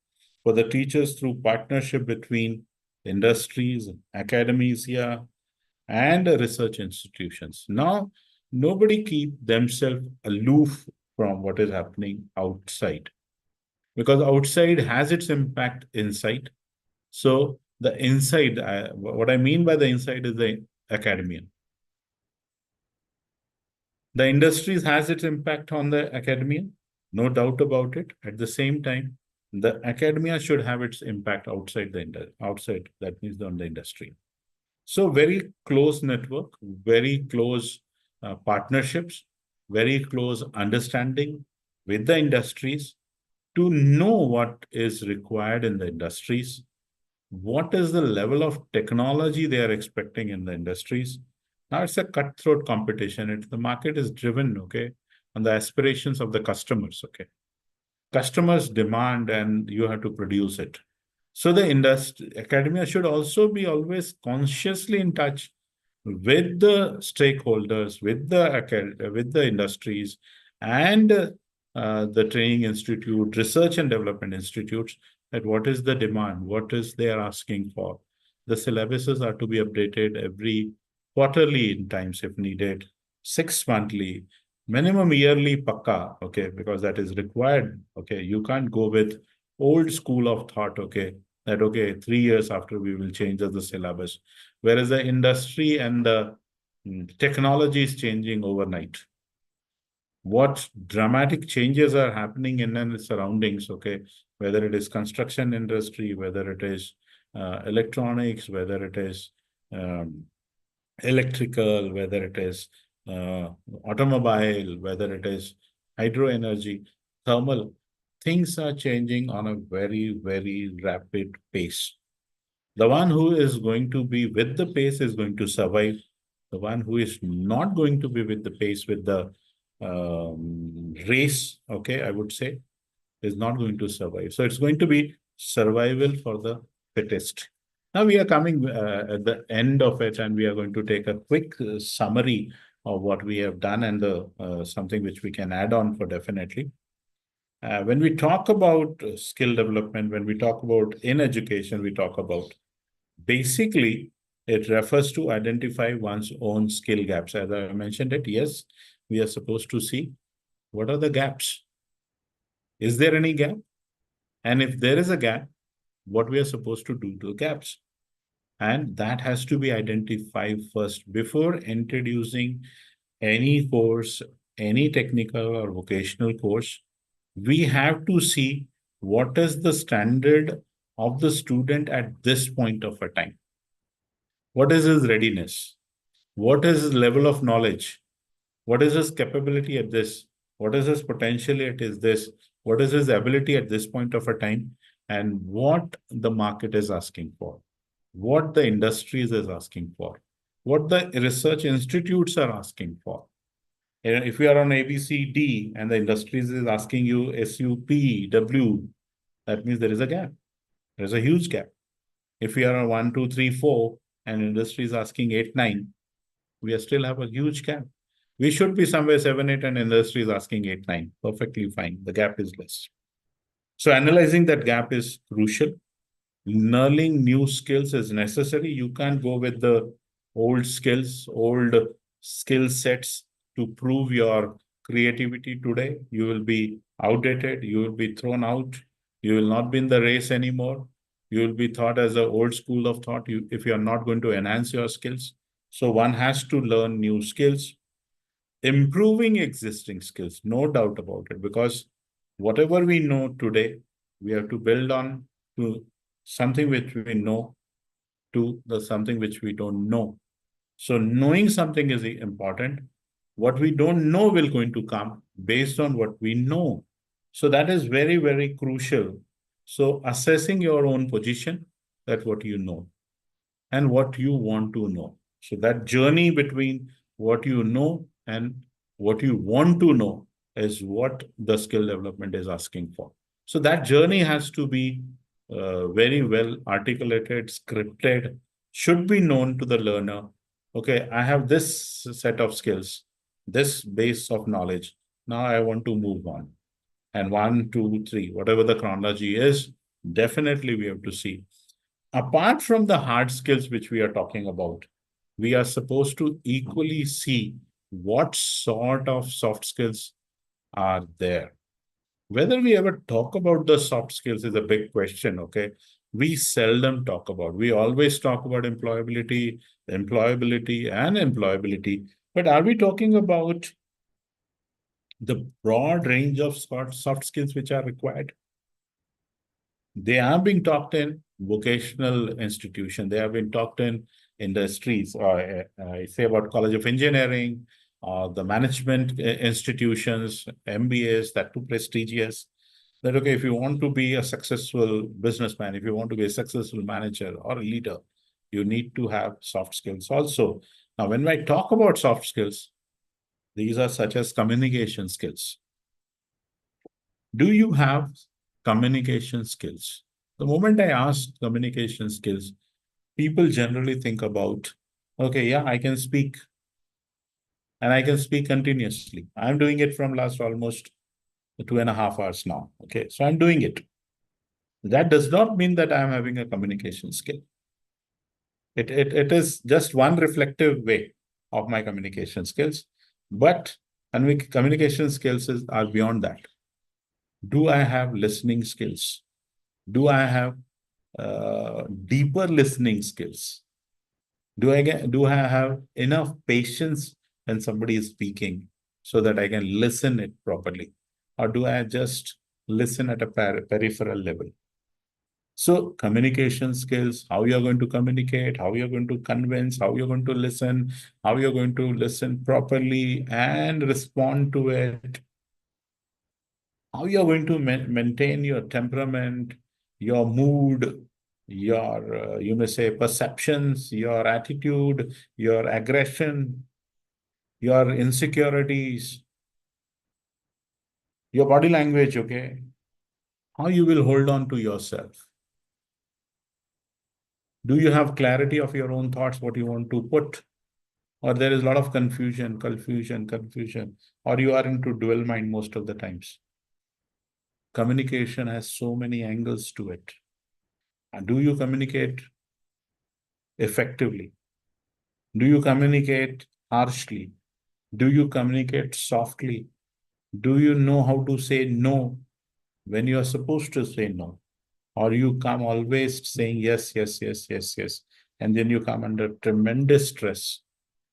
for the teachers through partnership between industries, academies here, and research institutions. Now, nobody keep themselves aloof from what is happening outside, because outside has its impact inside. So the inside, what I mean by the inside is the academia. The industries has its impact on the academia, no doubt about it. At the same time, the academia should have its impact outside outside. That means on the industry. So very close network, very close partnerships, very close understanding with the industries to know what is required in the industries, what is the level of technology they are expecting in the industries. Now it's a cutthroat competition. The market is driven, okay, on the aspirations of the customers, okay. Customers demand and you have to produce it. So the industry academia should also be always consciously in touch with the stakeholders, with the industries, and the training institute, research and development institutes, that what is the demand, what is they are asking for. The syllabuses are to be updated every quarterly in times if needed, 6 monthly, minimum yearly pakka, okay, because that is required. Okay, you can't go with old school of thought, okay, that okay, 3 years after we will change the syllabus, whereas the industry and the technology is changing overnight. What dramatic changes are happening in the surroundings, okay, whether it is construction industry, whether it is electronics, whether it is electrical, whether it is automobile, whether it is hydro energy, thermal, things are changing on a very, very rapid pace. The one who is going to be with the pace is going to survive. The one who is not going to be with the pace, with the race, okay, I would say, is not going to survive. So it's going to be survival for the fittest. Now we are coming at the end of it, and we are going to take a quick summary of what we have done and the something which we can add on for definitely. When we talk about skill development, when we talk about in education, we talk about basically it refers to identify one's own skill gaps. As I mentioned it, yes, we are supposed to see what are the gaps. Is there any gap? And if there is a gap, what we are supposed to do to the gaps. And that has to be identified first before introducing any course, any technical or vocational course. We have to see what is the standard of the student at this point of a time. What is his readiness? What is his level of knowledge? What is his capability at this? What is his potential at this? What is his ability at this point of a time? And what the market is asking for, what the industries is asking for, what the research institutes are asking for. And if you are on ABCD and the industries is asking you SUPW, that means there is a gap. There's a huge gap. If we are on 1, 2, 3, 4, and industry is asking 8, 9, we still have a huge gap. We should be somewhere 7, 8, and industry is asking 8, 9. Perfectly fine. The gap is less. So analyzing that gap is crucial. Learning new skills is necessary. You can't go with the old skills, old skill sets to prove your creativity today. You will be outdated. You will be thrown out. You will not be in the race anymore. You will be thought as an old school of thought if you are not going to enhance your skills. So one has to learn new skills, improving existing skills, no doubt about it, because whatever we know today, we have to build on to something which we know to the something which we don't know. So knowing something is important. What we don't know will going to come based on what we know. So that is very, very crucial. So assessing your own position, that what you know and what you want to know. So that journey between what you know and what you want to know is what the skill development is asking for. So that journey has to be very well articulated, scripted, should be known to the learner. Okay, I have this set of skills, this base of knowledge. Now I want to move on. And 1, 2, 3, whatever the chronology is, definitely we have to see. Apart from the hard skills which we are talking about, we are supposed to equally see what sort of soft skills are there. Whether we ever talk about the soft skills is a big question, okay? We seldom talk about. We always talk about employability, and employability. But are we talking about the broad range of soft skills which are required? They are being taught in vocational institution. They have been taught in industries. I say about College of Engineering, the management institutions, MBAs, that too prestigious. That okay, if you want to be a successful businessman, if you want to be a successful manager or a leader, you need to have soft skills also. Now, when I talk about soft skills, these are such as communication skills. Do you have communication skills? The moment I ask communication skills, people generally think about, okay, yeah, I can speak and I can speak continuously. I'm doing it from last almost 2.5 hours now. Okay, so I'm doing it. That does not mean that I'm having a communication skill. It is just one reflective way of my communication skills, but communication skills are beyond that. Do I have listening skills? Do I have deeper listening skills? Do I have enough patience when somebody is speaking so that I can listen it properly? Or do I just listen at a peripheral level? So communication skills, how you're going to communicate, how you're going to convince, how you're going to listen, how you're going to listen properly and respond to it, how you're going to maintain your temperament, your mood, your, you may say, perceptions, your attitude, your aggression, your insecurities, your body language, okay? How you will hold on to yourself. Do you have clarity of your own thoughts, what you want to put? Or there is a lot of confusion, or you are into dual mind most of the times. Communication has so many angles to it. And do you communicate effectively? Do you communicate harshly? Do you communicate softly? Do you know how to say no when you are supposed to say no? Or you come always saying yes, yes, yes, yes, yes, and then you come under tremendous stress.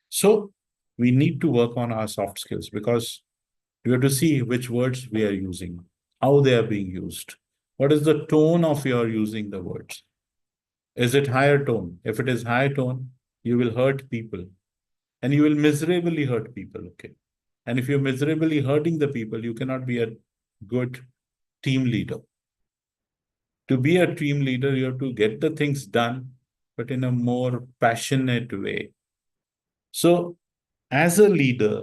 So we need to work on our soft skills because we have to see which words we are using, how they are being used. What is the tone of your using the words? Is it higher tone? If it is high tone, you will hurt people and you will miserably hurt people, okay? And if you're miserably hurting the people, you cannot be a good team leader. To be a team leader, you have to get the things done, but in a more passionate way. So as a leader,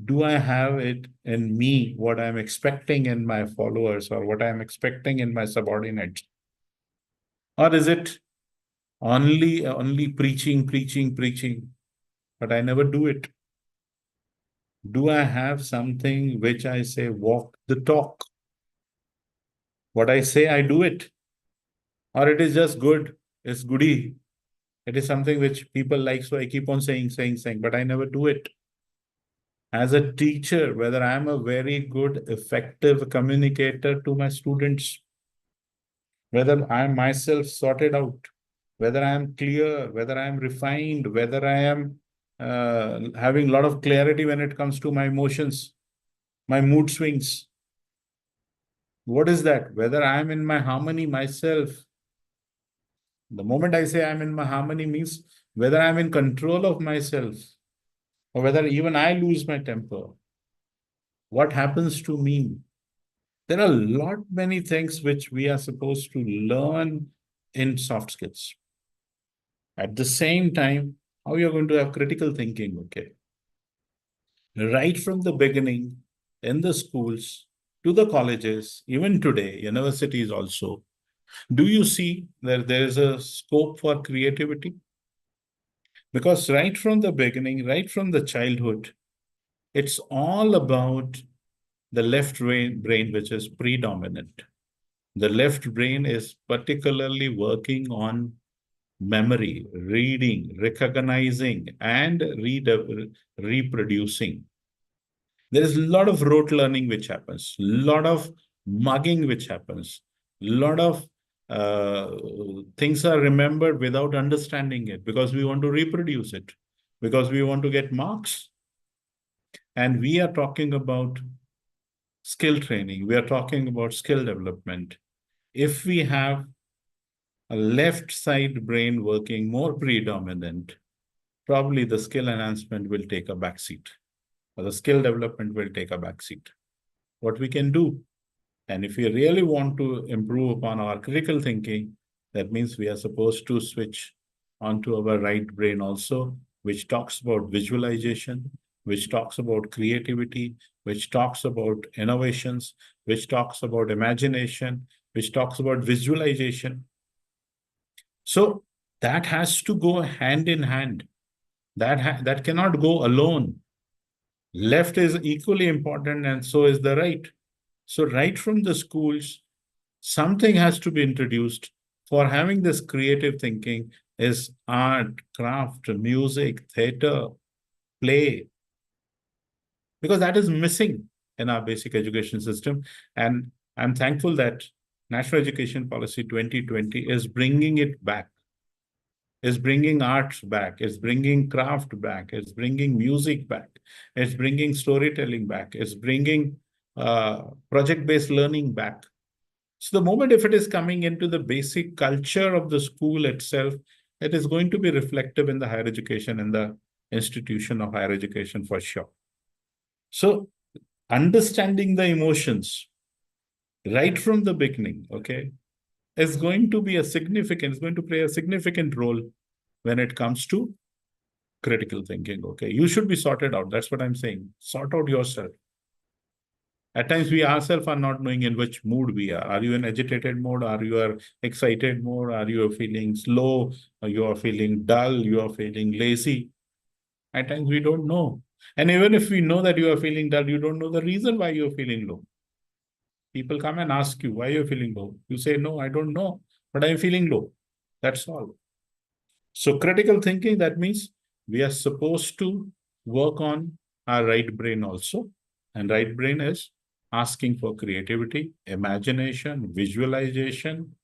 do I have it in me, what I'm expecting in my followers or what I'm expecting in my subordinates? Or is it only preaching, but I never do it? Do I have something which I say, walk the talk? What I say, I do it. Or it is just good, it's goody. It is something which people like, so I keep on saying, but I never do it. As a teacher, whether I'm a very good, effective communicator to my students, whether I am myself sorted out, whether I am clear, whether I am refined, whether I am having a lot of clarity when it comes to my emotions, my mood swings. What is that? Whether I am in my harmony myself. The moment I say I'm in my harmony means whether I'm in control of myself or whether even I lose my temper. What happens to me? There are a lot many things which we are supposed to learn in soft skills. At the same time, how you're going to have critical thinking, okay? Right from the beginning, in the schools, to the colleges, even today, universities also, do you see that there is a scope for creativity? Because right from the beginning, right from the childhood, it's all about the left brain which is predominant. The left brain is particularly working on memory, reading, recognizing, and reproducing. There is a lot of rote learning which happens, a lot of mugging which happens, a lot of uh, things are remembered without understanding it because we want to reproduce it, because we want to get marks. And we are talking about skill training, we are talking about skill development. If we have a left side brain working more predominant, probably the skill enhancement will take a backseat, or the skill development will take a backseat. What we can do, and if we really want to improve upon our critical thinking, that means we are supposed to switch onto our right brain also, which talks about visualization, which talks about creativity, which talks about innovations, which talks about imagination, which talks about visualization. So that has to go hand in hand. That cannot go alone. Left is equally important, and so is the right. So right from the schools, something has to be introduced for having this creative thinking is art, craft, music, theater, play, because that is missing in our basic education system. And I'm thankful that National Education Policy 2020 is bringing it back, is bringing arts back, is bringing craft back, is bringing music back, is bringing storytelling back, is bringing project-based learning back. So the moment if it is coming into the basic culture of the school itself, it is going to be reflective in the higher education and the institution of higher education for sure. So understanding the emotions right from the beginning, okay, is going to be it's going to play a significant role when it comes to critical thinking, okay? You should be sorted out. That's what I'm saying. Sort out yourself. At times, we ourselves are not knowing in which mood we are. Are you in agitated mode? Are you are excited mode? Are you feeling slow? Are you are feeling dull? You are feeling lazy? At times, we don't know. And even if we know that you are feeling dull, you don't know the reason why you're feeling low. People come and ask you, why you're feeling low? You say, no, I don't know, but I'm feeling low. That's all. So critical thinking, that means we are supposed to work on our right brain also. And right brain is asking for creativity, imagination, visualization.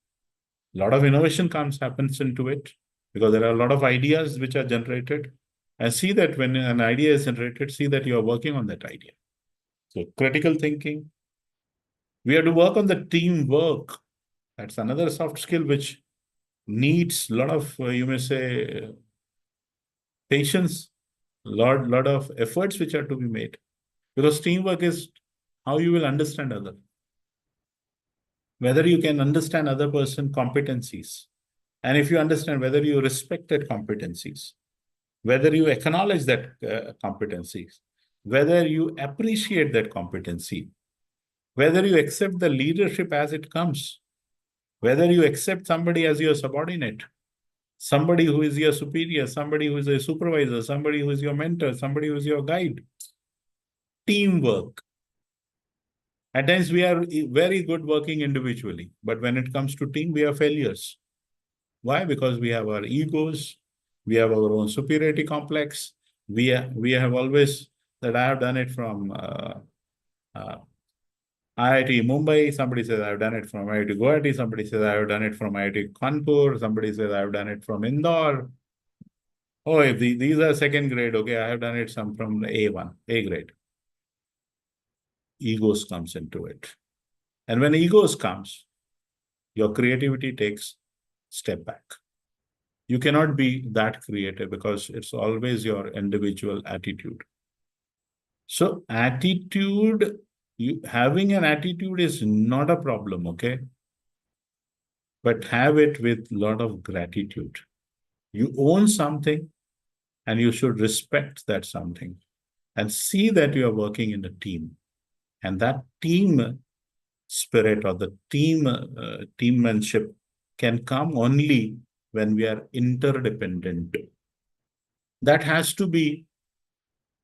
A lot of innovation happens into it because there are a lot of ideas which are generated. And see that when an idea is generated, see that you are working on that idea. So critical thinking. We have to work on the teamwork. That's another soft skill which needs a lot of, you may say, patience, lot of efforts which are to be made, because teamwork is how you will understand other, whether you can understand other person competencies, and if you understand whether you respect that competencies, whether you acknowledge that competencies, whether you appreciate that competency, whether you accept the leadership as it comes, whether you accept somebody as your subordinate, somebody who is your superior, somebody who is a supervisor, somebody who is your mentor, somebody who is your guide. Teamwork. At times we are very good working individually, but when it comes to team, we are failures. Why? Because we have our egos, we have our own superiority complex. We have always that I have done it from IIT Mumbai, somebody says I've done it from IIT Guwahati, somebody says I've done it from IIT Kanpur, somebody says I've done it from Indore. Oh, if these are second grade, okay, I have done it some from the A1, A grade. Egos comes into it. And when egos comes, your creativity takes step back. You cannot be that creative because it's always your individual attitude. So attitude, having an attitude is not a problem, okay? But have it with a lot of gratitude. You own something and you should respect that something and see that you are working in a team. And that team spirit or the teammanship can come only when we are interdependent. That has to be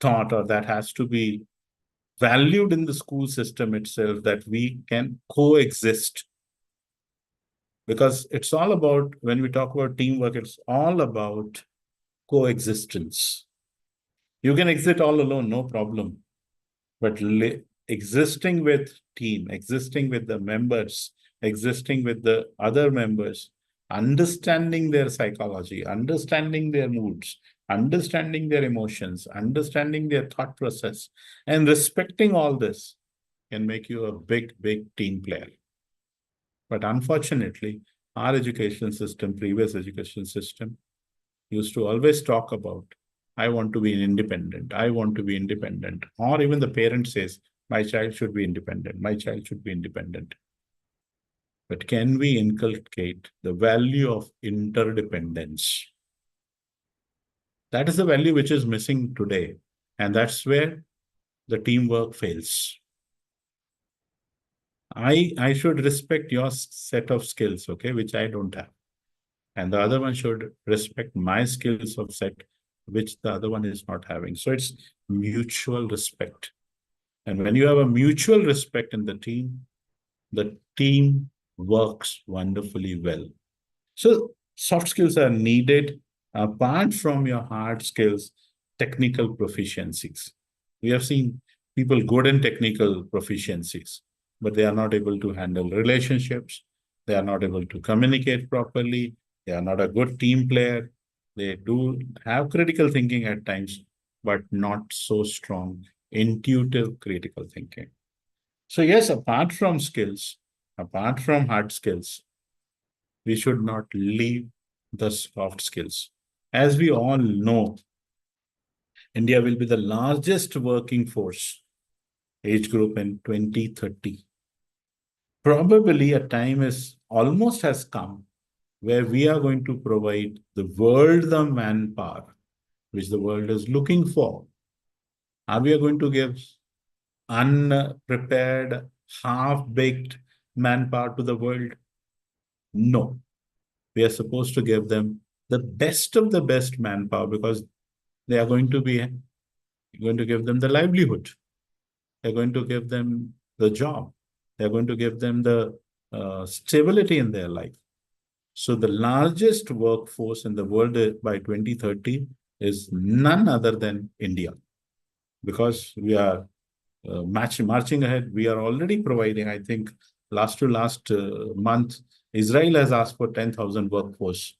taught, or that has to be valued in the school system itself, that we can coexist. Because it's all about, when we talk about teamwork, it's all about coexistence. You can exist all alone, no problem. But existing with team, existing with the members, existing with the other members, understanding their psychology, understanding their moods, understanding their emotions, understanding their thought process, and respecting all this can make you a big, big team player. But unfortunately, our education system, previous education system, used to always talk about, I want to be independent, I want to be independent. Or even the parent says, my child should be independent, my child should be independent. But can we inculcate the value of interdependence? That is the value which is missing today. And that's where the teamwork fails. I should respect your set of skills, okay, which I don't have. And the other one should respect my skills of set, which the other one is not having. So it's mutual respect. And when you have a mutual respect in the team works wonderfully well. So soft skills are needed apart from your hard skills, technical proficiencies. We have seen people good in technical proficiencies, but they are not able to handle relationships. They are not able to communicate properly. They are not a good team player. They do have critical thinking at times, but not so strong, intuitive critical thinking. So yes, apart from skills, apart from hard skills, we should not leave the soft skills. As we all know, India will be the largest working force age group in 2030. Probably a time is almost has come where we are going to provide the world the manpower which the world is looking for. Are we going to give unprepared, half-baked manpower to the world? No. We are supposed to give them the best of the best manpower because they are going to give them the livelihood. They're going to give them the job. They're going to give them the stability in their life. So the largest workforce in the world by 2030 is none other than India. Because we are marching ahead, we are already providing, I think, last month, Israel has asked for 10,000 workforce.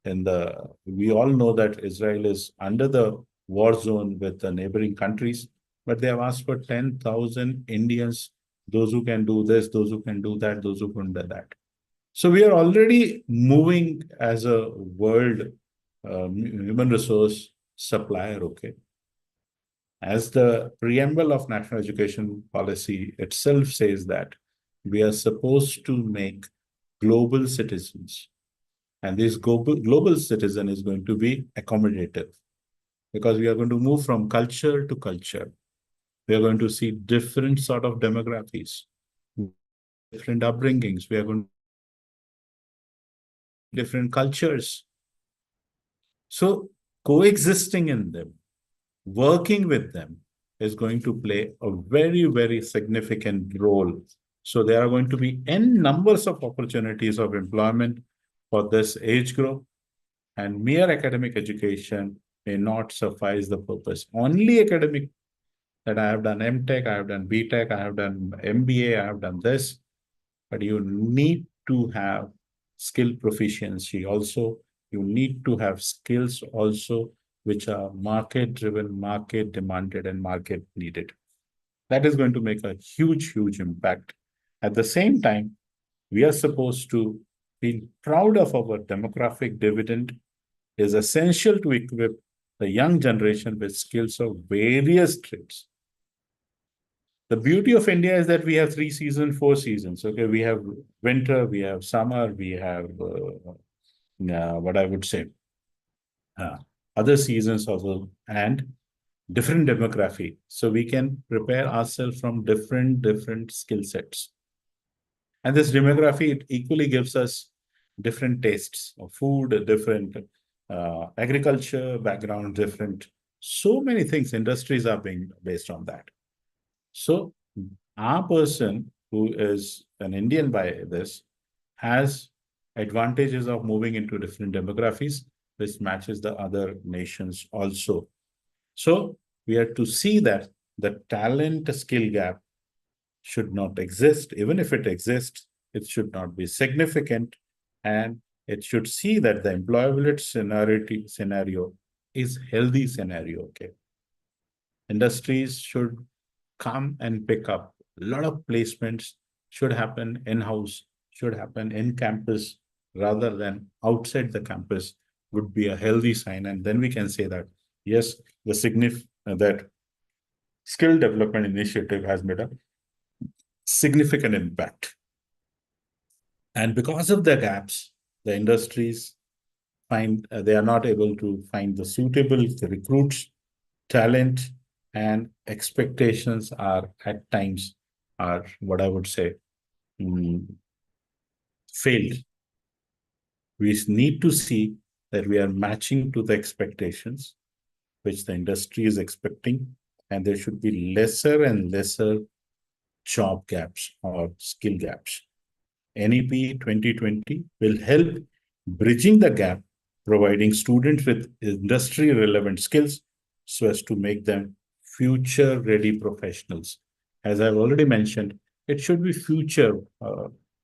And we all know that Israel is under the war zone with the neighboring countries, but they have asked for 10,000 Indians, those who can do this, those who can do that, those who can do that. So we are already moving as a world human resource supplier, okay? As the preamble of national education policy itself says that we are supposed to make global citizens. And this global citizen is going to be accommodative because we are going to move from culture to culture. We are going to see different sort of demographies, different upbringings. We are going to different cultures. So coexisting in them, working with them is going to play a very, very significant role. So there are going to be n numbers of opportunities of employment for this age group, and mere academic education may not suffice the purpose. Only academic that I have done MTech, I have done BTech, I have done MBA, I have done this. But you need to have skill proficiency also. You need to have skills also, which are market driven, market demanded, and market needed. That is going to make a huge, huge impact. At the same time, we are supposed to feel proud of our demographic dividend. Is essential to equip the young generation with skills of various trades. The beauty of India is that we have 3 seasons, 4 seasons. Okay, we have winter, we have summer, we have what I would say uh, other seasons also, and different demography. So we can prepare ourselves from different skill sets. And this demography, it equally gives us different tastes of food, different agriculture background, different, so many things. Industries are being based on that. So our person who is an Indian by this has advantages of moving into different demographies, which matches the other nations also. So we are to see that the talent skill gap should not exist. Even if it exists, it should not be significant. And it should see that the employability scenario is healthy scenario. Okay. Industries should come and pick up. A lot of placements should happen in-house, should happen in campus rather than outside the campus would be a healthy sign. And then we can say that, yes, that skill development initiative has made a significant impact. And because of the gaps, the industries find they are not able to find the suitable recruits, talent, and expectations are at times are what I would say failed. We need to see that we are matching to the expectations which the industry is expecting, and there should be lesser and lesser job gaps or skill gaps. NEP 2020 will help bridging the gap, providing students with industry relevant skills so as to make them future ready professionals. As I've already mentioned, it should be future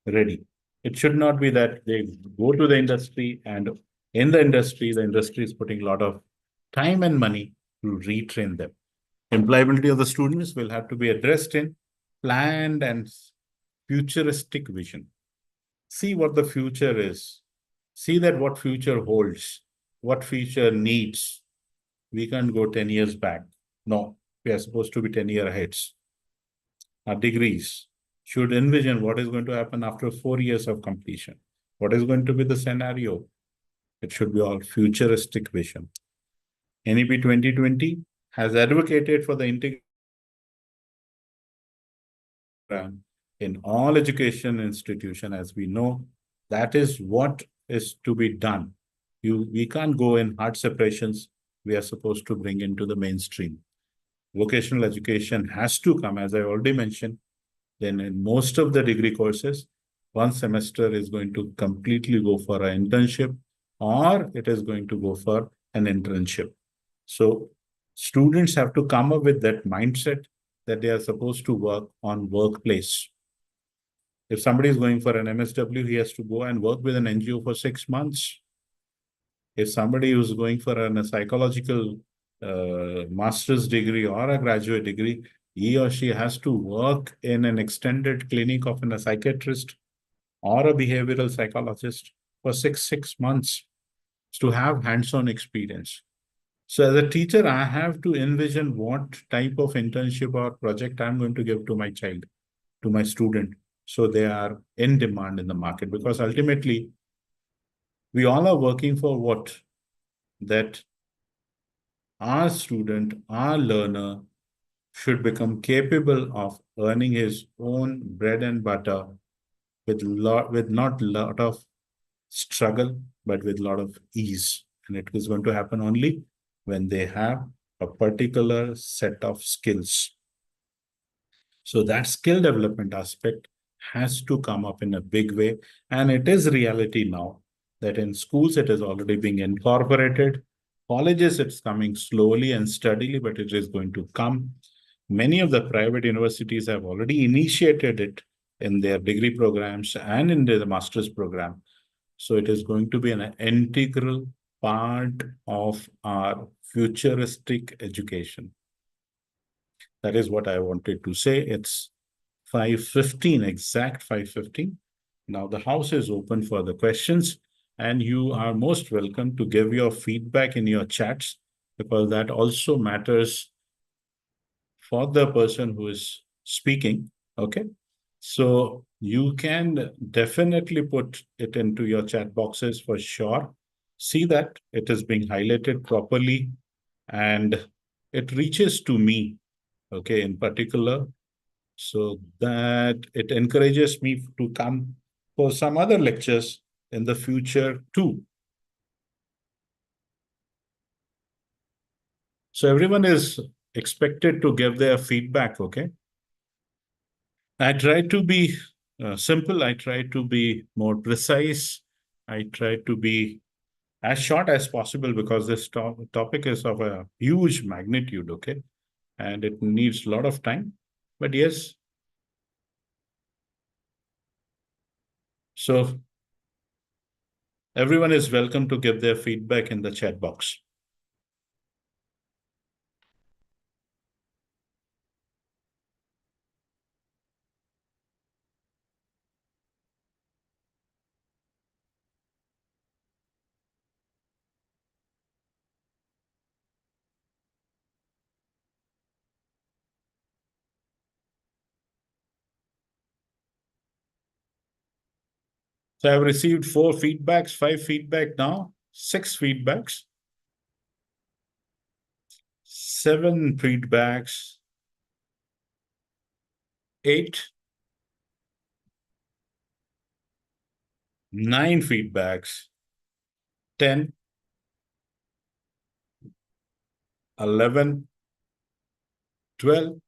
ready. It should not be that they go to the industry and in the industry is putting a lot of time and money to retrain them. Employability of the students will have to be addressed in planned and futuristic vision. See what the future is. See that what future holds, what future needs. We can't go 10 years back. No, we are supposed to be 10 years ahead. Our degrees should envision what is going to happen after 4 years of completion. What is going to be the scenario? It should be all futuristic vision. NEP 2020 has advocated for the integration in all education institution. As we know, that is what is to be done. We can't go in hard separations. We are supposed to bring into the mainstream. Vocational education has to come, as I already mentioned. Then in most of the degree courses, 1 semester is going to completely go for an internship, or it is going to go for an internship. So students have to come up with that mindset that they are supposed to work on workplace. If somebody is going for an MSW, he has to go and work with an NGO for 6 months. If somebody is going for a psychological master's degree or a graduate degree, he or she has to work in an extended clinic of a psychiatrist or a behavioral psychologist for six months to have hands-on experience. So as a teacher, I have to envision what type of internship or project I'm going to give to my child, to my student, so they are in demand in the market. Because ultimately, we all are working for what? That our student, our learner should become capable of earning his own bread and butter with not a lot of struggle, but with a lot of ease. And it is going to happen only when they have a particular set of skills. So that skill development aspect has to come up in a big way. And it is reality now that in schools, it is already being incorporated. Colleges, it's coming slowly and steadily, but it is going to come. Many of the private universities have already initiated it in their degree programs and in the master's program. So it is going to be an integral part of our futuristic education. That is what I wanted to say. It's 5:15, exact 5:15. Now the house is open for the questions, and you are most welcome to give your feedback in your chats, because that also matters for the person who is speaking. Okay. So you can definitely put it into your chat boxes for sure. See that it is being highlighted properly and it reaches to me, okay, in particular, so that it encourages me to come for some other lectures in the future too. So everyone is expected to give their feedback, okay? I try to be simple. I try to be more precise. I try to be as short as possible, because this topic is of a huge magnitude, okay? And it needs a lot of time. But yes, so everyone is welcome to give their feedback in the chat box. So I've received 4 feedbacks, 5 feedback now, 6 feedbacks, 7 feedbacks, 8, 9 feedbacks, 10, 11, 12.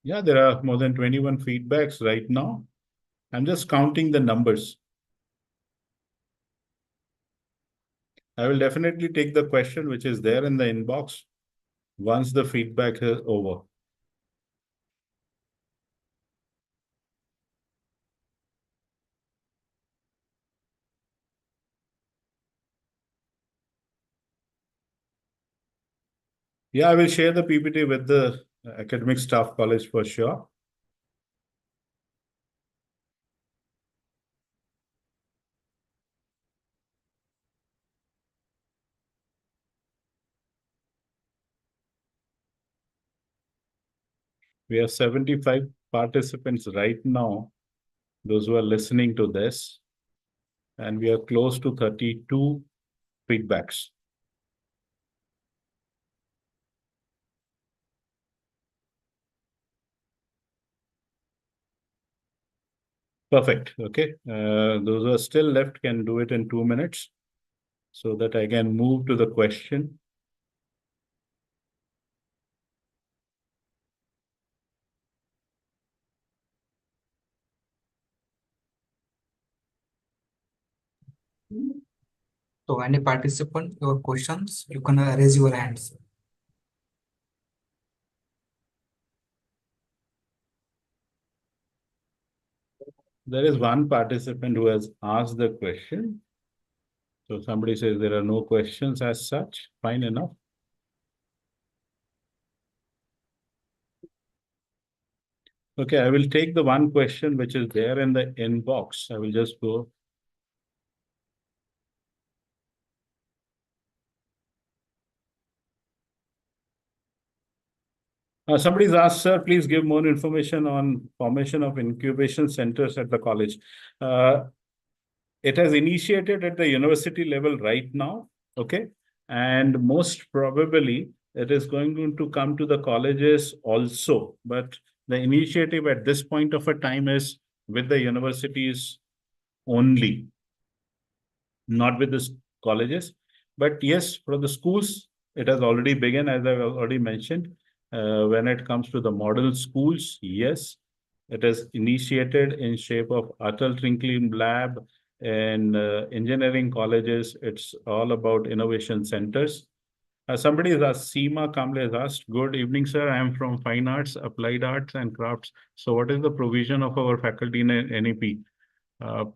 Yeah, there are more than 21 feedbacks right now. I'm just counting the numbers. I will definitely take the question which is there in the inbox once the feedback is over. Yeah, I will share the PPT with the academic staff college for sure. We have 75 participants right now, those who are listening to this, and we are close to 32 feedbacks. Perfect. Okay. Those who are still left can do it in 2 minutes so that I can move to the question. So any participant, your questions, you can raise your hands. There is one participant who has asked the question. So somebody says there are no questions as such. Fine enough. Okay, I will take the one question which is there in the inbox. I will just go. Somebody's asked, sir, please give more information on formation of incubation centers at the college. It has initiated at the university level right now, okay? And most probably it is going to come to the colleges also. But the initiative at this point of a time is with the universities only, not with the colleges. But yes, for the schools, it has already begun, as I've already mentioned. When it comes to the model schools, yes, it is initiated in shape of Atal Tinkling Lab and engineering colleges. It's all about innovation centers. Somebody has asked, Seema Kamble has asked, good evening, sir. I am from Fine Arts, Applied Arts and Crafts. So what is the provision of our faculty in NEP?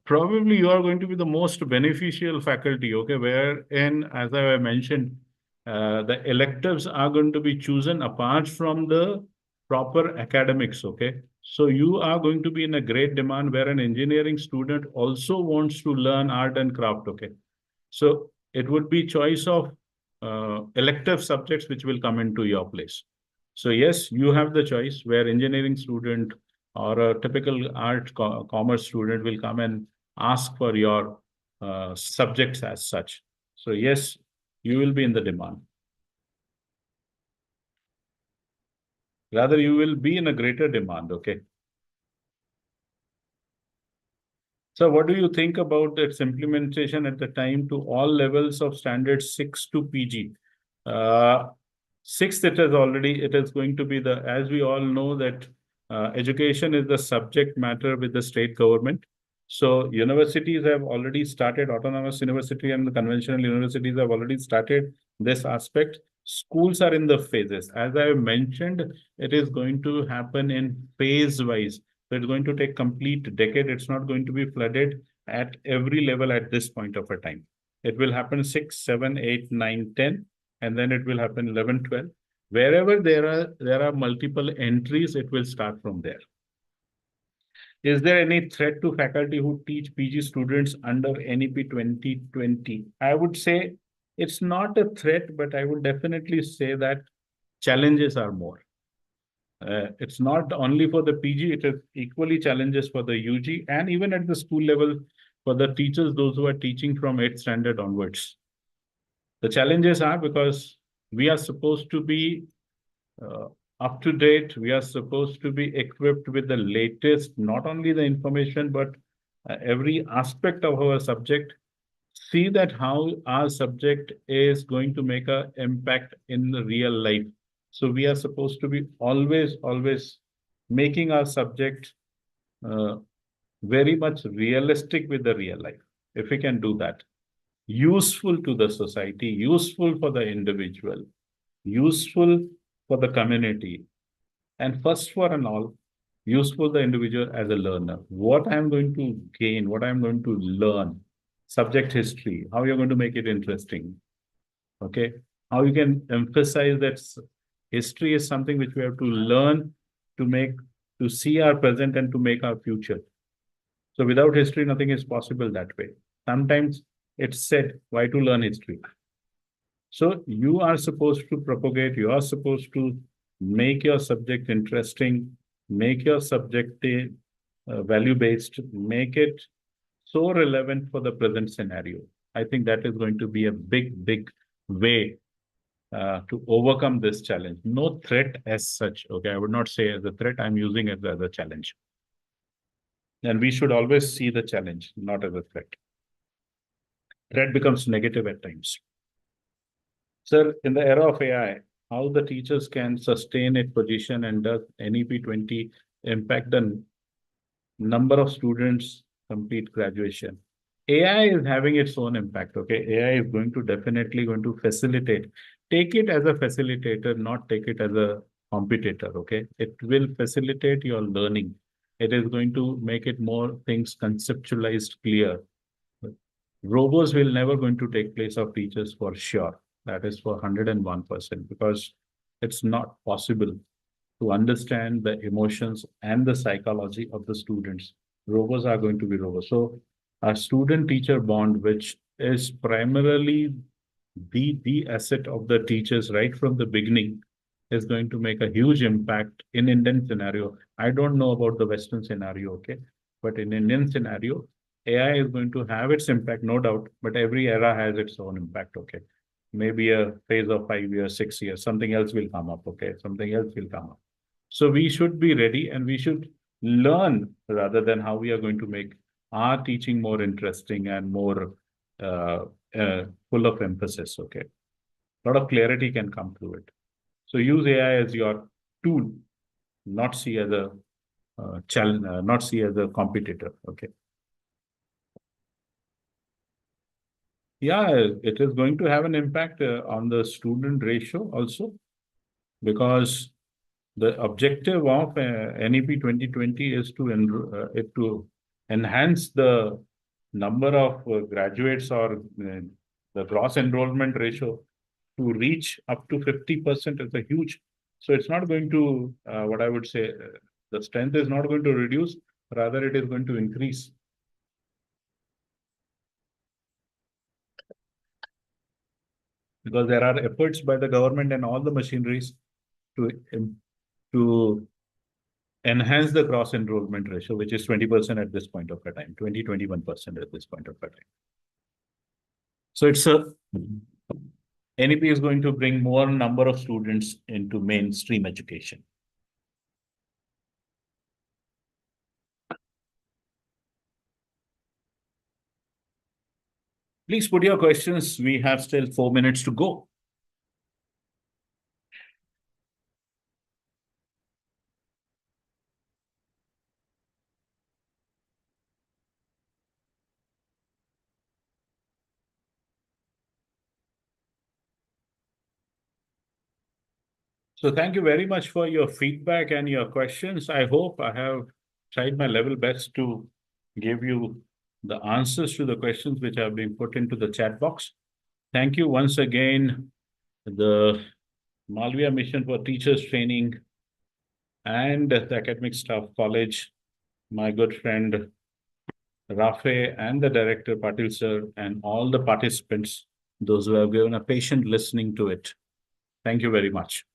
Probably you are going to be the most beneficial faculty, okay, wherein, as I mentioned, the electives are going to be chosen apart from the proper academics, okay. So you are going to be in a great demand where an engineering student also wants to learn art and craft, okay. So it would be choice of elective subjects which will come into your place. So yes, you have the choice where engineering student or a typical art commerce student will come and ask for your subjects as such. So yes, you will be in the demand. Rather, you will be in a greater demand, okay? So what do you think about its implementation at the time to all levels of standard 6 to PG? Sixth, it is going to be as we all know that education is the subject matter with the state government. So universities have already started, autonomous university and the conventional universities have already started this aspect. Schools are in the phases. As I mentioned, it is going to happen in phase wise. So it's going to take complete decade. It's not going to be flooded at every level at this point of a time. It will happen 6, 7, 8, 9, 10, and then it will happen 11, 12. Wherever there are multiple entries, it will start from there. Is there any threat to faculty who teach PG students under NEP 2020? I would say it's not a threat, but I would definitely say that challenges are more. It's not only for the PG, it is equally challenges for the UG and even at the school level for the teachers, those who are teaching from 8th standard onwards. The challenges are because we are supposed to be up to date. We are supposed to be equipped with the latest, not only the information, but every aspect of our subject. See that how our subject is going to make an impact in the real life. So we are supposed to be always making our subject very much realistic with the real life. If we can do that, useful to the society, useful for the individual, useful for the community, and first for and all, useful the individual as a learner. What I'm going to gain, what I'm going to learn, subject history, how you're going to make it interesting, okay? How you can emphasize that history is something which we have to learn to see our present and to make our future. So without history, nothing is possible that way. Sometimes it's said, why to learn history? So you are supposed to propagate, you are supposed to make your subject interesting, make your subject value-based, make it so relevant for the present scenario. I think that is going to be a big way to overcome this challenge. No threat as such, okay? I would not say as a threat, I'm using it as a challenge. And we should always see the challenge, not as a threat. Threat becomes negative at times. Sir, in the era of AI, how the teachers can sustain its position and does NEP 20 impact the number of students complete graduation? AI is having its own impact, okay? AI is definitely going to facilitate. Take it as a facilitator, not take it as a competitor, okay? It will facilitate your learning. It is going to make it more things conceptualized, clear. Robots will never going to take place of teachers for sure. That is for 101%, because it's not possible to understand the emotions and the psychology of the students. Robots are going to be robots. So a student-teacher bond, which is primarily the asset of the teachers right from the beginning, is going to make a huge impact in Indian scenario. I don't know about the Western scenario, okay? But in Indian scenario, AI is going to have its impact, no doubt, but every era has its own impact, okay? Maybe a phase of 5 years, 6 years, something else will come up, okay? Something else will come up. So we should be ready and we should learn rather than how we are going to make our teaching more interesting and more full of emphasis, okay? a lot of clarity can come through it. So use AI as your tool, not see as a challenge, not see as a competitor. Okay. Yeah, it is going to have an impact on the student ratio also, because the objective of NEP 2020 is to enhance the number of graduates, or the gross enrollment ratio to reach up to 50% is a huge. So it's not going to, what I would say, the strength is not going to reduce, rather it is going to increase. Because there are efforts by the government and all the machineries to enhance the gross enrollment ratio, which is 20% at this point of the time, 21% at this point of the time. So it's NEP is going to bring more number of students into mainstream education. Please put your questions. We have still 4 minutes to go. So thank you very much for your feedback and your questions. I hope I have tried my level best to give you the answers to the questions which have been put into the chat box. Thank you once again, the Malviya Mission for Teachers Training and the Academic Staff College, my good friend Rafe, and the Director Patil sir, and all the participants, those who have given a patient listening to it. Thank you very much.